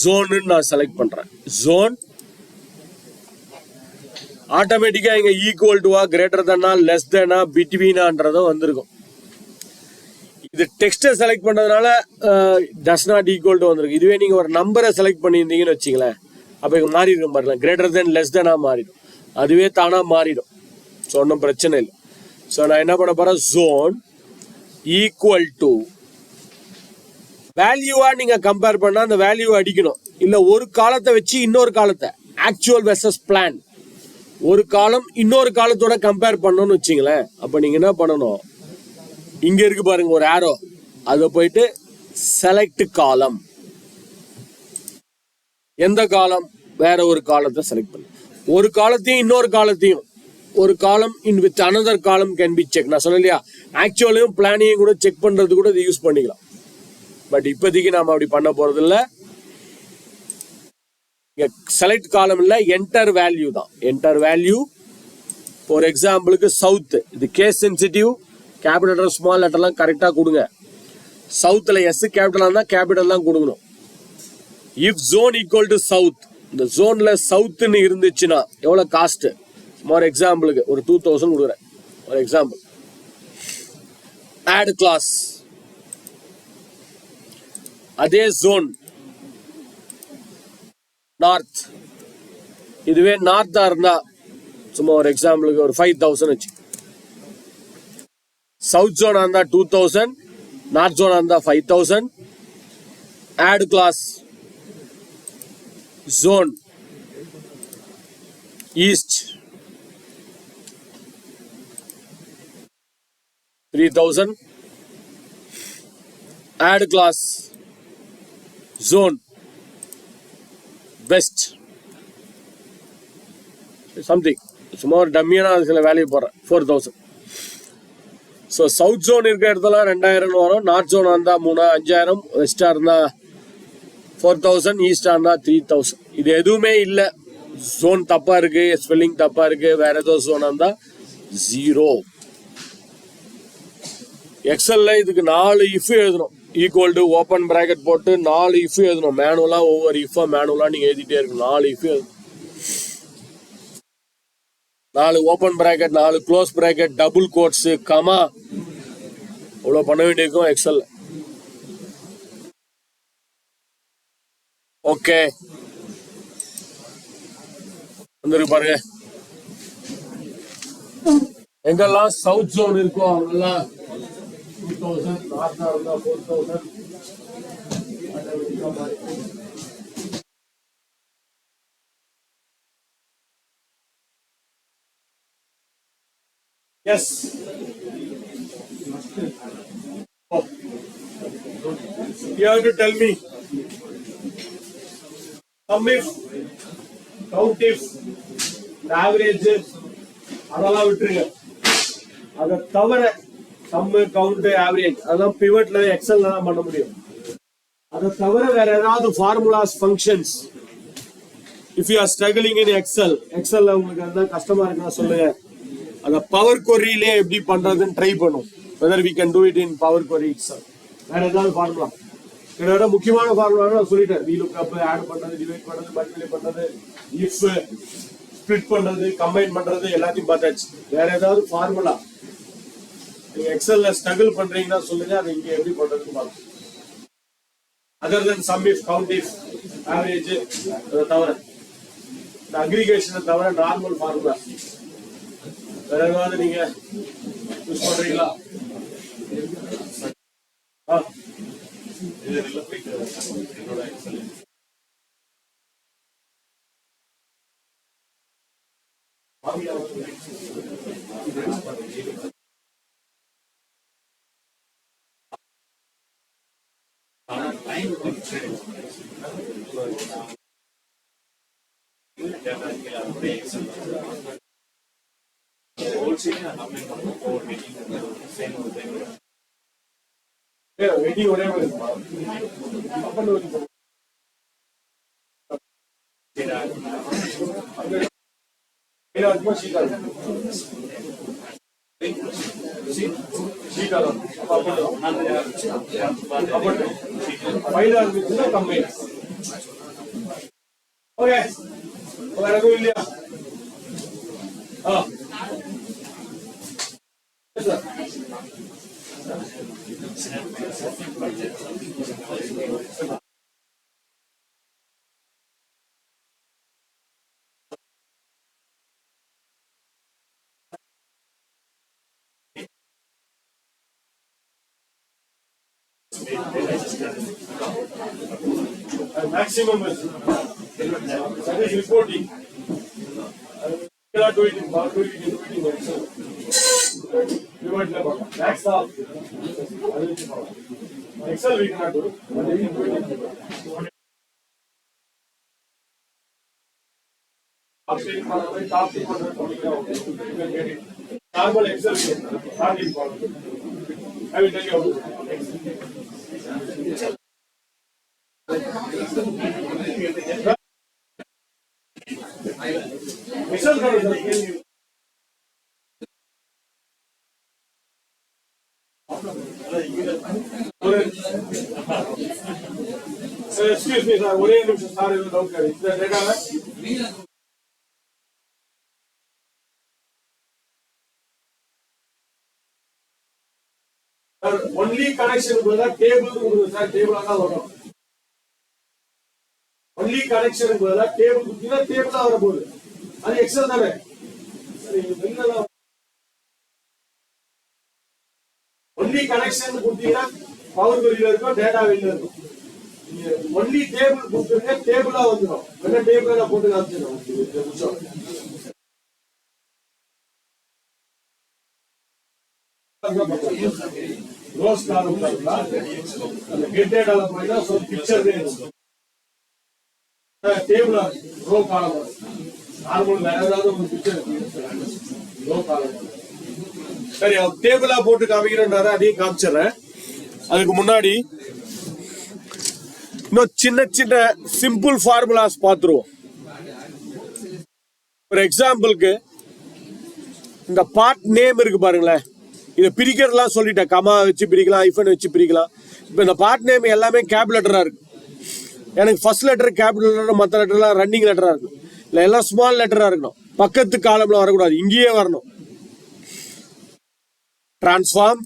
Zone நான் செலக்ட் பண்றேன். ஜோன் ஆட்டோமேட்டிக்கா இங்க ஈக்குவல் டுவா, கிரேட்டர் தன்னா, லெஸ் தேனா, பிட்வீனான்றதும் வந்திருக்கும். இது டெக்ஸ்ட செலக்ட் பண்றதுனால டஸ் நாட் ஈக்குவல் டு வந்திருக்கு. இதுவே நீங்க ஒரு நம்பரை செலக்ட் பண்ணியிருந்தீங்கன்னு வச்சுங்களேன், அப்ப இங்க மாறி இருக்கும் பாருங்க. கிரேட்டர் தென், லெஸ் தேனா மாறிடும். அதுவே தானா மாறிடும். ஸோ ஒன்றும் பிரச்சனை இல்லை. ஸோ நான் என்ன பண்ண போறேன்? ஜோன் ஈக்குவல் டு வேல்யூவா நீங்க கம்பேர் பண்ணா அந்த வேல்யூ அடிக்கணும். இல்ல ஒரு காலத்தை வச்சு இன்னொரு காலத்தை, ஆக்சுவல் வெர்சஸ் பிளான், ஒரு காலம் இன்னொரு காலத்தோட கம்பேர் பண்ணணும்னு வச்சுங்களேன். அப்ப நீங்க என்ன பண்ணணும்? இங்க இருக்கு பாருங்க ஒரு ஆரோ, அதை போயிட்டு செலக்ட் காலம். எந்த காலம்? வேற ஒரு காலத்தை செலக்ட் பண்ணு. ஒரு காலத்தையும் இன்னொரு காலத்தையும், ஒரு காலம் இன் வித் அனதர் காலம் கேன் பி செக். நான் சொன்னேன் இல்லையா, ஆக்சுவலையும் பிளானையும் கூட செக் பண்றது கூட இதை யூஸ் பண்ணிக்கலாம். பட் இப்போதைக்கு நாம அப்படி பண்ண போறது இல்ல. செலக்ட் காலம் இல்ல, என்டர் வேல்யூ தான். Enter value. ஃபார் எக்ஸாம்பிளுக்கு சவுத், இது case sensitive, capital letter, small லெட்டர்லாம் கரெக்டா கொடுங்க. சவுத்துல எஸ் கேபிட்டலா இருந்தா கேபிட்டல் தான் கொடுக்கணும். If zone equal to south, இந்த ஜோன்ல சவுத்னு இருந்துச்சுன்னா எவ்வளவு காஸ்ட்? சுமார் எக்ஸாம்பிளுக்கு ஒரு 2000 கொடுக்குறேன், ஒரு எக்ஸாம்பிள். Add clause. அதே ஜோன் நார்த், இதுவே நார்த்தா இருந்தா சும்மா ஒரு எக்ஸாம்பிளுக்கு ஒரு 5000 வச்சு. சவுத் ஜோனா இருந்தா 2000, நார்த் ஜோனா இருந்தா 5000. Add clause zone east 3000. add class zone west something சும்மா ஒரு டம்மியான சில வேல்யூ போடுறேன் 4000. ஸோ சவுத் ஜோன் இருக்கிற இடத்துல 2000 வரும், நார்த் ஜோன் இருந்தா 5000, வெஸ்டா இருந்தா 4000, ஈஸ்டா இருந்தா 3000. இது எதுவுமே இல்லை, ஜோன் தப்பா இருக்கு, ஸ்பெல்லிங் தப்பா இருக்கு, வேற ஏதோ ஜோன் இருந்தா 0. எக்ஸல்ல இதுக்கு 4 இஃப் எழுதணும். ஈக்குவல் டு ஓப்பன் பிராக்கெட் போட்டு 4 இஃப் எழுதணும். மேனுவலா ஒவ்வொரு இஃபா மேனுவலா நீங்க எழுதிட்டே இருக்கணும். 4 இஃப் எழுதணும். 4 open bracket, 4 close bracket, double quotes, comma, இவ்வளவு பண்ண வேண்டியிருக்கும் எக்ஸல்ல. ஓகே, வந்துருக்கு பாருங்க. எங்கெல்லாம் சவுத் ஜோன் இருக்கோ அங்கெல்லாம் 2000, நார்த்தா இருந்தா 4000. Yes. Oh. You have to tell me. Sum if, count if, average, அதெல்லாம் விட்டுருங்க. அதை தவிர சம், கவுண்ட், ஆவரேஜ் அதெல்லாம் பிவட்ல எக்ஸல்ல தான் பண்ண முடியும். அதை தவிர வேற ஏதாவது formulas, functions, if you are struggling in எக்ஸல்ல உங்களுக்கு அந்த கஷ்டமா இருக்குன்னா சொல்லுங்க. அந்த பவர் கொரியிலே எப்படி பண்றதுன்னு ட்ரை பண்ணும். Whether we can do it in power query itself. வேற ஏதாவது ஃபார்முலா, இதோட முக்கியமான ஃபார்முலா நான் சொல்லிட்டேன். வி லுக் அப், ஆட் பண்றது, டிவைட் பண்றது, மல்டிப்ளை பண்றது, இஃப் ஸ்ப்ளிட் பண்றது, கம்பைன் பண்றது எல்லாத்தையும் பார்த்தாச்சு. வேற ஏதாவது ஃபார்முலா நீங்க எக்ஸல்ல ஸ்ட்ரகிள் பண்றீங்கன்னா சொல்லுங்க, அதை இங்க எப்படி பண்றதுன்னு பார்க்கலாம். Other then some if, count if, average, அதை தவிர இந்த அக்ரிகேஷனை தவிர நார்மல் ஃபார்முலா வேற ஏதாவது நீங்க யூஸ் பண்றீங்களா? வெயிட்டிங் ஒரே மாதிரி இருக்குமா? இல்லையா? Maximum is that is reporting. You cannot do it in power, do it in Excel. Pivot level. Max off. Excel we cannot do it. But we can do it in pivot. Top you can get it. Normal Excel not in power. I will tell you how to do it. Excel excuse me sir, ஒரே நிமிஷம் சார், இது டவுட் கிடையாது. இந்த டேட்டால ஒன்லி கனெக்ஷன் டேபிள் கொடுங்க சார், டேபிளா தான் வரும். ஒன்லி கனெக்ஷன் டேபிள் கொடுத்தீங்கன்னா டேபிளா வர போகுது. அது எக்ஸல் தானே. ஒன்லி கனெக்ஷன் கொடுத்தீங்கன்னா பவர் வெளியில இருக்கும், டேட்டா வெளியில இருக்கும். ஒன்லி டேபிள் கொடுத்துருங்க, டேபிளா வந்துடும். என்ன டேபிளா நான் போட்டு காமிச்சிடும். ரோஸ் காலம் அந்த கெட் டேட்டால போயிட்டா பிக்சர் டேபிளா ரோ காலம் நார்மல் வேற ஏதாவது ஒரு பிக்சர் ரோ காலம். சரி, டேபிளா போட்டு காமிக்கிறேன்றாரு, அதையும் காமிச்சிடறேன். அதுக்கு முன்னாடி இன்னும் சின்ன சின்ன சிம்பிள் ஃபார்முலாஸ் பார்த்துருவோம். ஒரு எக்ஸாம்பிளுக்கு இந்த பார்ட் நேம் இருக்கு பாருங்களேன், இதை பிரிக்கிறதுலாம் சொல்லிட்டேன். கமா வச்சு பிரிக்கலாம், ஐஃபன் வச்சு பிரிக்கலாம். இப்போ இந்த பார்ட் நேம் எல்லாமே கேப் லெட்டரா இருக்கு. எனக்கு ஃபர்ஸ்ட் லெட்டர் கேபிட்டல் லெட்டர், மற்ற லெட்டர்லாம் ரன்னிங் லெட்டரா இருக்கும். இல்லை எல்லாம் ஸ்மால் லெட்டரா இருக்கணும். பக்கத்து காலம்ல வரக்கூடாது, இங்கேயே வரணும். Transform,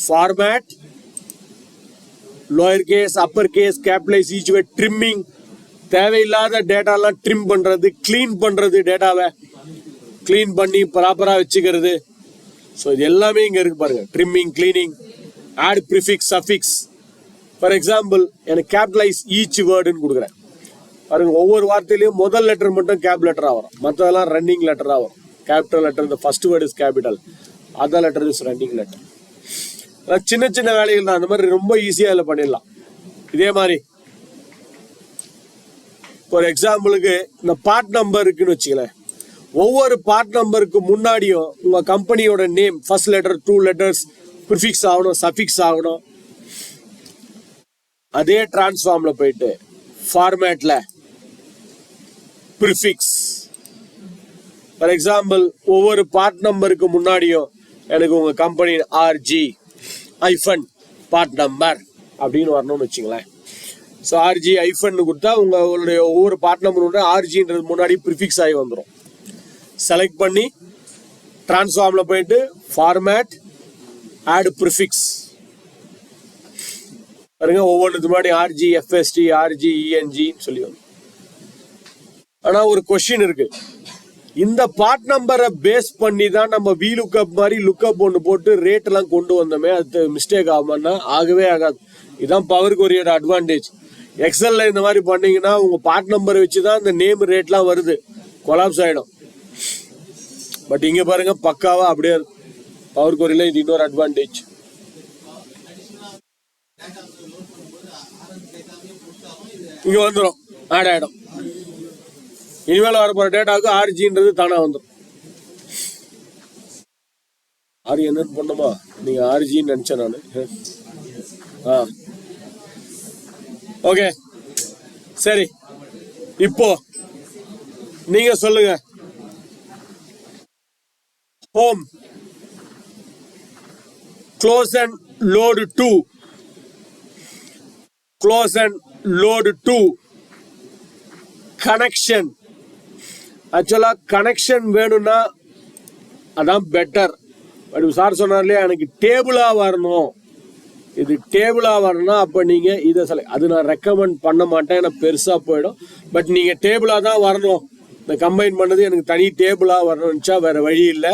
format, lower case, upper case, capitalise, each way, trimming, தேவையில்லாத டேட்டாலாம் ட்ரிம் பண்றது, கிளீன் பண்றது, டேட்டாவை கிளீன் பண்ணி ப்ராப்பரா வச்சுக்கிறது. ஸோ இது எல்லாமே இங்க இருக்கு பாருங்க. Trimming, cleaning, add prefix, suffix. For example எனக்கு கேபிட்டலைஸ் ஈச் வேர்டுன்னு கொடுக்குறேன் பாருங்க. ஒவ்வொரு வார்த்தையிலையும் முதல் லெட்டர் மட்டும் கேப் லெட்டரா வரும், மற்றதெல்லாம் ரன்னிங் லெட்டரா வரும். கேபிட்டல் லெட்டர், இந்த first word is capital, other letter is running letter. சின்ன சின்ன வேலைகள் தான், அந்த மாதிரி ரொம்ப ஈஸியா இதில் பண்ணிடலாம். இதே மாதிரி ஒரு எக்ஸாம்பிளுக்கு இந்த பார்ட் நம்பர் இருக்குன்னு வச்சுக்கலேன். ஒவ்வொரு பார்ட் நம்பருக்கு முன்னாடியும் உங்க கம்பெனியோட name, first letter, 2 letters, prefix ஆகணும், சஃபிக்ஸ் ஆகணும். அதே டிரான்ஸ்ஃபார்ம்ல போயிட்டு ஃபார்மேட்ல ப்ரிஃபிக்ஸ். ஃபார் எக்ஸாம்பிள் ஒவ்வொரு பார்ட் நம்பருக்கு முன்னாடியும் எனக்கு உங்க கம்பெனி ஆர்ஜி ஐஃபன் பார்ட் நம்பர் அப்படின்னு வரணும்னு வச்சுங்களேன். ஸோ ஆர்ஜி ஐஃபன் கொடுத்தா உங்களுடைய ஒவ்வொரு பார்ட் நம்பர் ஆர்ஜின்றது முன்னாடி ப்ரிஃபிக்ஸ் ஆகி வந்துடும். செலக்ட் பண்ணி டிரான்ஸ்ஃபார்ம்ல போயிட்டு ஃபார்மேட், ஆட் ப்ரிஃபிக்ஸ் பாருங்க. ஒவ்வொன்றுக்கு முன்னாடி ஆர்ஜி எஃப்எஸ்டி, ஆர்ஜி இஎன்ஜி சொல்லி வரும். ஆனா ஒரு கொஸ்டின் இருக்கு, இந்த பார்ட் நம்பரை பேஸ் பண்ணி தான் நம்ம வி லுக்கப் மாதிரி லுக்கப் ஒன்று போட்டு ரேட் எல்லாம் கொண்டு வந்தோமே, அது மிஸ்டேக் ஆகுமான்னா ஆகவே ஆகாது. இதுதான் பவர் கொரியோட அட்வான்டேஜ். எக்ஸல்ல இந்த மாதிரி பண்ணீங்கன்னா உங்க பார்ட் நம்பர் வச்சுதான் இந்த நேம் ரேட்லாம் வருது, கொலாப்ஸ் ஆயிடும். பட் இங்க பாருங்க பக்காவா அப்படியே பவர் கொரியில இது இன்னொரு அட்வான்டேஜ். இங்க வந்துடும், ஆட் ஆயிடும். இனிமேல் வரப்போற டேட்டாவுக்கு ஆர்ஜின்றது தானா வந்துடும். ஆர்ஜி என்னன்னு பண்ணுமா, நீங்க ஆர்ஜின்னு நினைச்சேன் நானு. ஓகே சரி, இப்போ நீங்க சொல்லுங்க. Home close and load 2, close and load 2, connection. ஆக்சுவலா கனெக்ஷன் வேணும்னா அதான் பெட்டர். பட் சார் சொன்னார் இல்லையா, எனக்கு டேபிளா வரணும், இது டேபிளா வரணும்னா அப்ப நீங்க இதை அது நான் ரெக்கமெண்ட் பண்ண மாட்டேன், எனக்கு பெருசா போயிடும். பட் நீங்க டேபிளா தான் வரணும். இந்த கம்பைன் பண்ணது எனக்கு தனி டேபிளா வரணும்னுச்சா வேற வழி இல்லை.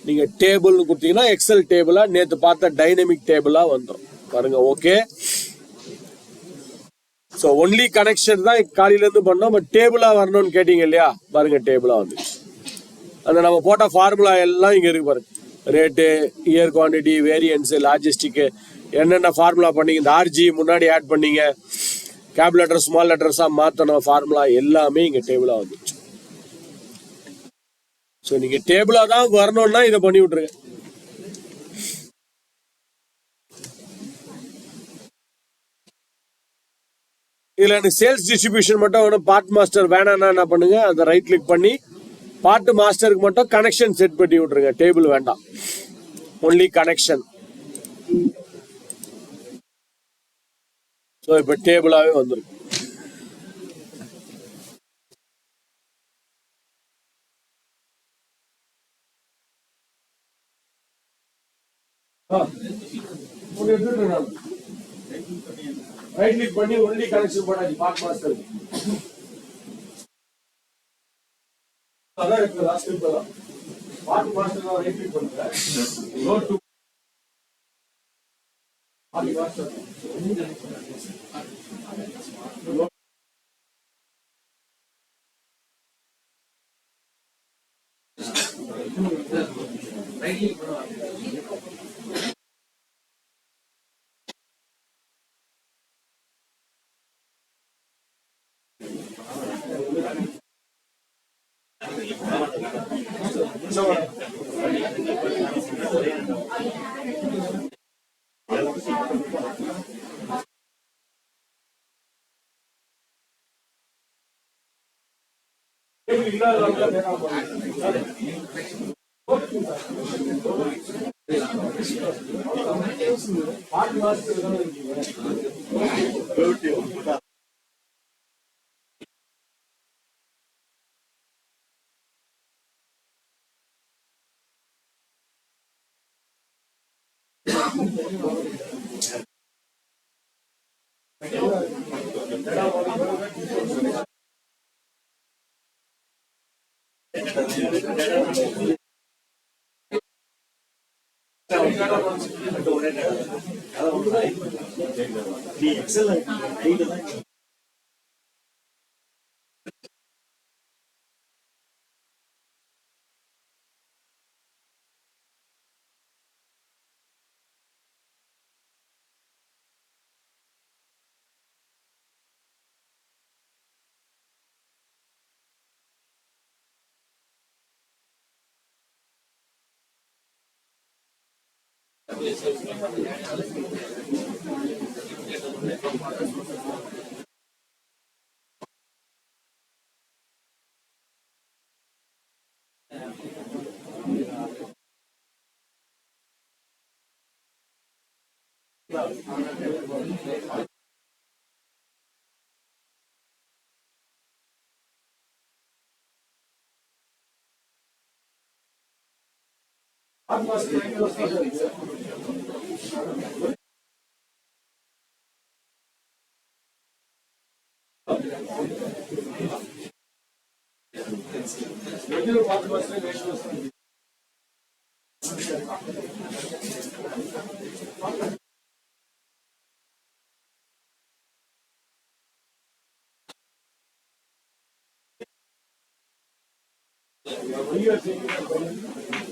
நீங்க டேபிள்னு கொடுத்தீங்கன்னா எக்ஸல் டேபிளா, நேற்று பார்த்த டைனமிக் டேபிளா வந்துடும் பாருங்க. ஓகே, ஸோ ஒன்லி கனெக்ஷன் தான் காலையில இருந்து பண்ணோம். பட் டேபிளா வரணும்னு கேட்டீங்க இல்லையா, பாருங்க டேபிளா வந்து அந்த நம்ம போட்ட ஃபார்முலா எல்லாம் இங்க இருக்கு பாருங்க. Rate, year quantity, variance, logistic, என்னென்ன ஃபார்முலா பண்ணீங்க, இந்த ஆர்ஜி முன்னாடி ஆட் பண்ணீங்க, கேப் லெட்டர் ஸ்மால் லெட்டர்ஸா மாத்தணும், ஃபார்முலா எல்லாமே இங்க டேபிளா வந்துச்சு. ஸோ நீங்க டேபிளா தான் வரணும்னா இதை பண்ணி விட்டுருங்க. இதுல எனக்கு சேல்ஸ் டிஸ்ட்ரிபியூஷன் மட்டும் வேணும், பார்ட் மாஸ்டர் வேணாம்னா என்ன பண்ணுங்க, அந்த ரைட் கிளிக் பண்ணி பார்ட் மாஸ்டருக்கு மட்டும் கனெக்ஷன் செட் பண்ணி விட்டுருங்க. டேபிள் வேண்டாம், ஒன்லி கனெக்ஷன். ஸோ இப்போ டேபிளாகவே வந்துருக்கு. ரைட் கிளிக் பண்ணி ஒன்லி கனெக்ஷன் பண்ணாச்சு பார்ட் மாஸ்டர். அதான் இருக்கு லாஸ்ட் கிளிக் தான் பார்ட் மாஸ்டர் தான். ரைட் கிளிக் பண்ணுங்க. Go to part master. Right click பண்ணுங்க.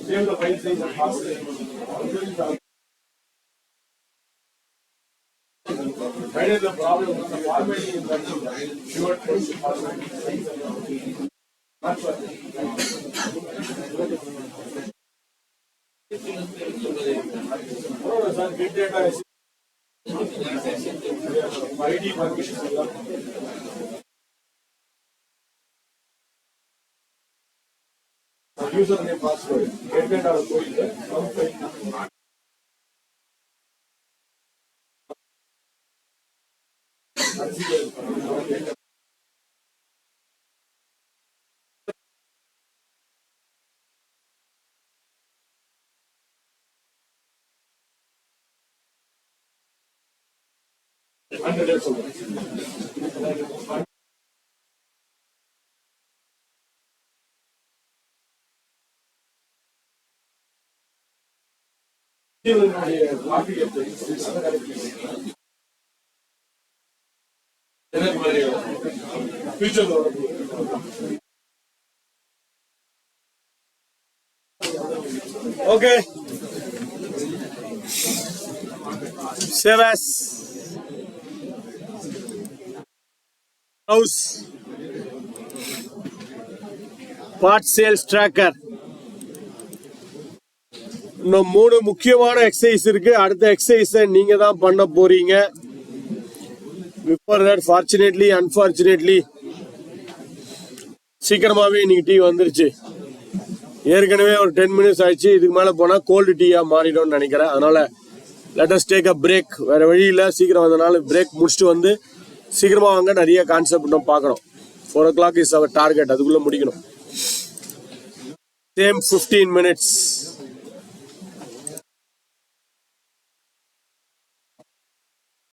Save the file size and pass it. That is the problem. The formatting is that your format. That's what. Oh, sir, big data is ID permission. Username password. Get that out of the Okay. Save as house part sales tracker. இன்னும் 3 முக்கியமான எக்ஸசைஸ் இருக்கு. அடுத்த எக்ஸசைஸை நீங்க தான் பண்ண போறீங்க. பிஃபோர் தட் ஃபார்ச்சுனேட்லி அன்ஃபார்ச்சுனேட்லி சீக்கிரமாவே இன்னைக்கு டீ வந்துருச்சு. ஏற்கனவே ஒரு 10 மினிட்ஸ் ஆயிடுச்சு. இதுக்கு மேல போனா கோல்டு டீயா மாறிடும்னு நினைக்கிறேன். அதனால let us take a break. வேறு வழி இல்லை, சீக்கிரம் வந்தனால பிரேக் முடிச்சுட்டு வந்து சீக்கிரமாக வாங்க. நிறைய கான்செப்ட் இன்னும் பார்க்கணும். 4 o'clock இஸ் அவர் டார்கெட், அதுக்குள்ளே முடிக்கணும். Same 15 minutes.